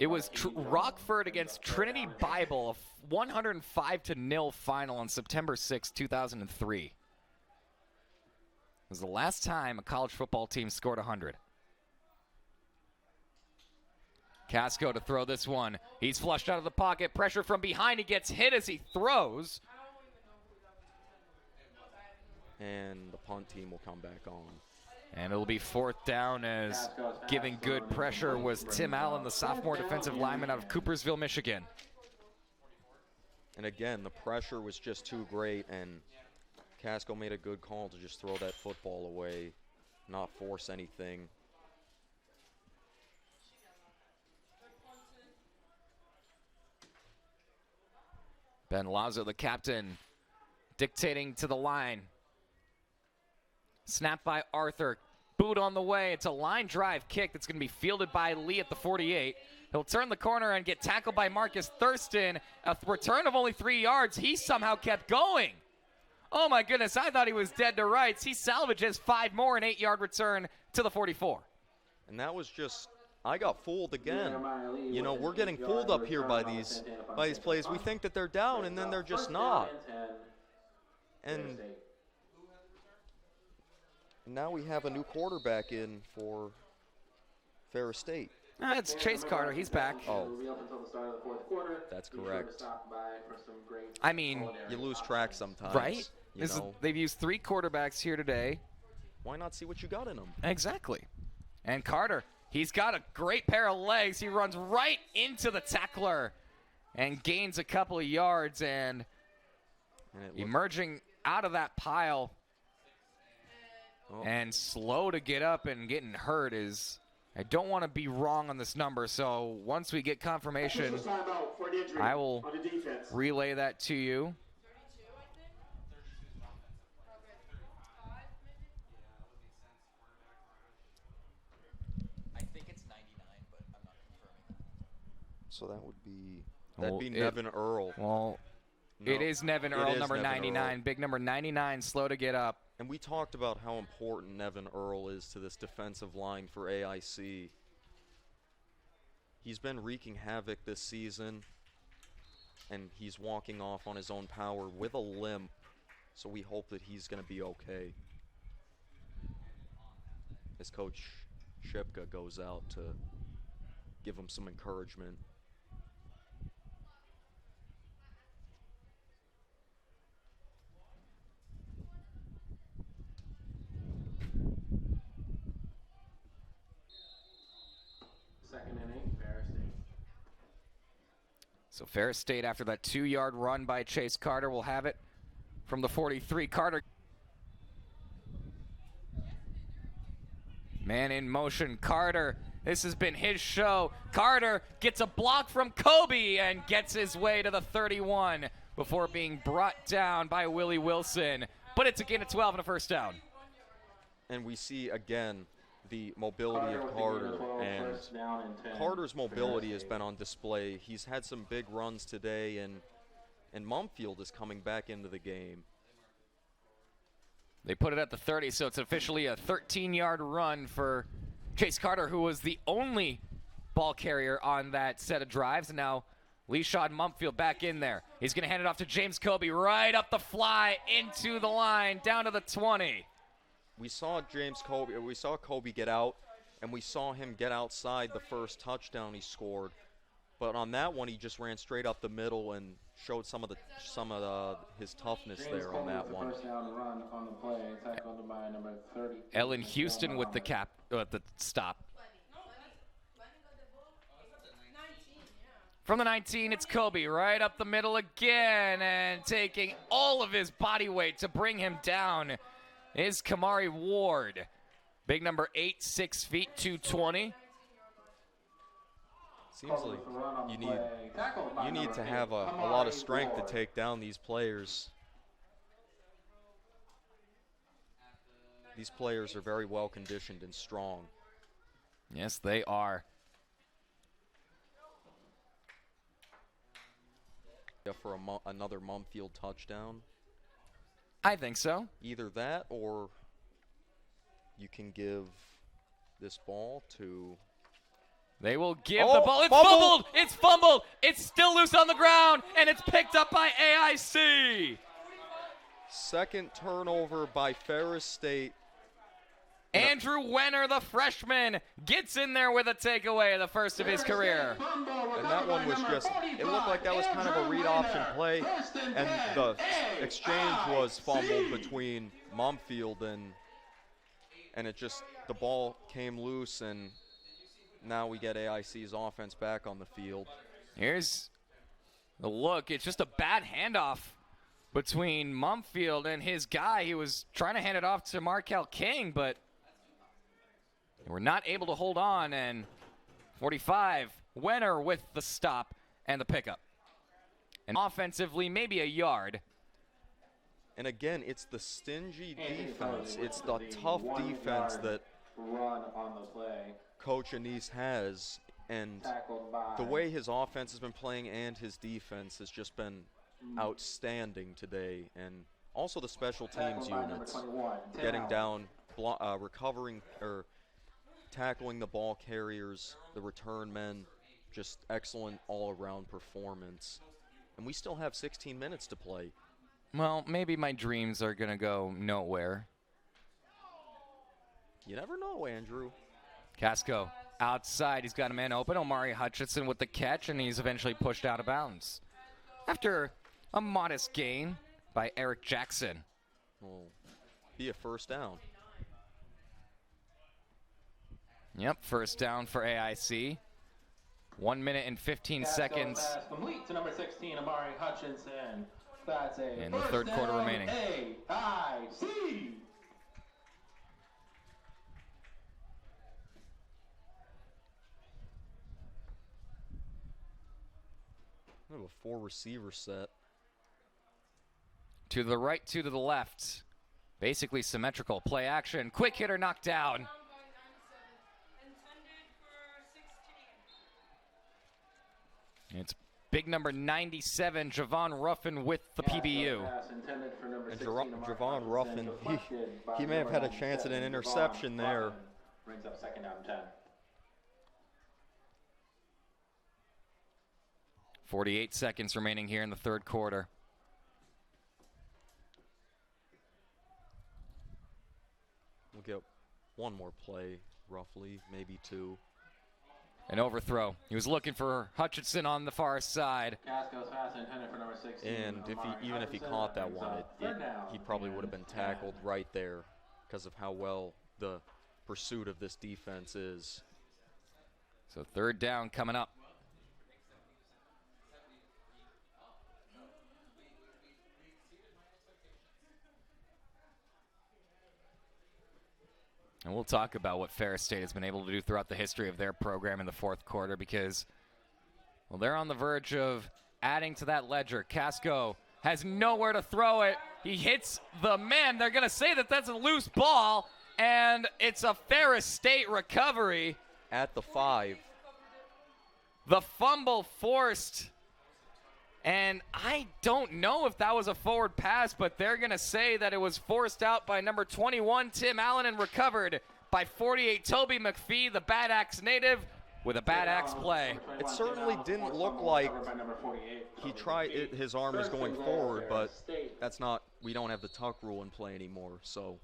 It was Rockford against Trinity Bible, a 105-0 final on September 6, 2003. It was the last time a college football team scored 100. Casco to throw this one. He's flushed out of the pocket. Pressure from behind. He gets hit as he throws. And the punt team will come back on. And it'll be fourth down, as giving good pressure was Tim Allen, the sophomore defensive lineman out of Coopersville, Michigan. And again, the pressure was just too great, and Casco made a good call to just throw that football away, not force anything. Ben Lazo, the captain, dictating to the line. Snap by Arthur. Boot on the way. It's a line drive kick that's going to be fielded by Lee at the 48. He'll turn the corner and get tackled by Marcus Thurston. A return of only 3 yards. He somehow kept going. Oh my goodness, I thought he was dead to rights. He salvages 5 more, an 8-yard return to the 44. And that was just, I got fooled again. You know, we're getting fooled up here by these plays. We think that they're down, and then they're just not. And now we have a new quarterback in for Ferris State. It's Chase Carter. He's back. Oh, Will be up until the start of the fourth quarter. that's Be sure to correct. stop by for some great I mean, You culinary lose options. track sometimes. right? You know, They've used 3 quarterbacks here today. why not see what you got in them? Exactly. And Carter, he's got a great pair of legs. He runs right into the tackler and gains a couple of yards. And And it looked, emerging out of that pile oh, and slow to get up and getting hurt is, I don't want to be wrong on this number. So once we get confirmation, Official timeout for an injury I will on the defense. relay that to you. 32, I think. Okay. 5, maybe? I think it's 99, but I'm not confirming. so that'd be Well, Nevin Earl. Well, No, it is Nevin it Earl, is number Nevin 99. Earl. Big number 99, slow to get up. And we talked about how important Nevin Earl is to this defensive line for AIC. He's been wreaking havoc this season, and he's walking off on his own power with a limp, so we hope that he's going to be okay. As Coach Shipka goes out to give him some encouragement. Second inning, Ferris State. So Ferris State, after that 2-yard run by Chase Carter, will have it from the 43. Carter. Man in motion, Carter. This has been his show. Carter gets a block from Kobe and gets his way to the 31 before being brought down by Willie Wilson. But it's a gain of 12 and a first down. And we see again the mobility of with the gain Carter, 12, and first down and 10. Carter's mobility Ferris has been on display. He's had some big runs today, and Mumfield is coming back into the game. They put it at the 30, so it's officially a 13-yard run for Chase Carter, who was the only ball carrier on that set of drives. And now Leashon Mumfield back in there. He's going to hand it off to James Kobe right up the fly into the line, down to the 20. We saw Kobe get out, and we saw him get outside the first touchdown he scored. But on that one, he just ran straight up the middle and showed some of his toughness James there on Cole that with the one. First down run on the play, tackled by number 30. Ellen Houston with the stop. From the 19, it's Kobe right up the middle again, and taking all of his body weight to bring him down is Kamari Ward. Big number 8, 6 feet, 220. Seems like you need to have a lot of strength to take down these players. These players are very well conditioned and strong. Yes, they are. For another Mumfield touchdown. I think so. Either that, or you can give this ball to... They will give Oh, the ball. It's fumble! fumbled. It's fumbled. It's still loose on the ground, and it's picked up by AIC. Second turnover by Ferris State. Andrew Wenner, the freshman, gets in there with a takeaway, the first of his career. And that one was just, it looked like that was kind of a read option play. And the exchange was fumbled between Mumfield and it just, the ball came loose, and now we get AIC's offense back on the field. Here's the look. It's just a bad handoff between Mumfield and his guy. He was trying to hand it off to Markel King, but they were not able to hold on. And 45, Wenner with the stop and the pickup. And offensively, maybe a yard. And again, it's the stingy defense. It's the tough defense that run on the play. Coach Anise has. And the way his offense has been playing and his defense has just been outstanding today. And also the special teams units getting down, recovering or tackling the ball carriers, the return men, just excellent all-around performance. And we still have 16 minutes to play. Well, maybe my dreams are going to go nowhere. You never know, Andrew. Casco outside. He's got a man open. Omari Hutchinson with the catch, and he's eventually pushed out of bounds. After a modest gain by Eric Jackson. Will be a first down. Yep, first down for AIC. 1 minute and 15 seconds. Pass complete to number 16, Omari Hutchinson. That's a in the third quarter remaining. AIC. We have a 4 receiver set. To the right, two to the left. Basically symmetrical. Play action. Quick hitter knocked down. Down by 97. Intended for 16. It's big number 97, Javon Ruffin with the PBU. Pass intended for number And 16, Omari Javon Hutchinson, Ruffin, deflected by he may have number had a chance at an 97, interception Javon there. Ruffin. Brings up second down and 10. 48 seconds remaining here in the third quarter. We'll get one more play, roughly, maybe 2. An overthrow. He was looking for Hutchinson on the far side. Casco's pass intended for number 16. And if even if he caught that one, he probably would have been tackled right there because of how well the pursuit of this defense is. So third down coming up. And we'll talk about what Ferris State has been able to do throughout the history of their program in the fourth quarter because, well, they're on the verge of adding to that ledger. Casco has nowhere to throw it. He hits the man. They're going to say that that's a loose ball, and it's a Ferris State recovery. At the 5. The fumble forced. And I don't know if that was a forward pass, but they're going to say that it was forced out by number 21, Tim Allen, and recovered by 48, Toby McPhee, the Bad Axe native, with a Bad Axe play. It certainly didn't look like he tried it, his arm is going forward, but that's not, we don't have the tuck rule in play anymore, so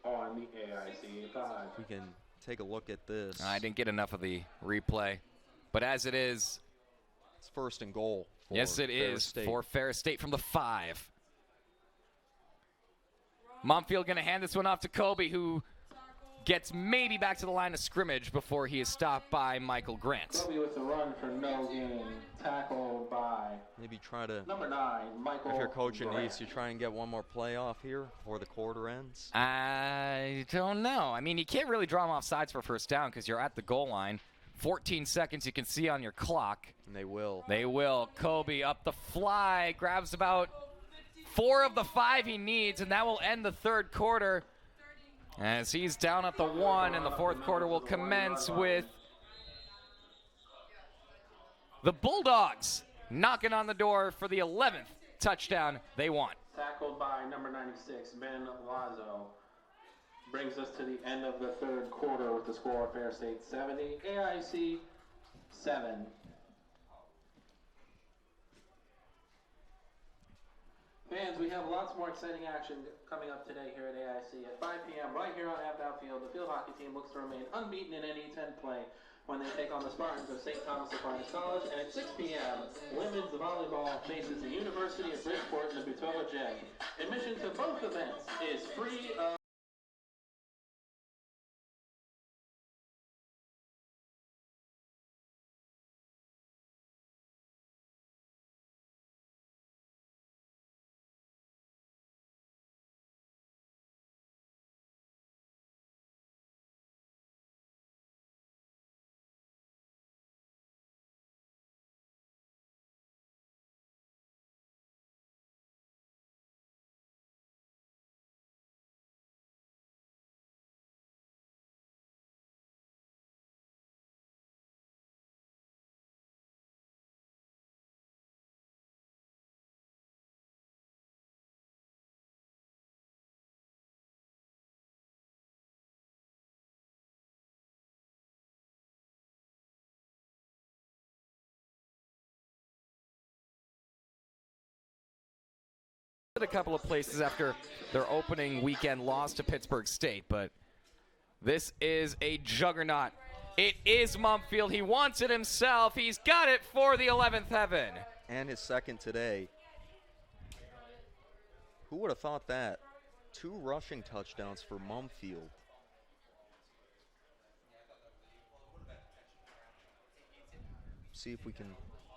On the AIC 5. we can take a look at this. I didn't get enough of the replay, but as it is, It's first and goal. yes, it Ferris is State. for Ferris State from the 5. Mumfield going to hand this one off to Kobe, who gets maybe back to the line of scrimmage before he is stopped by Michael Grant. Kobe with the run for no gain. Tackled by Maybe try to, number 9, Michael if you're coaching Grant. East, you try and get one more play off here before the quarter ends. I don't know. I mean, you can't really draw them off sides for first down because you're at the goal line. 14 seconds you can see on your clock. And they will. They will. Kobe up the fly, grabs about 4 of the 5 he needs, and that will end the third quarter as he's down at the 1, and the fourth quarter will commence with the Bulldogs knocking on the door for the 11th touchdown they want. Tackled by number 96, Ben Lazo. Brings us to the end of the third quarter with the score: Ferris State 70, AIC 7. Fans, we have lots more exciting action coming up today here at AIC. At 5 p.m. right here on Abt Outfield, the field hockey team looks to remain unbeaten in any 10 play when they take on the Spartans of St. Thomas Aquinas College. And at 6 p.m., women's volleyball faces the University of Bridgeport in the Butola Gym. Admission to both events is free of A couple of places after their opening weekend loss to Pittsburgh State, but this is a juggernaut It is Mumfield. He wants it himself. He's got it for the 11th heaven. And his second today. Who would have thought that? 2 rushing touchdowns for Mumfield. See if we can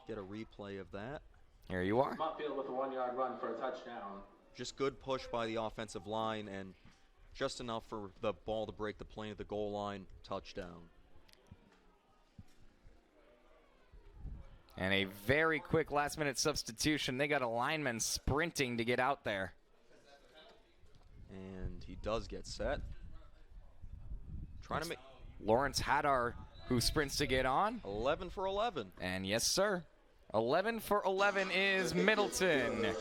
get a replay of that. Here you are. Mumfield with a 1-yard run for a touchdown. Just good push by the offensive line and just enough for the ball to break the plane of the goal line. Touchdown. And a very quick last-minute substitution. They got a lineman sprinting to get out there. And he does get set. Trying to make Lawrence Haddar, who sprints to get on. 11 for 11. And yes, sir. 11 for 11 is Middleton. Converted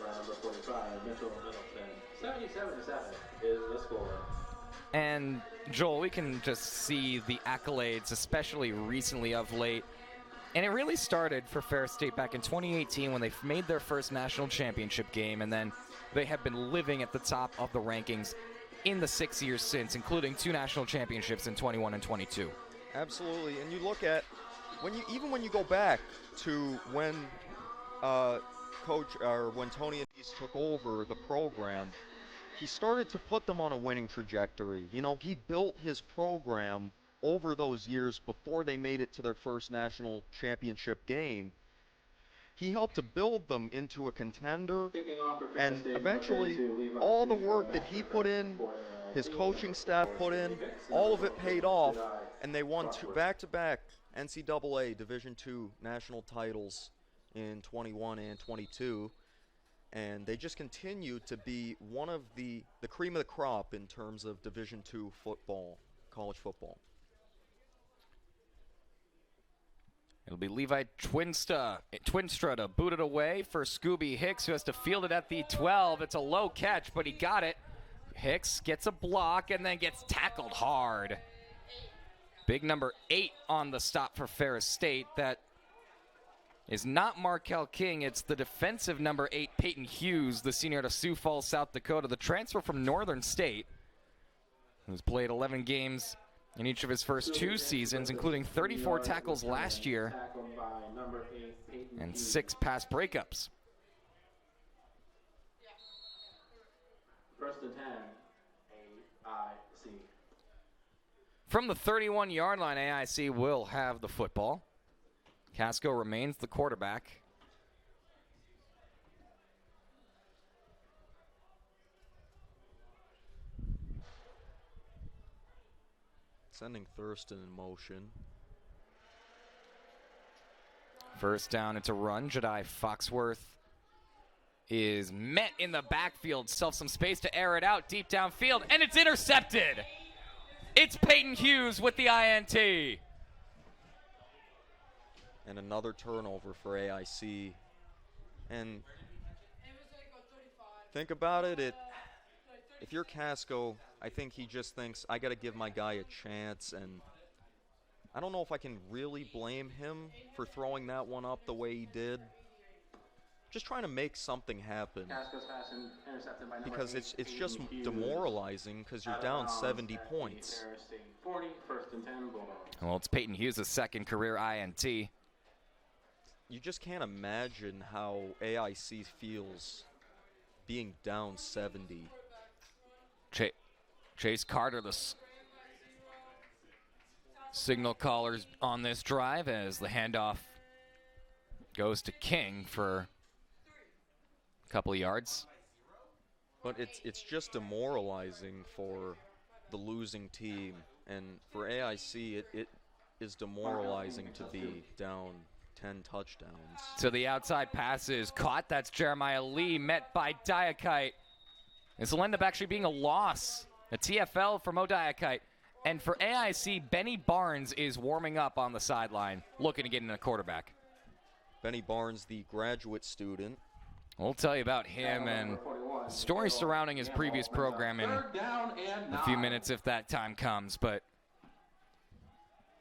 by number 45, Mitchell Middleton. 77-7 is the score. And Joel, we can just see the accolades, especially recently of late. And it really started for Ferris State back in 2018 when they made their first national championship game, and then they have been living at the top of the rankings in the 6 years since, including 2 national championships in 21 and 22. Absolutely, and you look at even when you go back to when when Tony Anise took over the program, he started to put them on a winning trajectory. You know, he built his program over those years before they made it to their first national championship game. He helped to build them into a contender, and eventually all the work that he put in, his coaching staff put in, all of it paid off, and they won 2 back-to-back NCAA Division II national titles in 21 and 22, and they just continue to be one of the cream of the crop in terms of Division II football, college football. It'll be Levi Twinstra to boot it away for Scooby Hicks, who has to field it at the 12. It's a low catch, but he got it. Hicks gets a block and then gets tackled hard. Big number 8 on the stop for Ferris State. That is not Markel King. It's the defensive number 8, Peyton Hughes, the senior out of Sioux Falls, South Dakota, the transfer from Northern State, who's played 11 games in each of his first 2 seasons, including 34 tackles last year and 6 pass breakups. First and 10, AIC. From the 31-yard line, AIC will have the football. Casco remains the quarterback. Sending Thurston in motion. First down, it's a run. Jedi Foxworth is met in the backfield. Self some space to air it out deep downfield, and it's intercepted. It's Peyton Hughes with the INT. And another turnover for AIC. And think about it, if you're Casco, I think he just thinks, I got to give my guy a chance, and I don't know if I can really blame him for throwing that one up the way he did. Just trying to make something happen. Because it's just demoralizing because you're down 70 points. 40, first and 10, Bulldogs. Well, it's Peyton Hughes' second career INT. You just can't imagine how AIC feels being down 70. Chase Carter, the signal callers on this drive as the handoff goes to King for a couple of yards. But it's just demoralizing for the losing team, and for AIC it is demoralizing to be down 10 touchdowns. So the outside pass is caught. That's Jeremiah Lee, met by Diakite. This will end up actually being a loss. A TFL for Mo Diakite. And for AIC, Benny Barnes is warming up on the sideline, looking to get in a quarterback. Benny Barnes, the graduate student. We'll tell you about him and stories surrounding his previous program in a few minutes if that time comes. But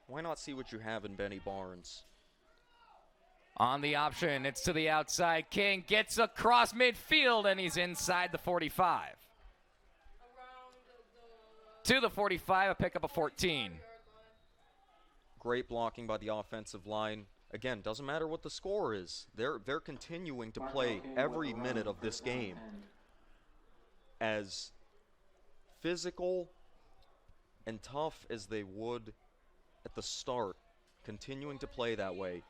why not see what you have in Benny Barnes? On the option, it's to the outside. King gets across midfield, and he's inside the 45. To the 45, a pickup of 14. great blocking by the offensive line. Again, doesn't matter what the score is. They're continuing to play every minute of this game as physical and tough as they would at the start, continuing to play that way.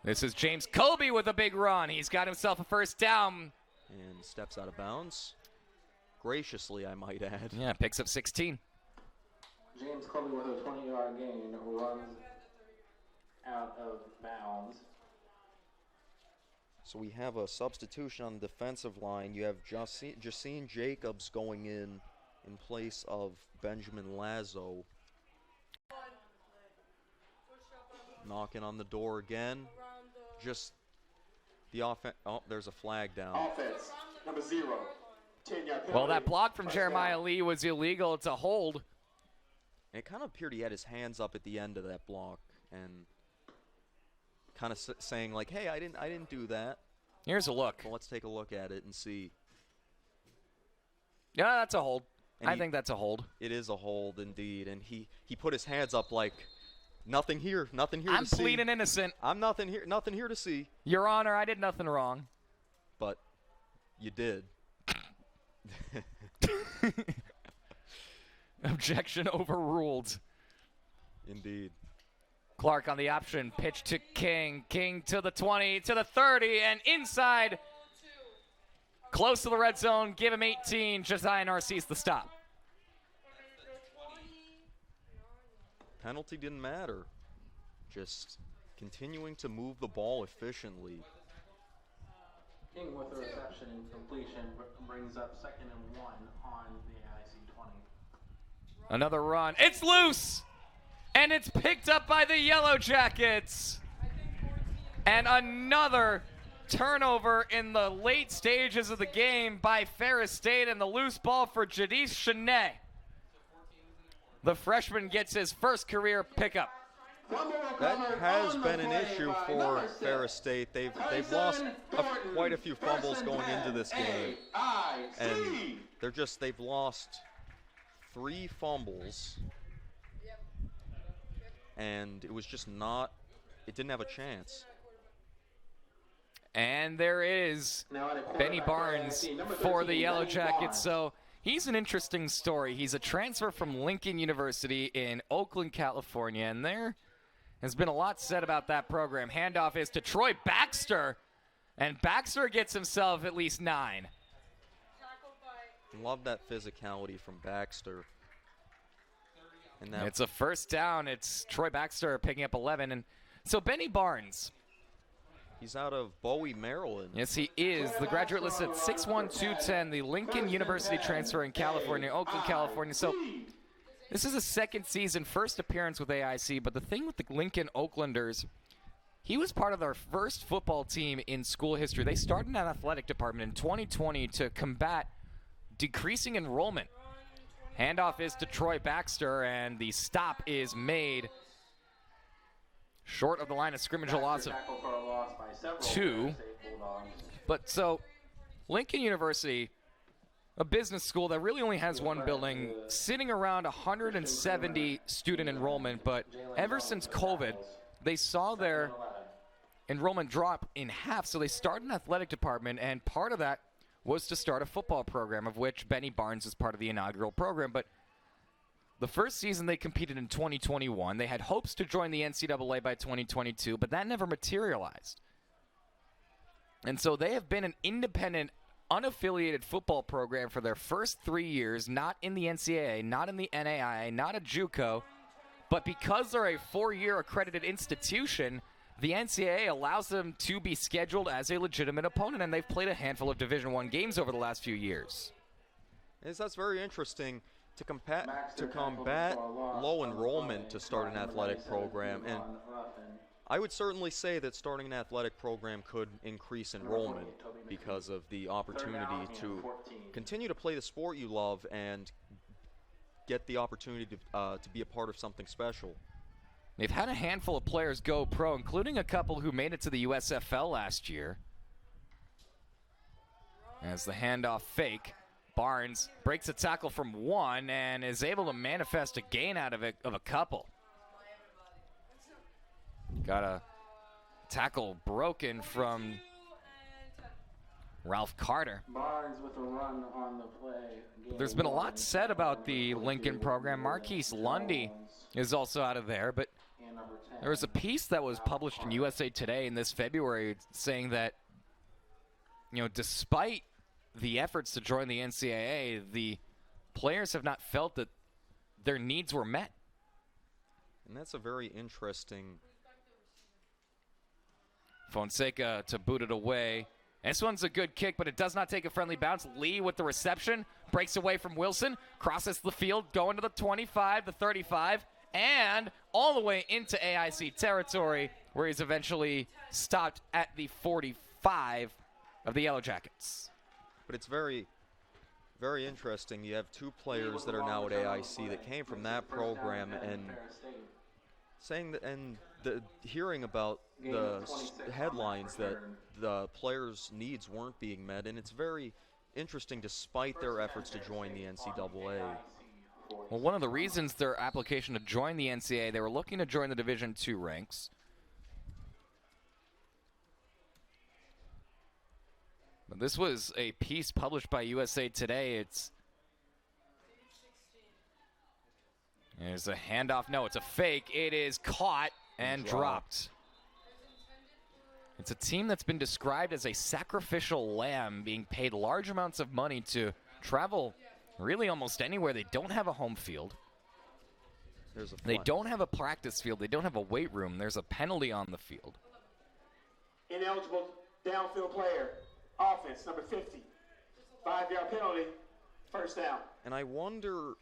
This is James Colby with a big run. He's got himself a first down. And steps out of bounds. Graciously, I might add. Yeah, picks up 16. James Colby with a 20-yard gain runs out of bounds. So we have a substitution on the defensive line. You have Jacine Jacobs going in place of Benjamin Lazo. Knocking on the door again. Just the offense. Oh, there's a flag down. Offense, number 0. 10-yard penalty. Well, that block from Jeremiah Lee was illegal. It's a hold. And it kind of appeared he had his hands up at the end of that block and kind of saying like, "Hey, I didn't do that." Here's a look. Well, let's take a look at it and see. Yeah, that's a hold. And I think that's a hold. It is a hold indeed, and he put his hands up like, nothing here to see. I'm pleading innocent. I'm nothing here to see. Your Honor, I did nothing wrong. But you did. Objection overruled. Indeed. Clark on the option. Pitch to King. King to the 20, to the 30, and inside. Close to the red zone. Give him 18. Josiah Narcisse the stop. Penalty didn't matter. Just continuing to move the ball efficiently. King with the reception and completion brings up 2nd and 1 on the AIC 20. Another run. It's loose! And it's picked up by the Yellow Jackets. And another turnover in the late stages of the game by Ferris State, and the loose ball for Jadis Chenet. The freshman gets his first career pickup. That has been an issue for Ferris State. They've lost quite a few fumbles going into this game, and they've lost 3 fumbles, and it was just not. It didn't have a chance. And there is Benny Barnes for the Yellow Jackets. So he's an interesting story. He's a transfer from Lincoln University in Oakland, California, and there has been a lot said about that program. Handoff is to Troy Baxter, and Baxter gets himself at least 9. Love that physicality from Baxter. And it's a first down. It's Troy Baxter picking up 11. And so Benny Barnes. He's out of Bowie, Maryland. Yes, he is. The graduate listed 6'1", 210, the Lincoln University transfer in California, Oakland, California. So this is a second season, first appearance with AIC, but the thing with the Lincoln Oaklanders, he was part of their first football team in school history. They started an athletic department in 2020 to combat decreasing enrollment. Handoff is to Troy Baxter, and the stop is made short of the line of scrimmage, a loss of 2. But so Lincoln University, a business school that really only has one building, sitting around 170 student enrollment, but ever since COVID, they saw their enrollment drop in half, so they started an athletic department, and part of that was to start a football program, of which Benny Barnes is part of the inaugural program. But the first season they competed in 2021. They had hopes to join the NCAA by 2022, but that never materialized. And so they have been an independent, unaffiliated football program for their first 3 years, not in the NCAA, not in the NAIA, not a JUCO. But because they're a 4-year accredited institution, the NCAA allows them to be scheduled as a legitimate opponent, and they've played a handful of Division I games over the last few years. That's very interesting. To combat low enrollment to start an athletic program, and I would certainly say that starting an athletic program could increase enrollment because of the opportunity to continue to play the sport you love and get the opportunity to be a part of something special. They've had a handful of players go pro, including a couple who made it to the USFL last year. As the handoff fake, Barnes breaks a tackle from 1 and is able to manifest a gain out of it of a couple. Got a tackle broken from Ralph Carter. Barnes with a run on the play. There's been a lot said about the Lincoln program. Marquise Lundy is also out of there, but there was a piece that was published in USA Today in this February saying that, despite the efforts to join the NCAA, the players have not felt that their needs were met. And that's a very interesting. Fonseca to boot it away. This one's a good kick, but it does not take a friendly bounce. Lee with the reception, breaks away from Wilson, crosses the field, going to the 25, the 35, and all the way into AIC territory, where he's eventually stopped at the 45 of the Yellow Jackets. But it's very, very interesting. You have two players that are now at AIC that came from that program, and saying that, and hearing about the headlines that the players' needs weren't being met, and it's very interesting despite their efforts to join the NCAA. Well, one of the reasons their application to join the NCAA, they were looking to join the Division II ranks. But this was a piece published by USA Today. There's a handoff. No, it's a fake. It is caught and dropped. It's a team that's been described as a sacrificial lamb, being paid large amounts of money to travel really almost anywhere. They don't have a home field. They don't have a practice field. They don't have a weight room. There's a penalty on the field. Ineligible downfield player. Offense, number 50. 5-yard penalty. First down. And I wonder,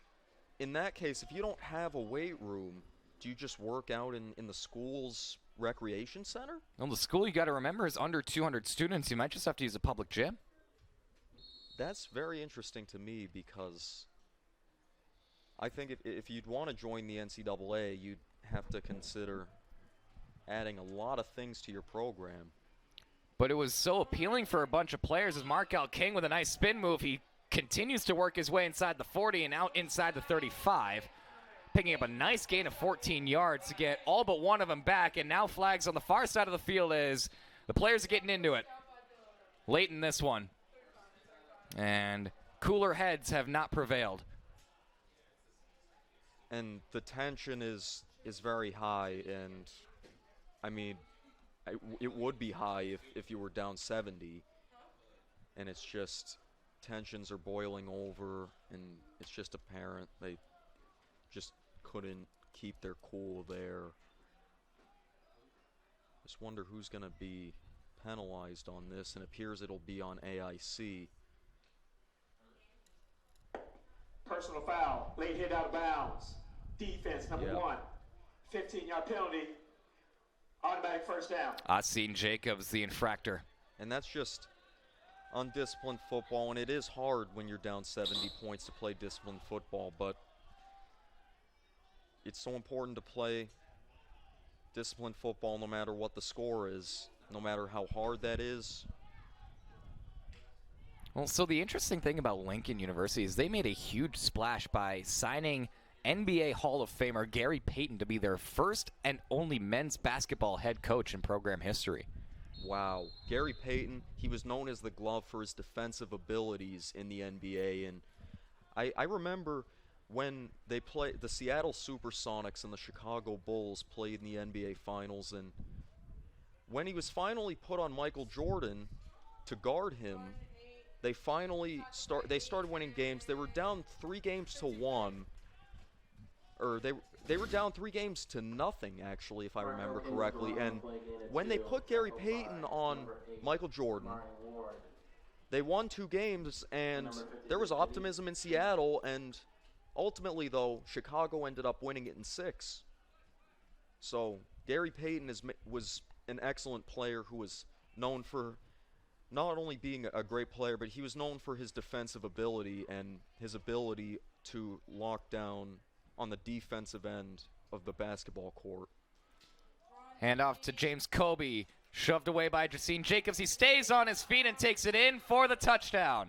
in that case, if you don't have a weight room, do you just work out in the school's recreation center? Well, the school, you got to remember, is under 200 students. You might just have to use a public gym. That's very interesting to me, because I think if you'd want to join the NCAA, you'd have to consider adding a lot of things to your program. But it was so appealing for a bunch of players as Markel King with a nice spin move. He continues to work his way inside the 40 and out inside the 35, picking up a nice gain of 14 yards to get all but one of them back. And now flags on the far side of the field as the players are getting into it late in this one. And cooler heads have not prevailed. And the tension is very high, and I mean, it would be high if you were down 70, and it's just tensions are boiling over, and it's just apparent they just couldn't keep their cool there. Just wonder who's going to be penalized on this, and it appears it'll be on AIC. Personal foul. Late hit out of bounds. Defense, number 1. 15-yard penalty. Automatic first down. Asin Jacobs, the infractor. And that's just undisciplined football, and it is hard when you're down 70 points to play disciplined football, but it's so important to play disciplined football no matter what the score is, no matter how hard that is. Well, so the interesting thing about Lincoln University is they made a huge splash by signing NBA Hall of Famer Gary Payton to be their first and only men's basketball head coach in program history. Wow. Gary Payton, he was known as the glove for his defensive abilities in the NBA, and I remember when they played, the Seattle Supersonics and the Chicago Bulls played in the NBA Finals, and when he was finally put on Michael Jordan to guard him, they started winning games. They were down 3-1. Or they were down 3-0, actually, if I remember correctly. And when they put Gary Payton on Michael Jordan, they won 2 games, and there was optimism in Seattle. And ultimately, though, Chicago ended up winning it in 6. So Gary Payton was an excellent player who was known for not only being a great player, but he was known for his defensive ability and his ability to lock down on the defensive end of the basketball court. Handoff to James Kobe, shoved away by Jacine Jacobs. He stays on his feet and takes it in for the touchdown.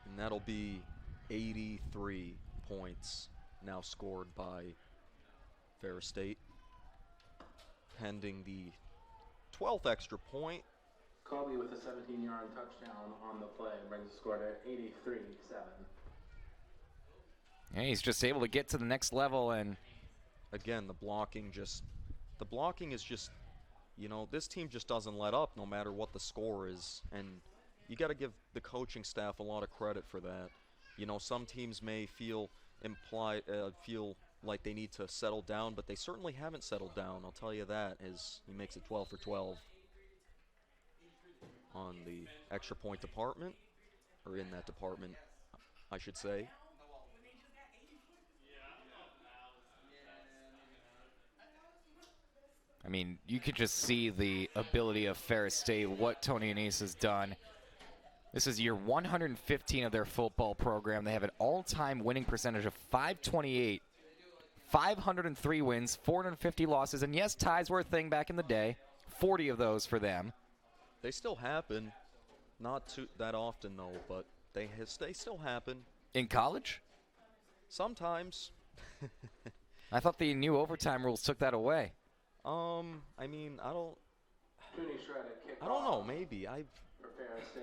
And that'll be 83 points now scored by Ferris State. pending the 12th extra point. Colby with a 17-yard touchdown on the play brings the score to 83-7. Yeah, he's just able to get to the next level, and Again, the blocking is just, this team just doesn't let up no matter what the score is. And you got to give the coaching staff a lot of credit for that. Some teams may feel like they need to settle down, but they certainly haven't settled down. I'll tell you that, as he makes it 12 for 12 on the extra point department, or in that department, I should say. I mean, you could just see the ability of Ferris State, what Tony Anise has done. This is year 115 of their football program. They have an all-time winning percentage of .528, 503 wins, 450 losses, and yes, ties were a thing back in the day. 40 of those for them. They still happen, not that often though, but they still happen. In college? Sometimes. I thought the new overtime rules took that away. I mean, I don't Don't know. Maybe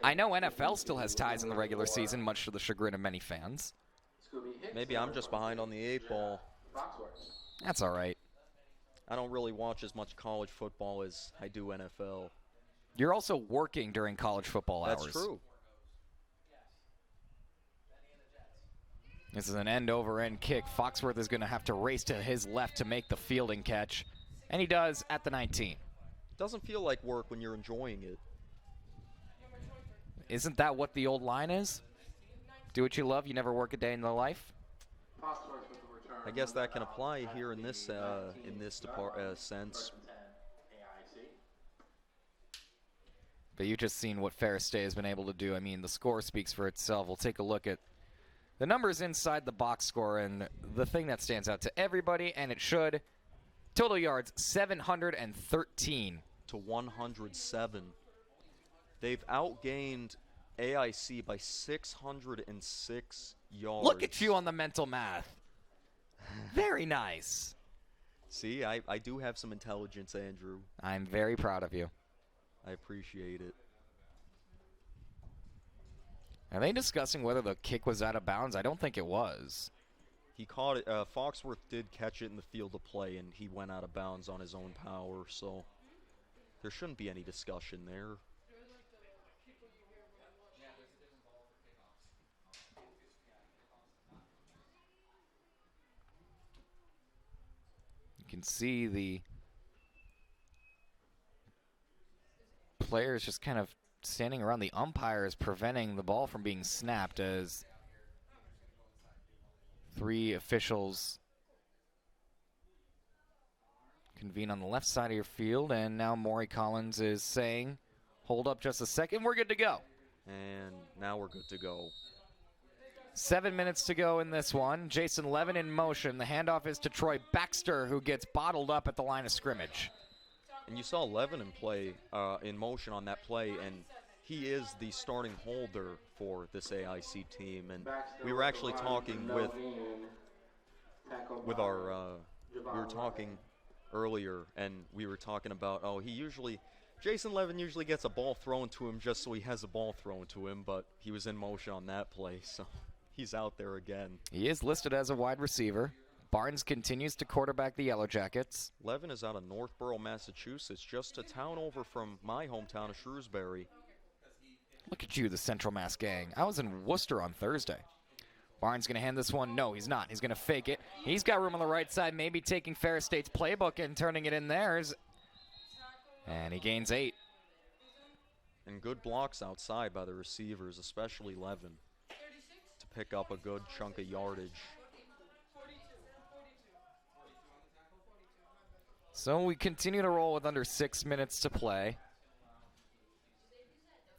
I know NFL still has ties in the regular season, much to the chagrin of many fans. maybe I'm just behind on the 8 ball. That's all right. I don't really watch as much college football as I do NFL. You're also working during college football hours. That's true. This is an end-over-end kick. Foxworth is going to have to race to his left to make the fielding catch, and he does at the 19. Doesn't feel like work when you're enjoying it. Isn't that what the old line is? Do what you love, you never work a day in the life? I guess that can apply here in this sense. But you've just seen what Ferris State has been able to do. I mean, the score speaks for itself. We'll take a look at the numbers inside the box score, and the thing that stands out to everybody, and it should, total yards 713 to 107. They've outgained AIC by 606 yards. Look at you on the mental math. Very nice. See, I do have some intelligence, Andrew. I'm very proud of you. I appreciate it. Are they discussing whether the kick was out of bounds? I don't think it was. He caught it. Foxworth did catch it in the field of play, and he went out of bounds on his own power, so there shouldn't be any discussion there. You can see the players just kind of standing around the umpires, preventing the ball from being snapped, as 3 officials convene on the left side of your field, and now Maury Collins is saying, hold up just a second, we're good to go. And now we're good to go. 7 minutes to go in this one. Jason Levin in motion. The handoff is to Troy Baxter, who gets bottled up at the line of scrimmage. And you saw Levin in motion on that play, and he is the starting holder for this AIC team. And we were actually talking with our we were talking earlier, and we were talking about, Jason Levin usually gets a ball thrown to him just so he has a ball thrown to him, but he was in motion on that play, so he's out there again. He is listed as a wide receiver. Barnes continues to quarterback the Yellow Jackets. Levin is out of Northborough, Massachusetts, just a town over from my hometown of Shrewsbury. Look at you, the Central Mass gang. I was in Worcester on Thursday. Barnes going to hand this one. No, he's not. He's going to fake it. He's got room on the right side, maybe taking Ferris State's playbook and turning it in theirs. And he gains 8. And good blocks outside by the receivers, especially Levin, to pick up a good chunk of yardage. So we continue to roll with under 6 minutes to play.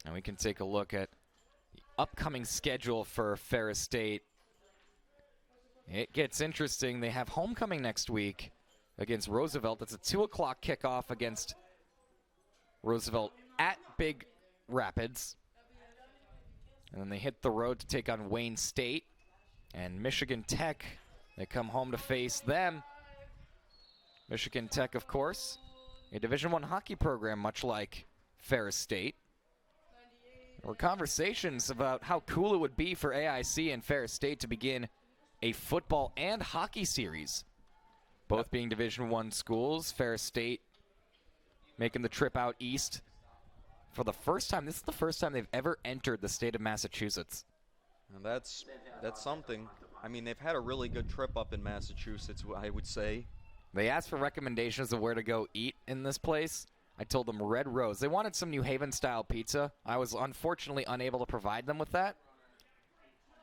And we can take a look at the upcoming schedule for Ferris State. It gets interesting. They have homecoming next week against Roosevelt. It's a 2 o'clock kickoff against Roosevelt at Big Rapids. And then they hit the road to take on Wayne State and Michigan Tech. They come home to face them. Michigan Tech, of course, a Division I hockey program, much like Ferris State. There were conversations about how cool it would be for AIC and Ferris State to begin a football and hockey series, both being Division I schools. Ferris State making the trip out east for the first time. This is the first time they've ever entered the state of Massachusetts. And that's something. I mean, they've had a really good trip up in Massachusetts, I would say. They asked for recommendations of where to go eat in this place. I told them Red Rose. They wanted some New Haven-style pizza. I was unfortunately unable to provide them with that,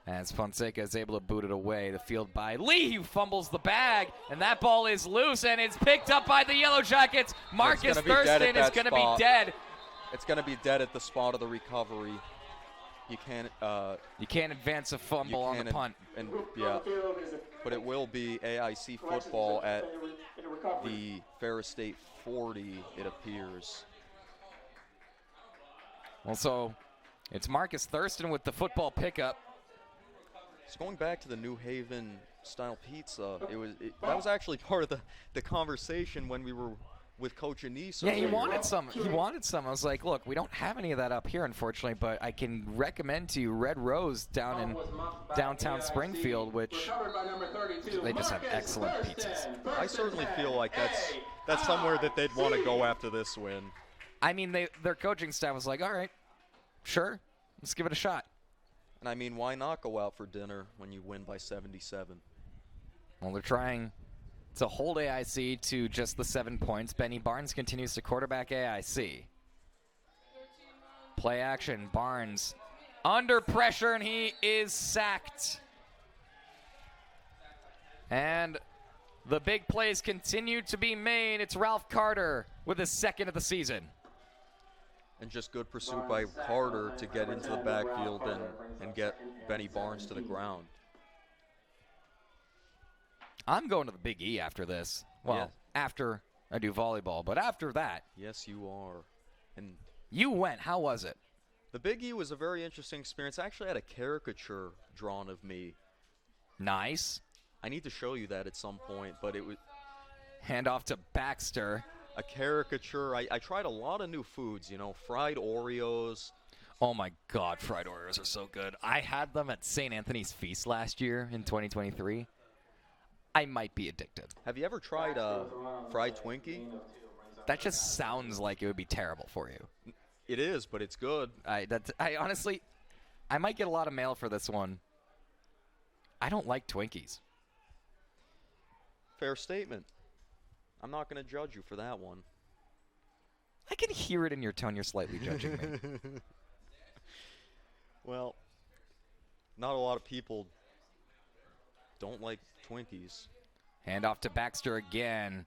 as Fonseca is able to boot it away. The field by Lee, who fumbles the bag, and that ball is loose, and it's picked up by the Yellow Jackets. Marcus Thurston is going to be dead. It's going to be dead at the spot of the recovery. You can't advance a fumble on the punt. But it will be AIC football at the Ferris State 40, it appears. Also, it's Marcus Thurston with the football pickup. It's going back to the New Haven style pizza. That was actually part of the conversation when we were with Coach Anise. Yeah, he wanted some. I was like, look, we don't have any of that up here, unfortunately, but I can recommend to you Red Rose down in downtown Springfield, which they just have excellent pizzas. I certainly feel like that's somewhere that they'd want to go after this win. I mean, their coaching staff was like, all right, sure, let's give it a shot. And I mean, why not go out for dinner when you win by 77? Well, they're trying to hold AIC to just the 7 points. Benny Barnes continues to quarterback AIC. Play action. Barnes under pressure, and he is sacked. And the big plays continue to be made. It's Ralph Carter with his second of the season. And just good pursuit by Carter to get into the backfield and get Benny Barnes to the ground. I'm going to the Big E after this. Well, after I do volleyball, but after that. Yes, you are. And you went. How was it? The Big E was a very interesting experience. I actually had a caricature drawn of me. Nice. I need to show you that at some point, but it was... Hand off to Baxter. A caricature. I tried a lot of new foods, fried Oreos. Oh, my God, fried Oreos are so good. I had them at St. Anthony's Feast last year in 2023. I might be addicted. Have you ever tried a fried Twinkie? That just sounds like it would be terrible for you. It is, but it's good. I honestly, I might get a lot of mail for this one. I don't like Twinkies. Fair statement. I'm not going to judge you for that one. I can hear it in your tone. You're slightly judging me. Well, not a lot of people don't like Twinkies. Hand off to Baxter again.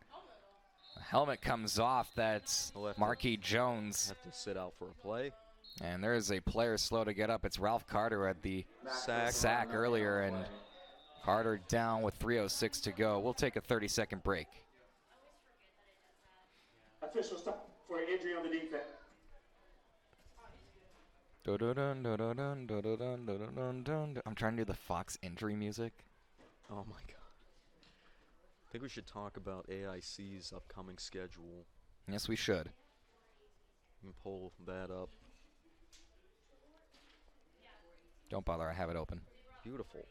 The helmet comes off. That's Marquis Jones. Have to sit out for a play. And there is a player slow to get up. It's Ralph Carter at the sack earlier, and Carter down with 3:06 to go. We'll take a 30-second break. Official stop for an injury on the defense. I'm trying to do the Fox injury music. Oh, my God. I think we should talk about AIC's upcoming schedule. Yes, we should. You can pull that up. Don't bother, I have it open. Beautiful.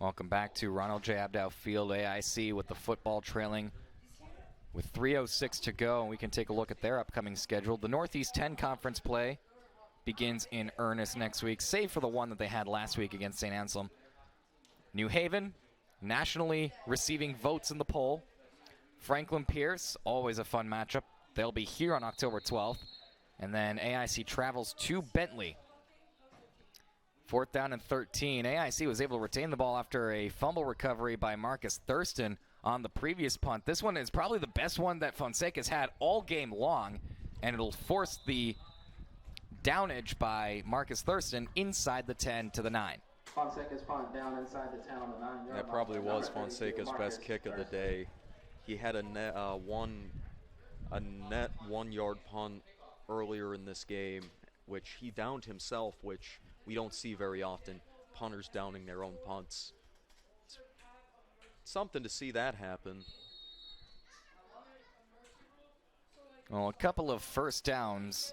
Welcome back to Ronald J. Abdow Field. AIC with the football trailing with 3:06 to go, and we can take a look at their upcoming schedule. The Northeast 10 conference play begins in earnest next week, save for the one that they had last week against St. Anselm. New Haven, nationally receiving votes in the poll. Franklin Pierce, always a fun matchup. They'll be here on October 12th. And then AIC travels to Bentley. 4th down and 13. AIC was able to retain the ball after a fumble recovery by Marcus Thurston on the previous punt. This one is probably the best one that Fonseca's had all game long, and it'll force the downage by Marcus Thurston inside the 10 to the 9. Fonseca's punt down inside the 10 on the 9. That probably was Fonseca's best kick of the day. He had a net 1-yard punt earlier in this game, which he downed himself, which we don't see very often, punters downing their own punts. It's something to see that happen. Well, a couple of first downs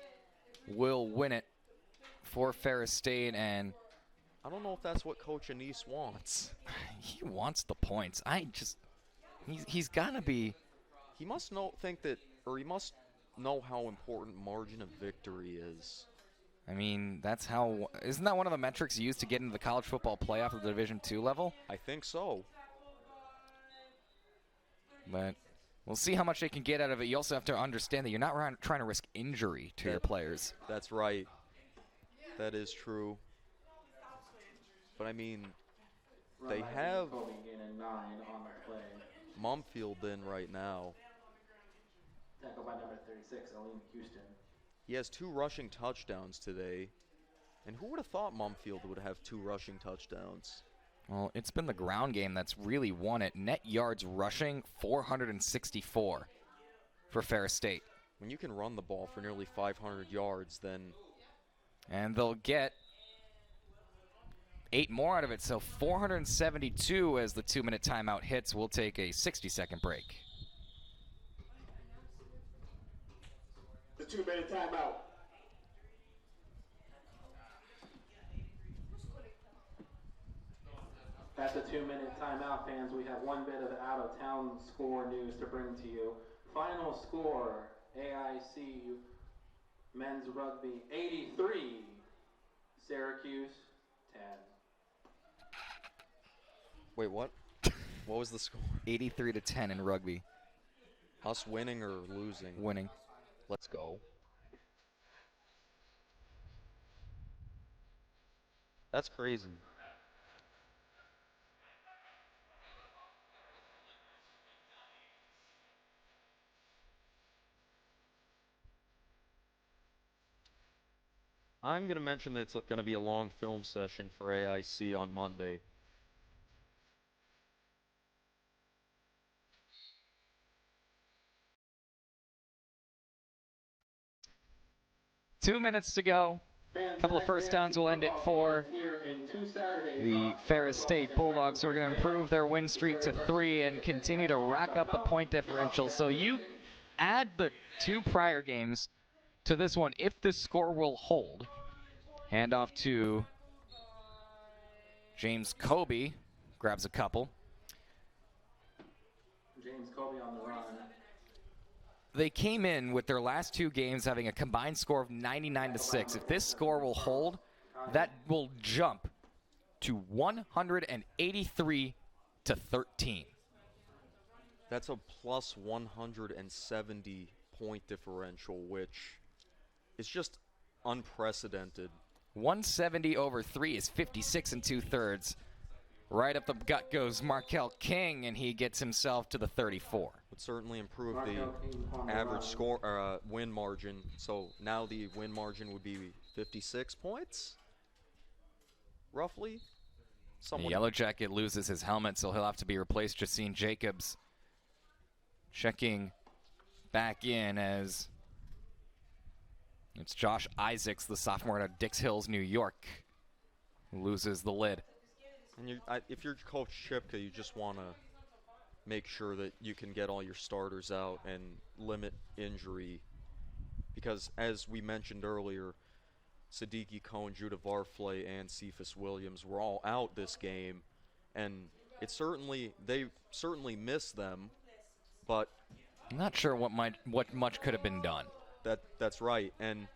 will win it for Ferris State, and I don't know if that's what Coach Anise wants. he wants the points. He's gotta be. He must know how important margin of victory is. I mean, isn't that one of the metrics used to get into the college football playoff at the Division II level? I think so. But we'll see how much they can get out of it. You also have to understand that you're not trying to risk injury to your players. That's right. That is true. But I mean, they have Mumfield in right now. Tackled by number 36, Aleem Houston. He has 2 rushing touchdowns today. And who would have thought Mumfield would have 2 rushing touchdowns? Well, it's been the ground game that's really won it. Net yards rushing, 464 for Ferris State. When you can run the ball for nearly 500 yards, then... And they'll get 8 more out of it, so 472 as the 2-minute timeout hits. We'll take a 60-second break. The 2-minute timeout. At the 2-minute timeout, fans, we have one bit of out-of-town score news to bring to you. Final score, AIC men's rugby 83, Syracuse 10. Wait, what? What was the score? 83-10 in rugby. Us winning or losing? Winning. Let's go. That's crazy. I'm going to mention that it's going to be a long film session for AIC on Monday. Two minutes to go. A couple of first downs will end it for the Ferris State Bulldogs, who are going to improve their win streak to 3 and continue to rack up the point differential. So you add the 2 prior games to this one if this score will hold. Handoff to James Kobe, grabs a couple. James Kobe on the run. They came in with their last 2 games having a combined score of 99-6. If this score will hold, that will jump to 183-13. That's a plus 170 point differential, which is just unprecedented. 170 over 3 is 56 2/3. Right up the gut goes Markel King, and he gets himself to the 34. Would certainly improve the average score win margin. So now the win margin would be 56 points, roughly. The Yellow Jacket loses his helmet, so he'll have to be replaced. Jacine Jacobs checking back in as it's Josh Isaacs, the sophomore out of Dix Hills, New York, who loses the lid. And if you're Coach Chipka, you just want to make sure that you can get all your starters out and limit injury. Because as we mentioned earlier, Siddiqui Cohn, Judah Varfley, and Cephas Williams were all out this game. And they certainly miss them, but I'm not sure what much could have been done. That's right. And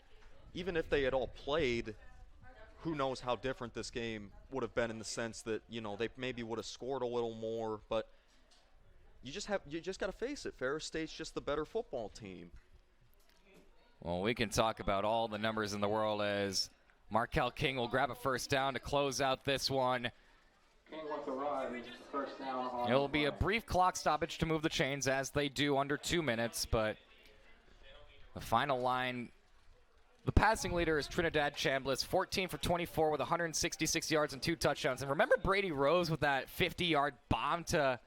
even if they had all played, who knows how different this game would have been in the sense that, they maybe would have scored a little more, but you just got to face it. Ferris State's just the better football team. Well, we can talk about all the numbers in the world as Markel King will grab a first down to close out this one. King with the run, first down on It'll be a brief clock stoppage to move the chains, as they do under 2 minutes, but the final line, the passing leader is Trinidad Chambliss, 14 for 24 with 166 yards and 2 touchdowns. And remember Brady Rose with that 50-yard bomb to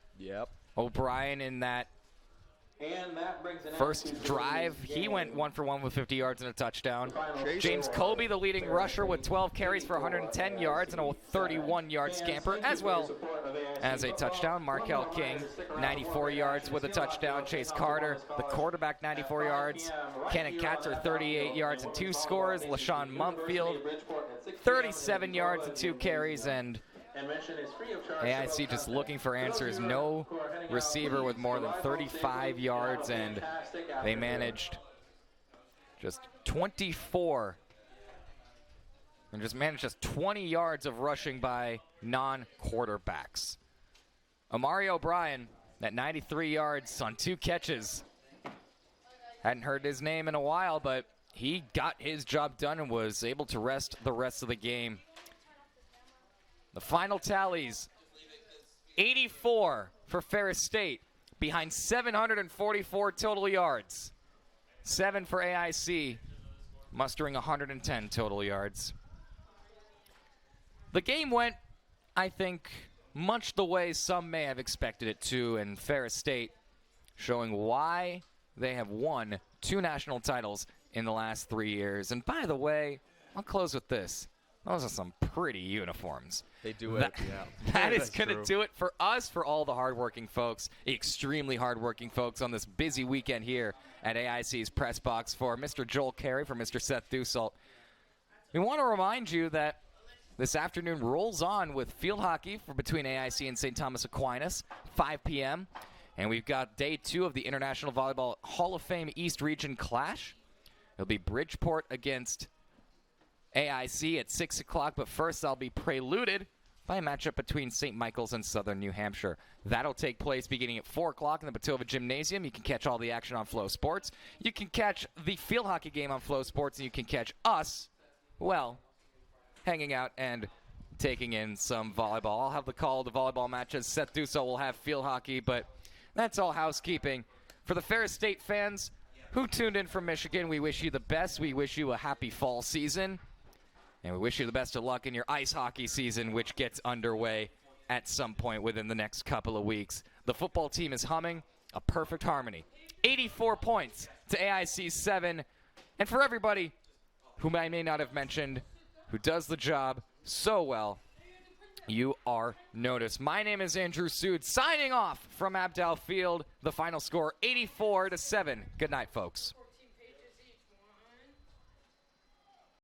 O'Brien in that And that brings an end First to drive, today's he game. went 1 for 1 with 50 yards and a touchdown. Final James score, Colby, the leading rusher, with 12 carries for 110 yards and a 31-yard scamper, as well as a touchdown. Markel King, 94 yards with a touchdown. Chase Carter, the quarterback, 94 yards. Cannon Katzer, 38 yards and 2 scores. LaShawn Mumpfield, 37 yards and 2 carries. And AIC just looking for answers. No receiver with more than 35 yards, and they managed just 24. And just managed just 20 yards of rushing by non-quarterbacks. Amari O'Brien at 93 yards on 2 catches. Hadn't heard his name in a while, but he got his job done and was able to rest the rest of the game. The final tallies, 84 for Ferris State, behind 744 total yards. 7 for AIC, mustering 110 total yards. The game went, I think, much the way some may have expected it to, and Ferris State showing why they have won 2 national titles in the last 3 years. And by the way, I'll close with this. Those are some pretty uniforms. They do it, yeah. That is going to do it for us, for all the hardworking folks, extremely hardworking folks on this busy weekend here at AIC's Press Box. For Mr. Joel Carey, for Mr. Seth Dussault, we want to remind you that this afternoon rolls on with field hockey for between AIC and St. Thomas Aquinas, 5 p.m. And we've got day 2 of the International Volleyball Hall of Fame East Region Clash. It'll be Bridgeport against AIC at 6 o'clock, but first I'll be preluded by a matchup between St. Michael's and Southern New Hampshire. That'll take place beginning at 4 o'clock in the Batova Gymnasium. You can catch all the action on Flow Sports. You can catch the field hockey game on Flow Sports, and you can catch us, well, hanging out and taking in some volleyball. I'll have the call of the volleyball matches. Seth Dussault will have field hockey, but that's all housekeeping. For the Ferris State fans who tuned in from Michigan, we wish you the best. We wish you a happy fall season. And we wish you the best of luck in your ice hockey season, which gets underway at some point within the next couple of weeks. The football team is humming, a perfect harmony. 84 points to AIC's 7. And for everybody whom I may not have mentioned, who does the job so well, you are noticed. My name is Andrew Sood, signing off from Abdal Field. The final score, 84-7. Good night, folks.